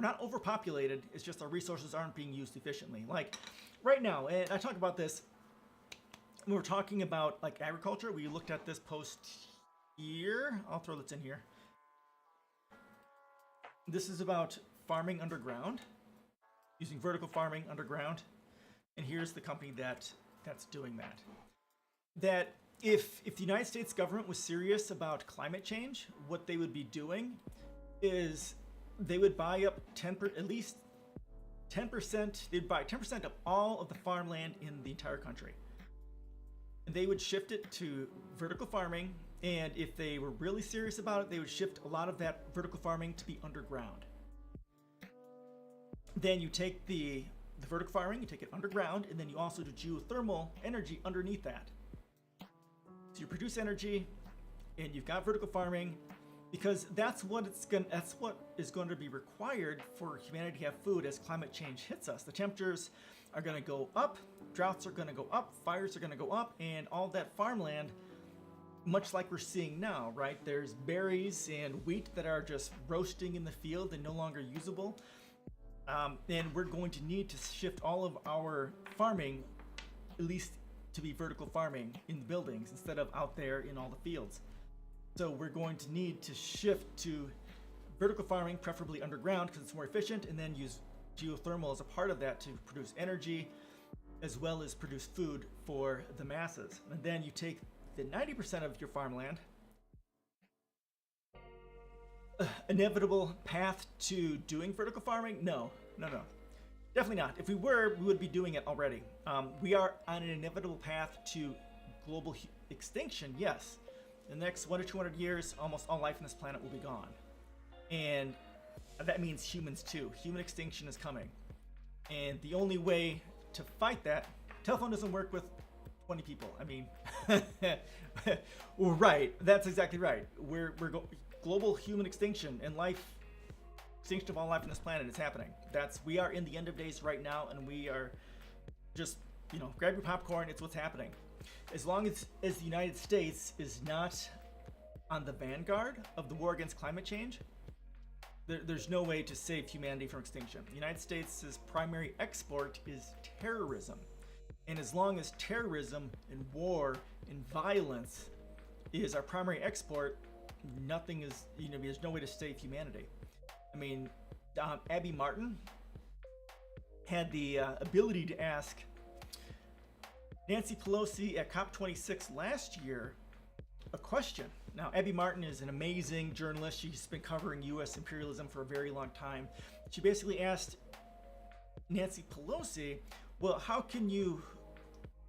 not overpopulated. It's just our resources aren't being used efficiently. Like right now, and I talk about this when we're talking about like agriculture. We looked at this post here. I'll throw this in here. This is about farming underground, using vertical farming underground. And here's the company that's doing that. That if the United States government was serious about climate change, what they would be doing is they would buy up at least 10%. They'd buy 10% of all of the farmland in the entire country, and they would shift it to vertical farming. And if they were really serious about it, they would shift a lot of that vertical farming to be underground. Then you take the vertical farming, you take it underground, and then you also do geothermal energy underneath that. So you produce energy, and you've got vertical farming, because that's what is going to be required for humanity to have food as climate change hits us. The temperatures are going to go up, droughts are going to go up, fires are going to go up, and all that farmland, much like we're seeing now, right? There's berries and wheat that are just roasting in the field and no longer usable. And we're going to need to shift all of our farming, at least to be vertical farming in the buildings instead of out there in all the fields. So we're going to need to shift to vertical farming, preferably underground because it's more efficient, and then use geothermal as a part of that to produce energy as well as produce food for the masses. And then you take the 90% of your farmland, inevitable path to doing vertical farming? No. Definitely not. If we were, we would be doing it already. We are on an inevitable path to global extinction, yes. In the next 100 to 200 years, almost all life on this planet will be gone. And that means humans too. Human extinction is coming. And the only way to fight that, telephone doesn't work with 20 people. I mean, right, that's exactly right. Global human extinction and extinction of all life on this planet is happening. We are in the end of days right now, and we are just, grab your popcorn, it's what's happening. As long as the United States is not on the vanguard of the war against climate change, there's no way to save humanity from extinction. The United States' primary export is terrorism. And as long as terrorism and war and violence is our primary export, nothing is, there's no way to save humanity. I mean, Abby Martin had the ability to ask Nancy Pelosi at COP26 last year a question. Now, Abby Martin is an amazing journalist. She's been covering U.S. imperialism for a very long time. She basically asked Nancy Pelosi, well, how can you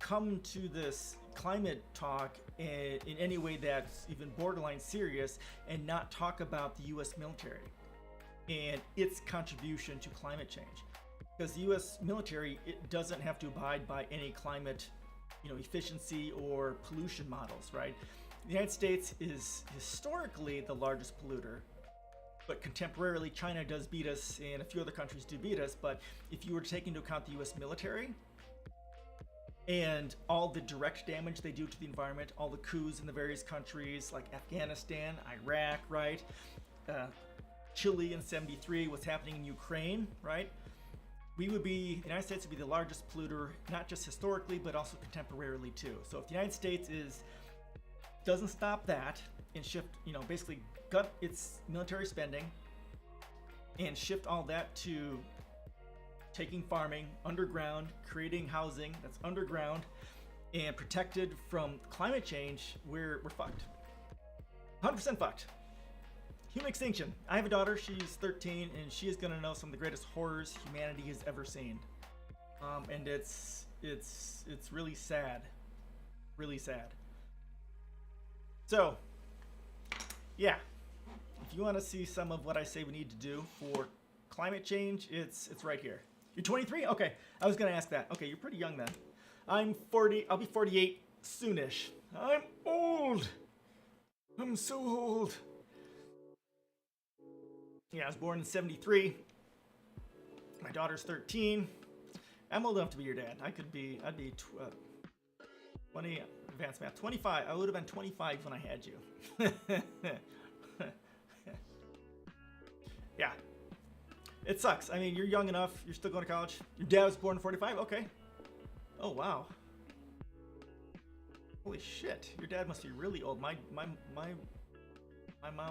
come to this climate talk in any way that's even borderline serious and not talk about the U.S. military and its contribution to climate change? Because the U.S. military, it doesn't have to abide by any climate, efficiency or pollution models, right? The United States is historically the largest polluter, but contemporarily China does beat us and a few other countries do beat us. But if you were to take into account the U.S. military and all the direct damage they do to the environment, all the coups in the various countries like Afghanistan, Iraq, right? Chile in '73, what's happening in Ukraine, right? The United States would be the largest polluter, not just historically, but also contemporarily too. So if the United States doesn't stop that and shift, basically gut its military spending and shift all that to taking farming underground, creating housing that's underground and protected from climate change, we're fucked. 100% fucked. Human extinction. I have a daughter, she's 13, and she is gonna know some of the greatest horrors humanity has ever seen. And it's really sad. Really sad. So, yeah, if you want to see some of what I say we need to do for climate change, it's right here. You're 23? Okay, I was going to ask that. Okay, you're pretty young then. I'm 40, I'll be 48 soonish. I'm old. I'm so old. Yeah, I was born in '73. My daughter's 13. I'm old enough to be your dad. I'd be 20, advanced math, 25. I would have been 25 when I had you. Yeah. It sucks. I mean, you're young enough. You're still going to college. Your dad was born in '45? Okay. Oh, wow. Holy shit. Your dad must be really old. My mom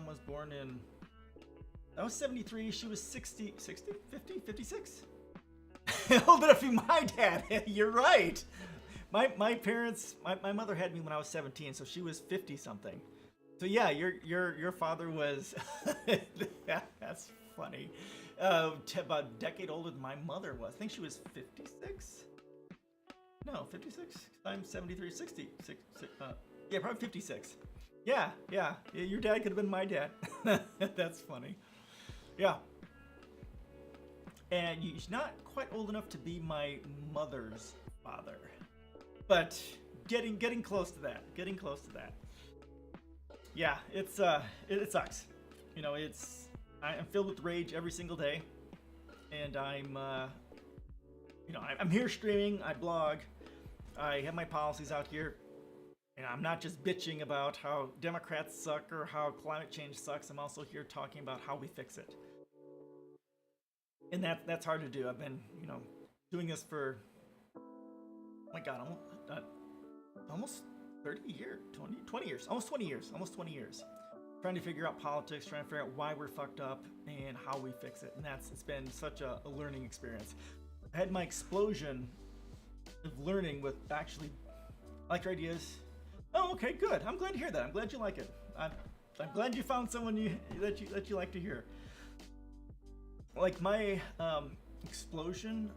was born in... I was 73. She was 60, 50, 56? Old enough to be my dad. You're right. My parents, my mother had me when I was 17, so she was 50 something. So yeah, your father was, that's funny. About a decade older than my mother was. I think she was 56. No, 56. I'm 73, 60. Yeah, probably 56. Yeah. Your dad could have been my dad. That's funny. Yeah. And he's not quite old enough to be my mother's father. But getting close to that. Getting close to that. Yeah, it sucks. I'm filled with rage every single day. And I'm here streaming, I blog, I have my policies out here. And I'm not just bitching about how Democrats suck or how climate change sucks. I'm also here talking about how we fix it. And that's hard to do. I've been, doing this for, oh my God, almost 30 years, 20 years, almost 20 years. Trying to figure out politics, trying to figure out why we're fucked up and how we fix it. And it's been such a learning experience. I had my explosion of learning with actually like your ideas. Oh, okay, good. I'm glad to hear that. I'm glad you like it. I'm glad you found someone that you like to hear. Like my explosion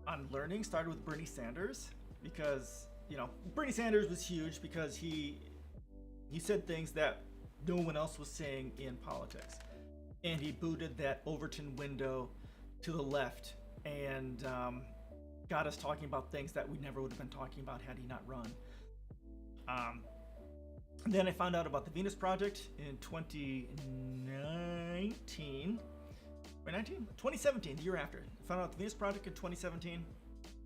on learning started with Bernie Sanders because Bernie Sanders was huge because he said things that no one else was saying in politics. and he booted that Overton window to the left, and got us talking about things that we never would have been talking about had he not run. Then I found out about the Venus Project in 2017, the year after. I found out the Venus Project in 2017,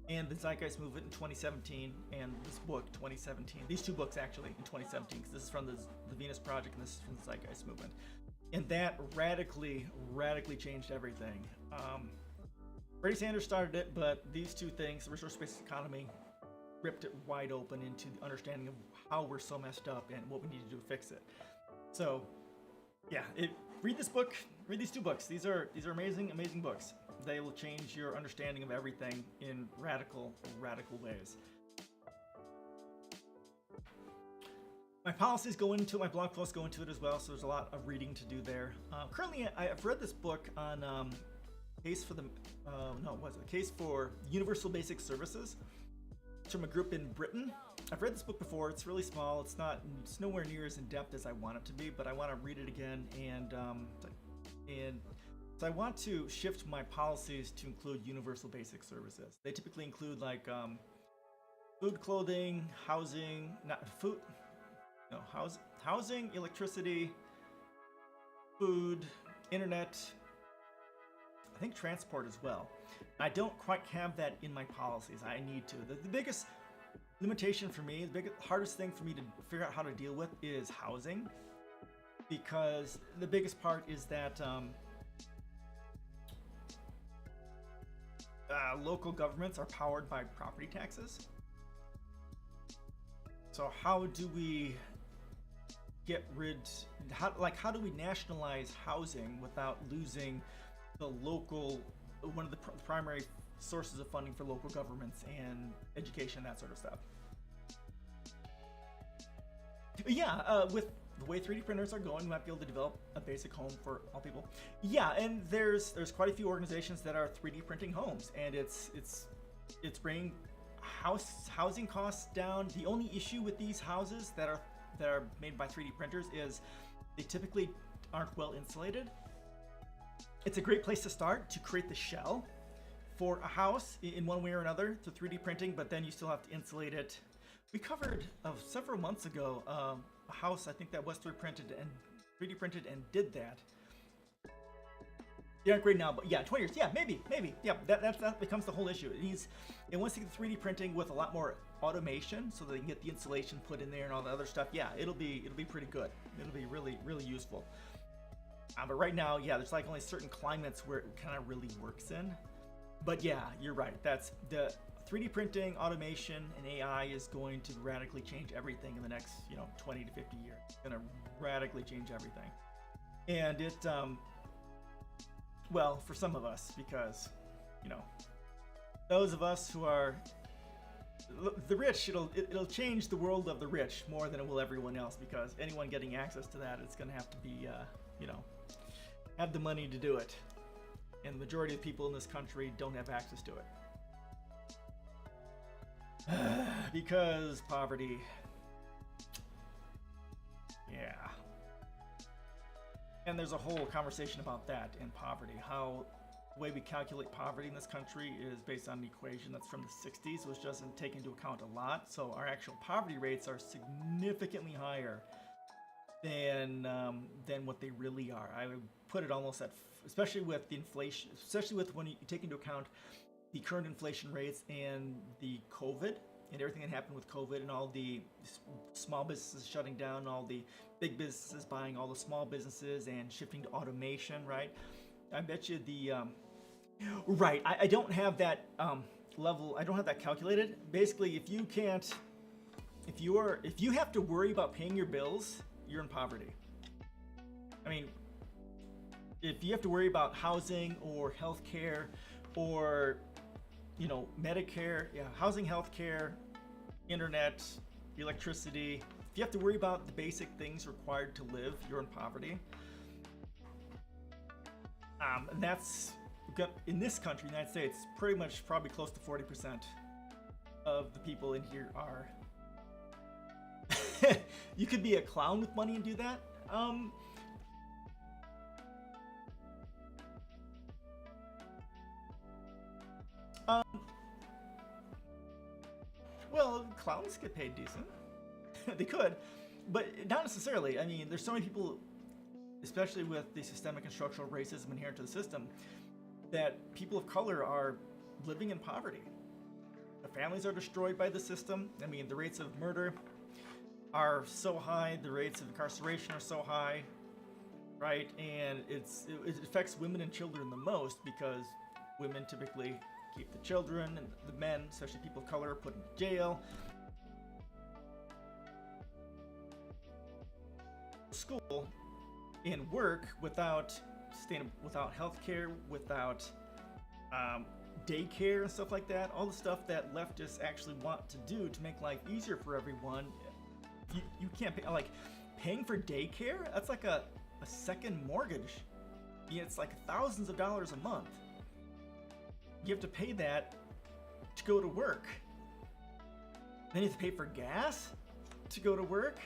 and the Zeitgeist Movement in 2017, and this book 2017. These two books actually in 2017, because this is from the Venus Project and this is from the Zeitgeist Movement. And that radically changed everything. Bernie Sanders started it, but these two things, the resource-based economy, ripped it wide open into the understanding of how we're so messed up and what we need to do to fix it. So, yeah, read this book, read these two books. These are amazing books. They will change your understanding of everything in radical ways. My policies go into it, my blog posts go into it as well, so there's a lot of reading to do there. Currently, I've read this book on case for Universal Basic Services. It's from a group in Britain. I've read this book before. It's really small. It's nowhere near as in depth as I want it to be, but I want to read it again, and so I want to shift my policies to include universal basic services. They typically include like food, clothing, housing, housing, electricity, food, internet, I think transport as well. I don't quite have that in my policies. I need to. The biggest limitation for me, the hardest thing for me to figure out how to deal with is housing, because the biggest part is that local governments are powered by property taxes. So how do we get rid? How do we nationalize housing without losing the local, one of the primary sources of funding for local governments and education, that sort of stuff? Yeah, with the way 3D printers are going, we might be able to develop a basic home for all people. Yeah, and there's quite a few organizations that are 3D printing homes, and it's bringing housing costs down. The only issue with these houses that are made by 3D printers is they typically aren't well insulated. It's a great place to start to create the shell for a house in one way or another through 3D printing, but then you still have to insulate it. We covered several months ago a house, I think, that was 3D printed and did that. They aren't great now, but yeah, 20 years, yeah, maybe, yeah, that becomes the whole issue. It wants to get 3D printing with a lot more automation, so they can get the insulation put in there and all the other stuff. Yeah, it'll be pretty good. It'll be really useful. But right now, yeah, there's like only certain climates where it kind of really works in. But yeah, you're right. That's the 3D printing, automation, and AI is going to radically change everything in the next, 20 to 50 years. It's going to radically change everything. And it, well, for some of us, because, those of us who are the rich, it'll change the world of the rich more than it will everyone else, because anyone getting access to that, it's going to have to be, have the money to do it. And the majority of people in this country don't have access to it. Because poverty. Yeah. And there's a whole conversation about that in poverty. How the way we calculate poverty in this country is based on an equation that's from the 60s, which doesn't take into account a lot. So our actual poverty rates are significantly higher than what they really are. I would put it almost at, especially with the inflation, especially with when you take into account the current inflation rates and the COVID and everything that happened with COVID and all the small businesses shutting down, all the big businesses buying all the small businesses and shifting to automation, right? I bet you the, right, I don't have that level, I don't have that calculated. Basically, if you have to worry about paying your bills, you're in poverty. I mean, if you have to worry about housing or healthcare or, Medicare, housing, healthcare, internet, electricity, if you have to worry about the basic things required to live, you're in poverty. And that's, in this country, United States, probably close to 40% of the people in here are. You could be a clown with money and do that. Um, well, clowns get paid decent. They could, but not necessarily. I mean, there's so many people, especially with the systemic and structural racism inherent to the system, that people of color are living in poverty. Their families are destroyed by the system. I mean, the rates of murder are so high, the rates of incarceration are so high, right? And it affects women and children the most because women typically keep the children, and the men, especially people of color, are put in jail. School and work without health care, without daycare and stuff like that. All the stuff that leftists actually want to do to make life easier for everyone. You can't pay, like paying for daycare. That's like a second mortgage. Yeah, it's like thousands of dollars a month. You have to pay that to go to work. Then you have to pay for gas to go to work.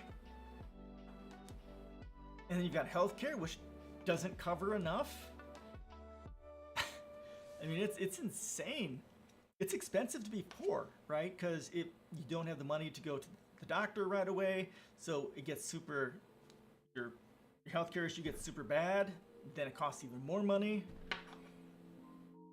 And then you've got healthcare, which doesn't cover enough. I mean, it's insane. It's expensive to be poor, right? Because you don't have the money to go to the doctor right away, so it gets your healthcare issue gets super bad. Then it costs even more money.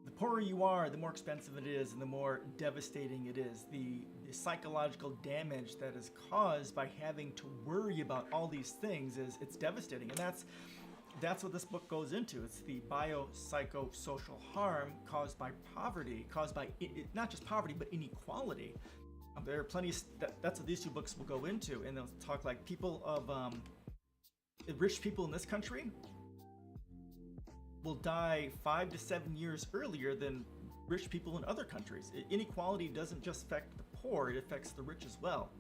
The poorer you are, the more expensive it is, and the more devastating it is. The psychological damage that is caused by having to worry about all these things it's devastating, and that's what this book goes into. It's the biopsychosocial harm caused by poverty, caused by not just poverty but inequality. There are plenty. That's what these two books will go into, and they'll talk like people of rich people in this country will die 5 to 7 years earlier than rich people in other countries. Inequality doesn't just affect the poor, it affects the rich as well.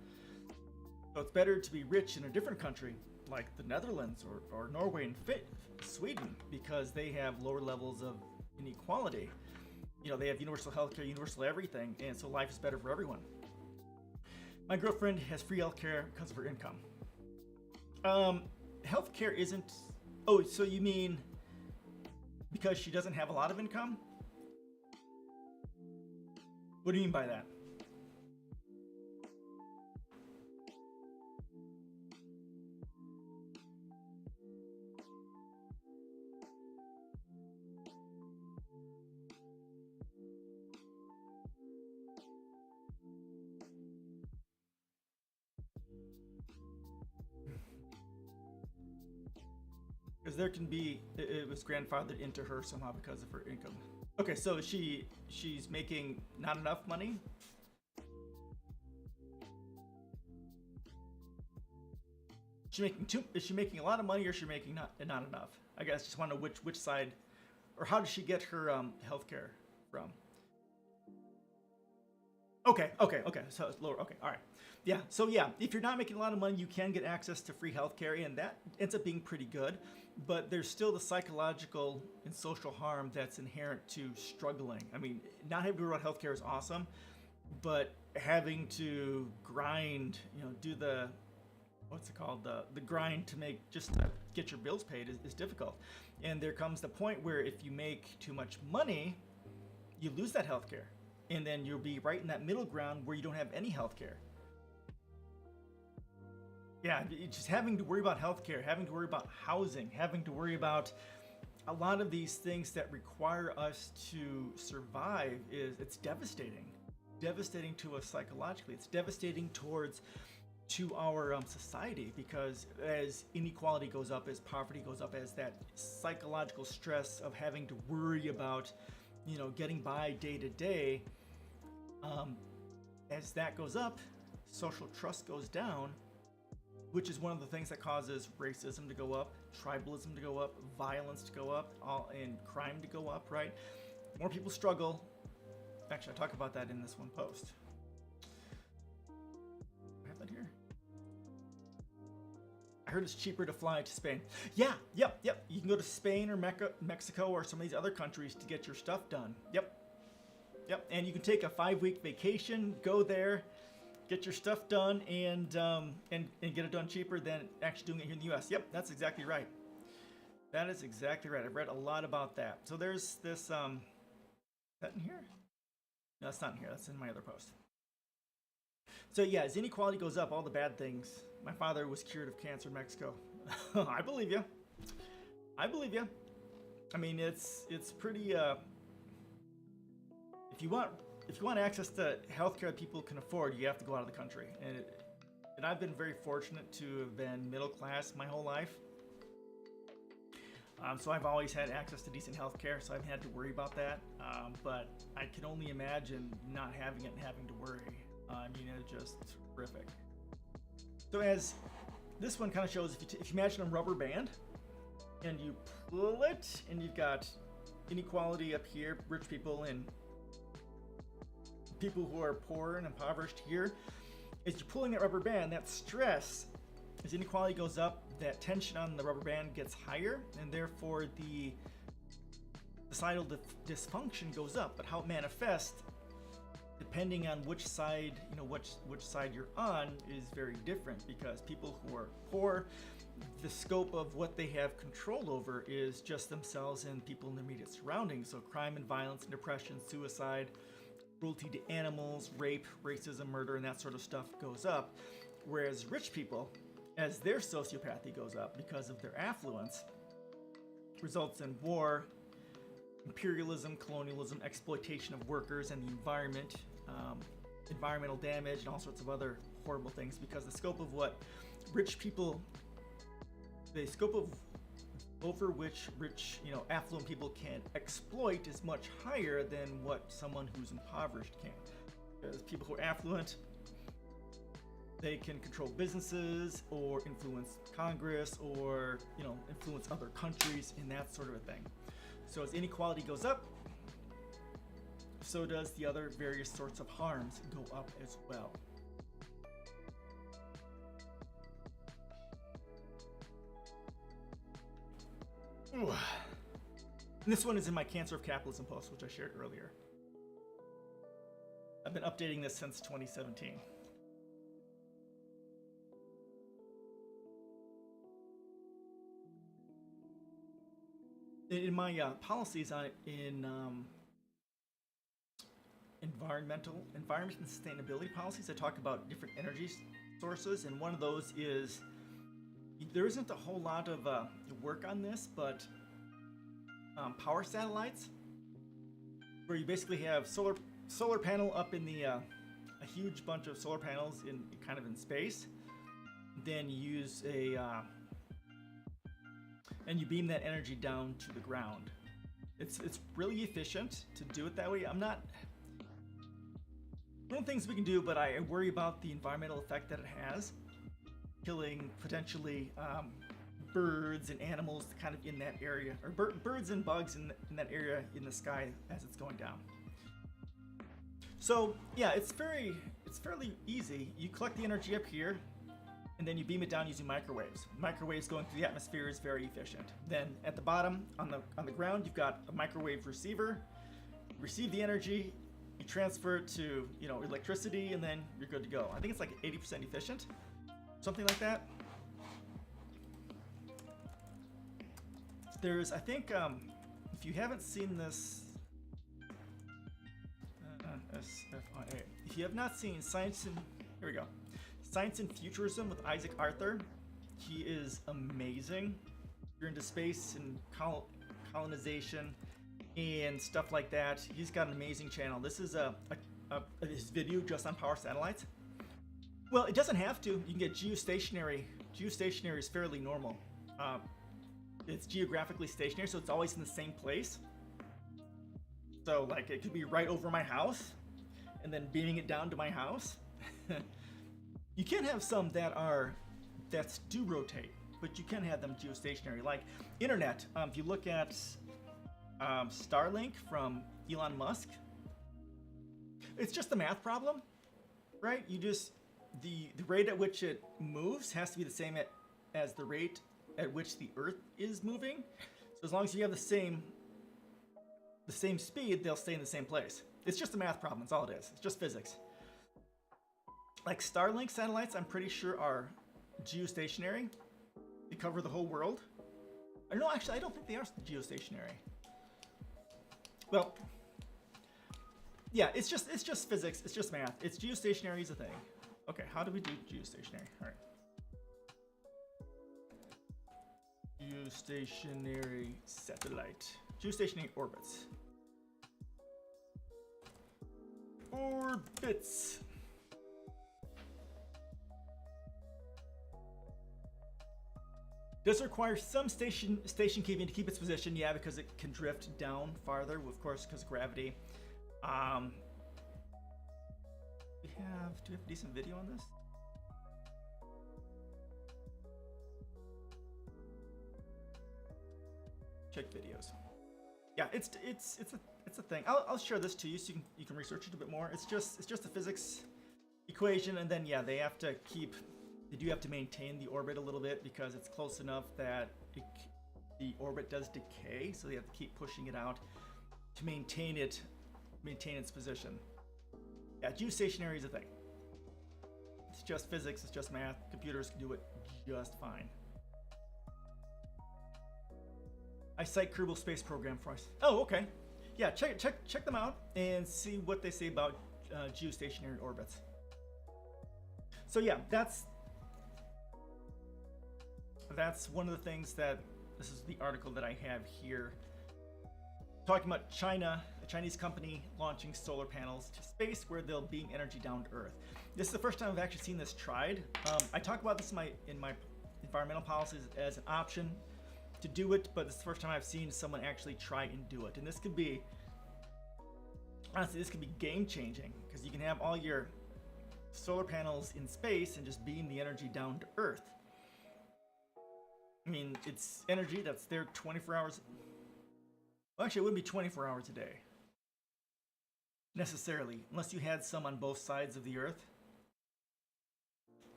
So it's better to be rich in a different country like the Netherlands or Norway and Sweden, because they have lower levels of inequality. You know, they have universal healthcare, universal everything, and so life is better for everyone. My girlfriend has free healthcare because of her income. Healthcare isn't... Oh, so you mean because she doesn't have a lot of income? What do you mean by that? Because there can be, it was grandfathered into her somehow because of her income. Okay, so she's making not enough money? Is she making a lot of money, or is she making not enough? I guess just want to know which side, or how does she get her healthcare from? Okay. So it's lower. Okay, all right. Yeah. So yeah, if you're not making a lot of money, you can get access to free healthcare, and that ends up being pretty good. But there's still the psychological and social harm that's inherent to struggling. I mean, not having to worry about healthcare is awesome, but having to grind, do the the grind to get your bills paid is difficult. And there comes the point where if you make too much money, you lose that healthcare. And then you'll be right in that middle ground where you don't have any healthcare. Yeah, just having to worry about healthcare, having to worry about housing, having to worry about a lot of these things that require us to survive it's devastating. Devastating to us psychologically. It's devastating to our society, because as inequality goes up, as poverty goes up, as that psychological stress of having to worry about getting by day to day, as that goes up, social trust goes down, which is one of the things that causes racism to go up, tribalism to go up, violence to go up, and crime to go up, right? More people struggle. Actually, I talk about that in this one post. I have that here. I heard it's cheaper to fly to Spain. Yeah, yep. You can go to Spain or Mexico or some of these other countries to get your stuff done. Yep. And you can take a 5-week vacation, go there, get your stuff done, and get it done cheaper than actually doing it here in the U.S. Yep, that's exactly right. That is exactly right. I've read a lot about that. So there's this, is that in here? No, that's not in here. That's in my other post. So yeah, as inequality goes up, all the bad things. My father was cured of cancer in Mexico. I believe you. I believe you. I mean, it's pretty. If you want access to healthcare that people can afford, you have to go out of the country. And I've been very fortunate to have been middle class my whole life. So I've always had access to decent healthcare, so I haven't had to worry about that. But I can only imagine not having it and having to worry. I mean, it's just horrific. So as this one kind of shows, if you imagine a rubber band and you pull it, and you've got inequality up here, rich people and people who are poor and impoverished here, as you're pulling that rubber band, that stress, as inequality goes up, that tension on the rubber band gets higher, and therefore the societal dysfunction goes up. But how it manifests, depending on which side, which side you're on, is very different, because people who are poor, the scope of what they have control over is just themselves and people in their immediate surroundings. So crime and violence and depression, suicide, cruelty to animals, rape, racism, murder, and that sort of stuff goes up. Whereas rich people, as their sociopathy goes up because of their affluence, results in war, imperialism, colonialism, exploitation of workers and the environment, environmental damage, and all sorts of other horrible things, because the scope of what rich people, the scope of over which rich, affluent people can exploit is much higher than what someone who's impoverished can. Because people who are affluent, they can control businesses or influence Congress or, influence other countries and that sort of a thing. So as inequality goes up, so does the other various sorts of harms go up as well. Ooh. And this one is in my Cancer of Capitalism post, which I shared earlier. I've been updating this since 2017. In my policies on it, in environment and sustainability policies, I talk about different energy sources, and one of those is, there isn't a whole lot of work on this, but power satellites, where you basically have solar panel up in the a huge bunch of solar panels in kind of in space, then you use and you beam that energy down to the ground. It's really efficient to do it that way. One of the things we can do, but I worry about the environmental effect that it has, killing potentially birds and animals kind of in that area, or birds and bugs in that area in the sky as it's going down. So yeah, it's fairly easy. You collect the energy up here, and then you beam it down using microwaves. Microwaves going through the atmosphere is very efficient. Then at the bottom, on the ground, you've got a microwave receiver. You receive the energy, you transfer it to electricity, and then you're good to go. I think it's like 80% efficient, something like that. There's, I think, if you haven't seen this, SFIA, if you have not seen here we go. Science and Futurism with Isaac Arthur. He is amazing. You're into space and colonization and stuff like that. He's got an amazing channel. This is his video just on power satellites. Well, it doesn't have to. You can get geostationary. Geostationary is fairly normal. It's geographically stationary, so it's always in the same place. So like it could be right over my house and then beaming it down to my house. You can have some that do rotate, but you can have them geostationary, like internet. If you look at Starlink from Elon Musk, it's just a math problem, right? You just the rate at which it moves has to be the same as the rate at which the Earth is moving. So as long as you have the same speed, they'll stay in the same place. It's just a math problem. That's all it is. It's just physics. Like Starlink satellites, I'm pretty sure are geostationary. They cover the whole world. Or no, actually, I don't think they are geostationary. Well, Yeah, it's just physics. It's just math. It's geostationary is a thing. Okay, how do we do geostationary? All right. Geostationary satellite. Geostationary orbits. Orbits. Does it require some station keeping to keep its position? Yeah, because it can drift down farther, of course, because of gravity. Do we have a decent video on this? Check videos. Yeah, it's a thing. I'll share this to you so you can research it a bit more. It's just a physics equation, and then yeah, they do have to maintain the orbit a little bit because it's close enough that the orbit does decay, so they have to keep pushing it out to maintain its position. Yeah, geostationary is a thing. It's just physics, it's just math. Computers can do it just fine. I cite Kerbal Space Program for us. Oh, okay. Yeah, check them out and see what they say about geostationary orbits. So yeah, that's one of the things that this is the article that I have here, talking about China, a Chinese company launching solar panels to space where they'll beam energy down to Earth. This is the first time I've actually seen this tried. I talk about this in my environmental policies as an option to do it, but this is the first time I've seen someone actually try and do it. And this could be, honestly, this could be game changing because you can have all your solar panels in space and just beam the energy down to Earth. I mean, it's energy that's there 24 hours. Well, actually, it wouldn't be 24 hours a day necessarily, unless you had some on both sides of the Earth.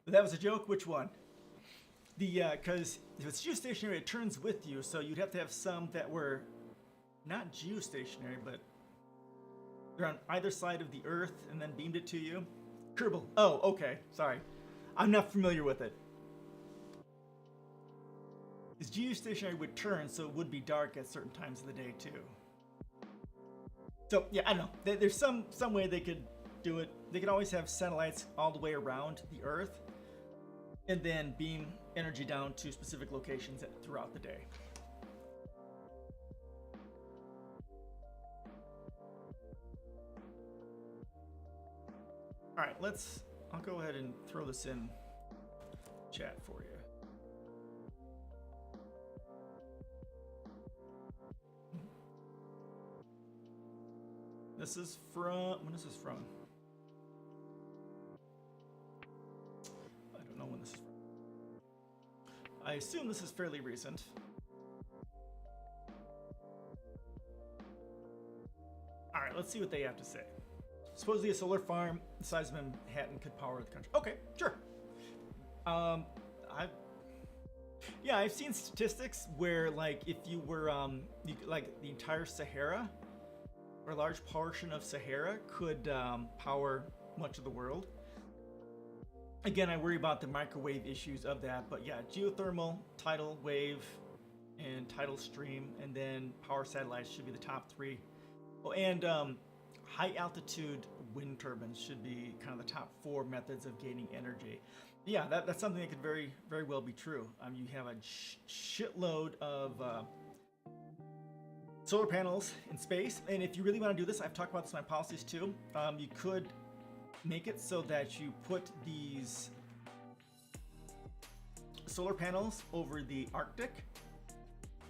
But that was a joke. Which one? Because if it's geostationary, it turns with you, so you'd have to have some that were not geostationary, but they're on either side of the Earth and then beamed it to you. Kerbal. Oh, okay. Sorry. I'm not familiar with it. Because geostationary would turn, so it would be dark at certain times of the day, too. So, yeah, I don't know. There's some way they could do it. They could always have satellites all the way around the Earth and then beam energy down to specific locations throughout the day. All right, I'll go ahead and throw this in chat for you. This is from, when is this from? I don't know when this is from. I assume this is fairly recent. All right, let's see what they have to say. Supposedly a solar farm the size of Manhattan could power the country. Okay, sure. I've seen statistics where, like, if you were, like the entire Sahara, or a large portion of Sahara could power much of the world. Again, I worry about the microwave issues of that, but yeah, geothermal, tidal wave, and tidal stream, and then power satellites should be the top three. Oh, and high altitude wind turbines should be kind of the top four methods of gaining energy. Yeah, that's something that could very, very well be true. You have a shitload of solar panels in space, and if you really want to do this, I've talked about this in my policies too. You could make it so that you put these solar panels over the Arctic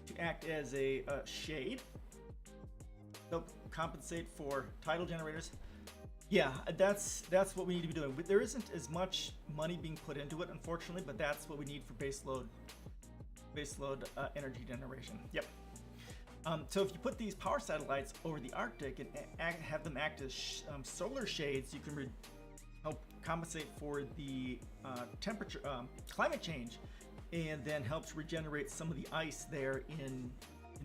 to act as a shade. They'll compensate for tidal generators. Yeah, that's what we need to be doing. But there isn't as much money being put into it, unfortunately, but that's what we need for baseload energy generation. Yep. So if you put these power satellites over the Arctic and have them act as solar shades, you can help compensate for the temperature, climate change, and then helps regenerate some of the ice there in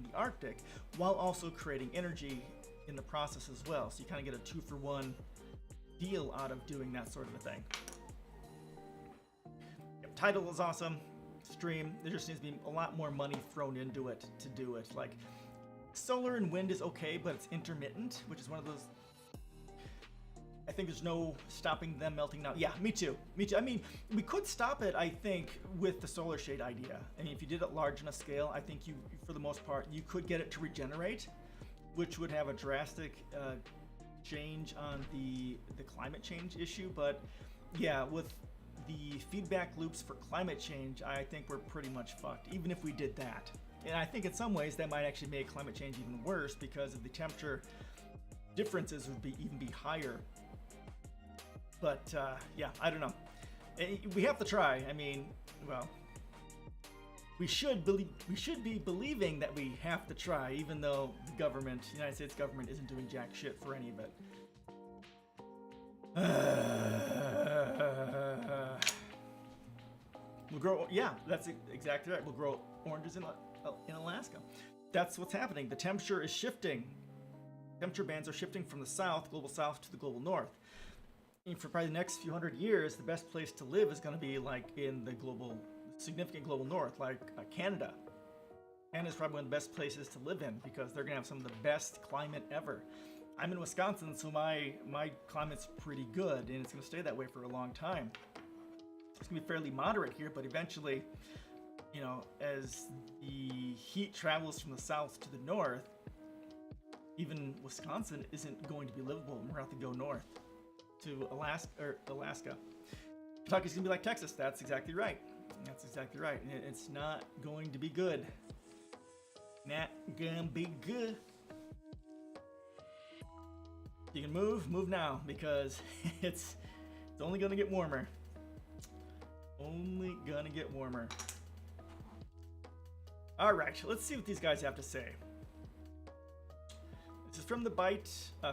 the Arctic, while also creating energy in the process as well. So you kind of get a 2-for-1 deal out of doing that sort of a thing. Yep, tidal is awesome. Stream, there just needs to be a lot more money thrown into it to do it. Like, solar and wind is okay, but it's intermittent, which is one of those I think there's no stopping them melting now. Yeah, me too. Me too. I mean, we could stop it, I think, with the solar shade idea. I mean, if you did it large enough scale, I think you, for the most part, you could get it to regenerate, which would have a drastic change on the climate change issue. But yeah, with the feedback loops for climate change, I think we're pretty much fucked, even if we did that. And I think in some ways that might actually make climate change even worse, because of the temperature differences would be even be higher. But yeah, I don't know. We have to try. I mean, well, we should be believing that we have to try, even though the government, the United States government, isn't doing jack shit for any of it. We'll grow. Yeah, that's exactly right. We'll grow oranges in Alaska. That's what's happening. The temperature is shifting. Temperature bands are shifting from the south, global south, to the global north. And for probably the next few hundred years, the best place to live is going to be like in the significant global north, like Canada. Canada's probably one of the best places to live in, because they're going to have some of the best climate ever. I'm in Wisconsin, so my climate's pretty good, and it's going to stay that way for a long time. It's going to be fairly moderate here, but eventually, you know, as the heat travels from the south to the north, even Wisconsin isn't going to be livable, and we're going to have to go north to Alaska. Kentucky's gonna be like Texas. That's exactly right. That's exactly right. It's not going to be good. Not gonna be good. You can move now, because it's only gonna get warmer. Only gonna get warmer. All right, let's see what these guys have to say. This is from the Byte.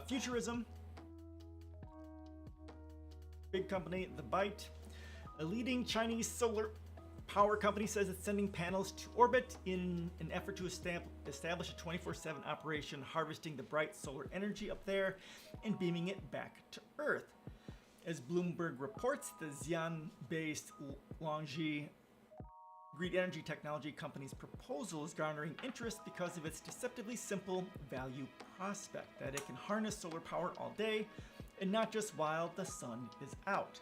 Futurism. Big company, the Byte. A leading Chinese solar power company says it's sending panels to orbit in an effort to establish a 24/7 operation, harvesting the bright solar energy up there and beaming it back to Earth. As Bloomberg reports, the Xi'an-based Longji green energy technology company's proposal is garnering interest because of its deceptively simple value prospect, that it can harness solar power all day, and not just while the sun is out.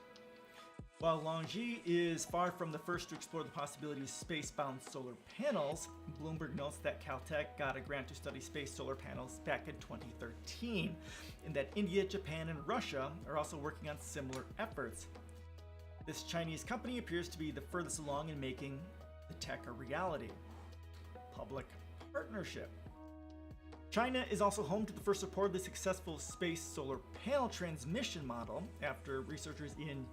While Longji is far from the first to explore the possibility of space-bound solar panels, Bloomberg notes that Caltech got a grant to study space solar panels back in 2013, and that India, Japan, and Russia are also working on similar efforts. This Chinese company appears to be the furthest along in making the tech a reality. Public partnership. China is also home to the first reportedly successful space solar panel transmission model, after researchers in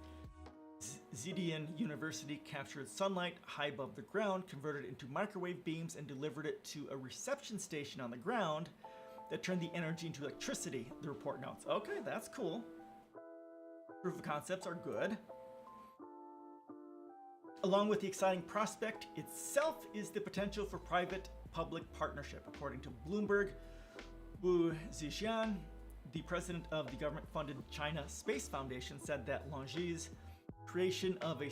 Zhejiang University captured sunlight high above the ground, converted it into microwave beams, and delivered it to a reception station on the ground that turned the energy into electricity, the report notes. Okay, that's cool. Proof of concepts are good. Along with the exciting prospect itself is the potential for private-public partnership, according to Bloomberg. Wu Zhixian, the president of the government-funded China Space Foundation, said that Longji's creation of a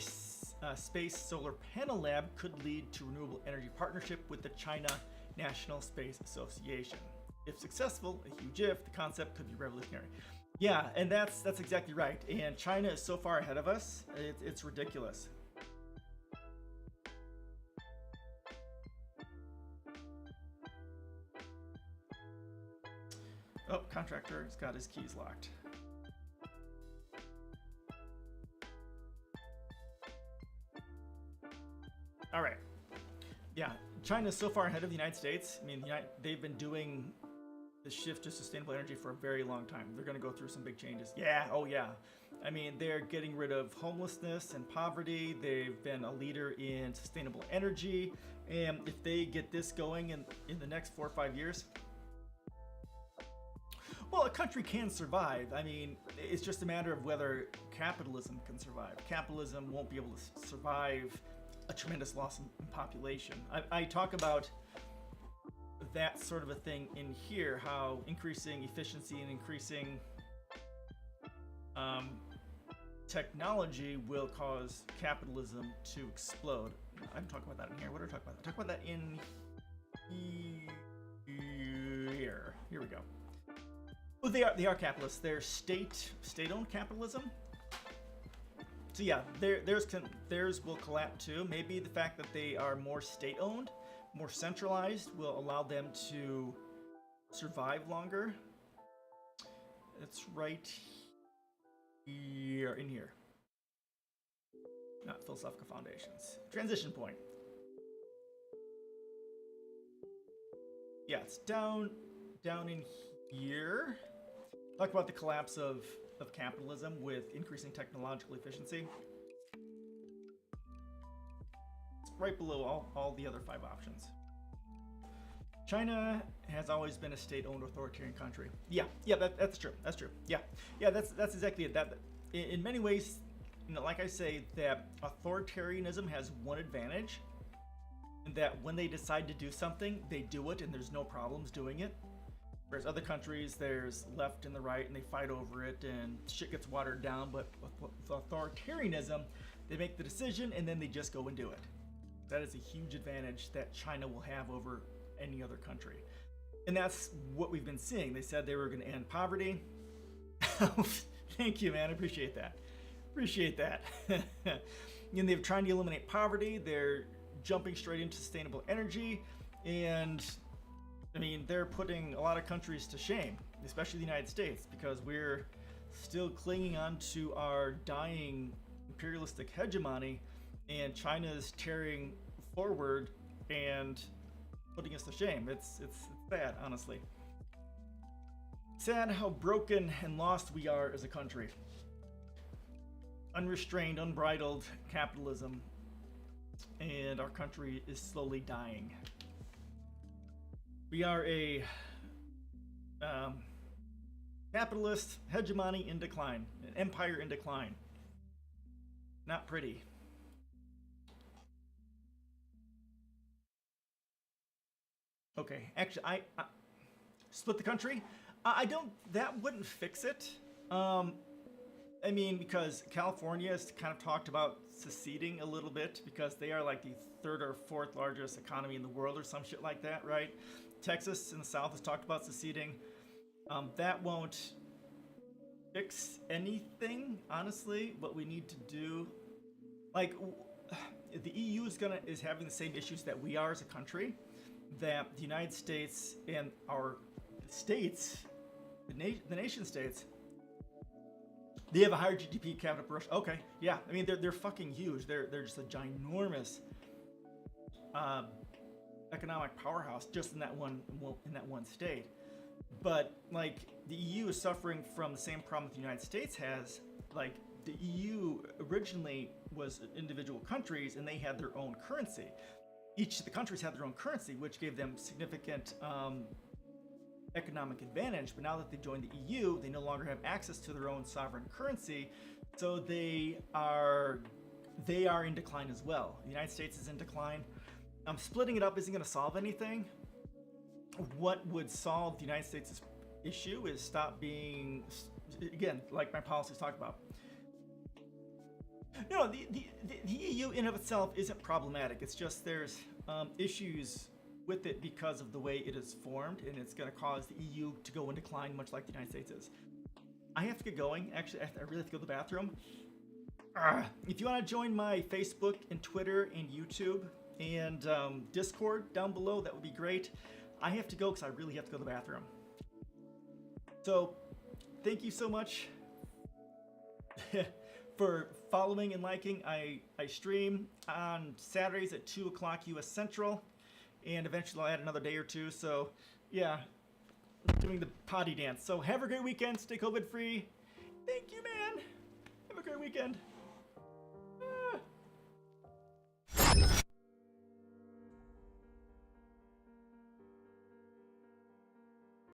space solar panel lab could lead to renewable energy partnership with the China National Space Association. If successful, a huge if, the concept could be revolutionary. Yeah, and that's exactly right. And China is so far ahead of us, it's ridiculous. Oh, contractor's got his keys locked. All right. Yeah, China's so far ahead of the United States. I mean, they've been doing the shift to sustainable energy for a very long time. They're going to go through some big changes. Yeah, oh yeah. I mean, they're getting rid of homelessness and poverty. They've been a leader in sustainable energy. And if they get this going in the next 4 or 5 years, well, a country can survive. I mean, it's just a matter of whether capitalism can survive. Capitalism won't be able to survive a tremendous loss in population. I talk about that sort of a thing in here, how increasing efficiency and increasing technology will cause capitalism to explode. I'm talking about that in here. What are we talking about? I talk about that in here. Here we go. Well, they are capitalists. They're state-owned capitalism. So yeah, theirs will collapse too. Maybe the fact that they are more state-owned, more centralized, will allow them to survive longer. It's right here, in here. Not philosophical foundations. Transition point. Yeah, it's down in here. Talk about the collapse of capitalism with increasing technological efficiency. It's right below all the other 5 options. China has always been a state-owned authoritarian country. Yeah, that's true. That's true. Yeah, that's exactly it. That in many ways, like I say, that authoritarianism has one advantage, and that when they decide to do something, they do it, and there's no problems doing it. Whereas other countries, there's left and the right, and they fight over it, and shit gets watered down. But with authoritarianism, they make the decision, and then they just go and do it. That is a huge advantage that China will have over any other country. And that's what we've been seeing. They said they were going to end poverty. Thank you, man. I appreciate that. Appreciate that. And they're trying to eliminate poverty. They're jumping straight into sustainable energy. And I mean, they're putting a lot of countries to shame, especially the United States, because we're still clinging on to our dying imperialistic hegemony, and China is tearing forward and putting us to shame. It's sad, honestly. Sad how broken and lost we are as a country. Unrestrained, unbridled capitalism, and our country is slowly dying. We are a capitalist hegemony in decline, an empire in decline. Not pretty. Okay, actually, I split the country. That wouldn't fix it. I mean, because California has kind of talked about seceding a little bit because they are like the 3rd or 4th largest economy in the world or some shit like that, right? Texas in the South has talked about seceding. That won't fix anything, honestly. What we need to do, like, the EU is having the same issues that we are as a country, that the United States and our states, the nation states, they have a higher GDP capita per Russia. Okay, yeah. I mean, they're fucking huge. They're just a ginormous economic powerhouse just in that one state. But like the EU is suffering from the same problem that the United States has. Like the EU originally was individual countries, and they had their own currency. Each of the countries had their own currency, which gave them significant economic advantage. But now that they joined the EU, they no longer have access to their own sovereign currency, so they are in decline as well. The United States is in decline. Splitting it up isn't going to solve anything. What would solve the United States' issue is stop being, again, like my policies talk about. No, the EU in of itself isn't problematic. It's just there's issues with it because of the way it is formed, and it's going to cause the EU to go in decline, much like the United States is. I have to get going. Actually, I really have to go to the bathroom. If you want to join my Facebook and Twitter and YouTube and Discord down below, that would be great. I have to go because I really have to go to the bathroom. So, thank you so much for following and liking. I stream on Saturdays at 2 o'clock US Central, and eventually I'll add another day or two. So, yeah, doing the potty dance. So, have a great weekend. Stay COVID free. Thank you, man. Have a great weekend.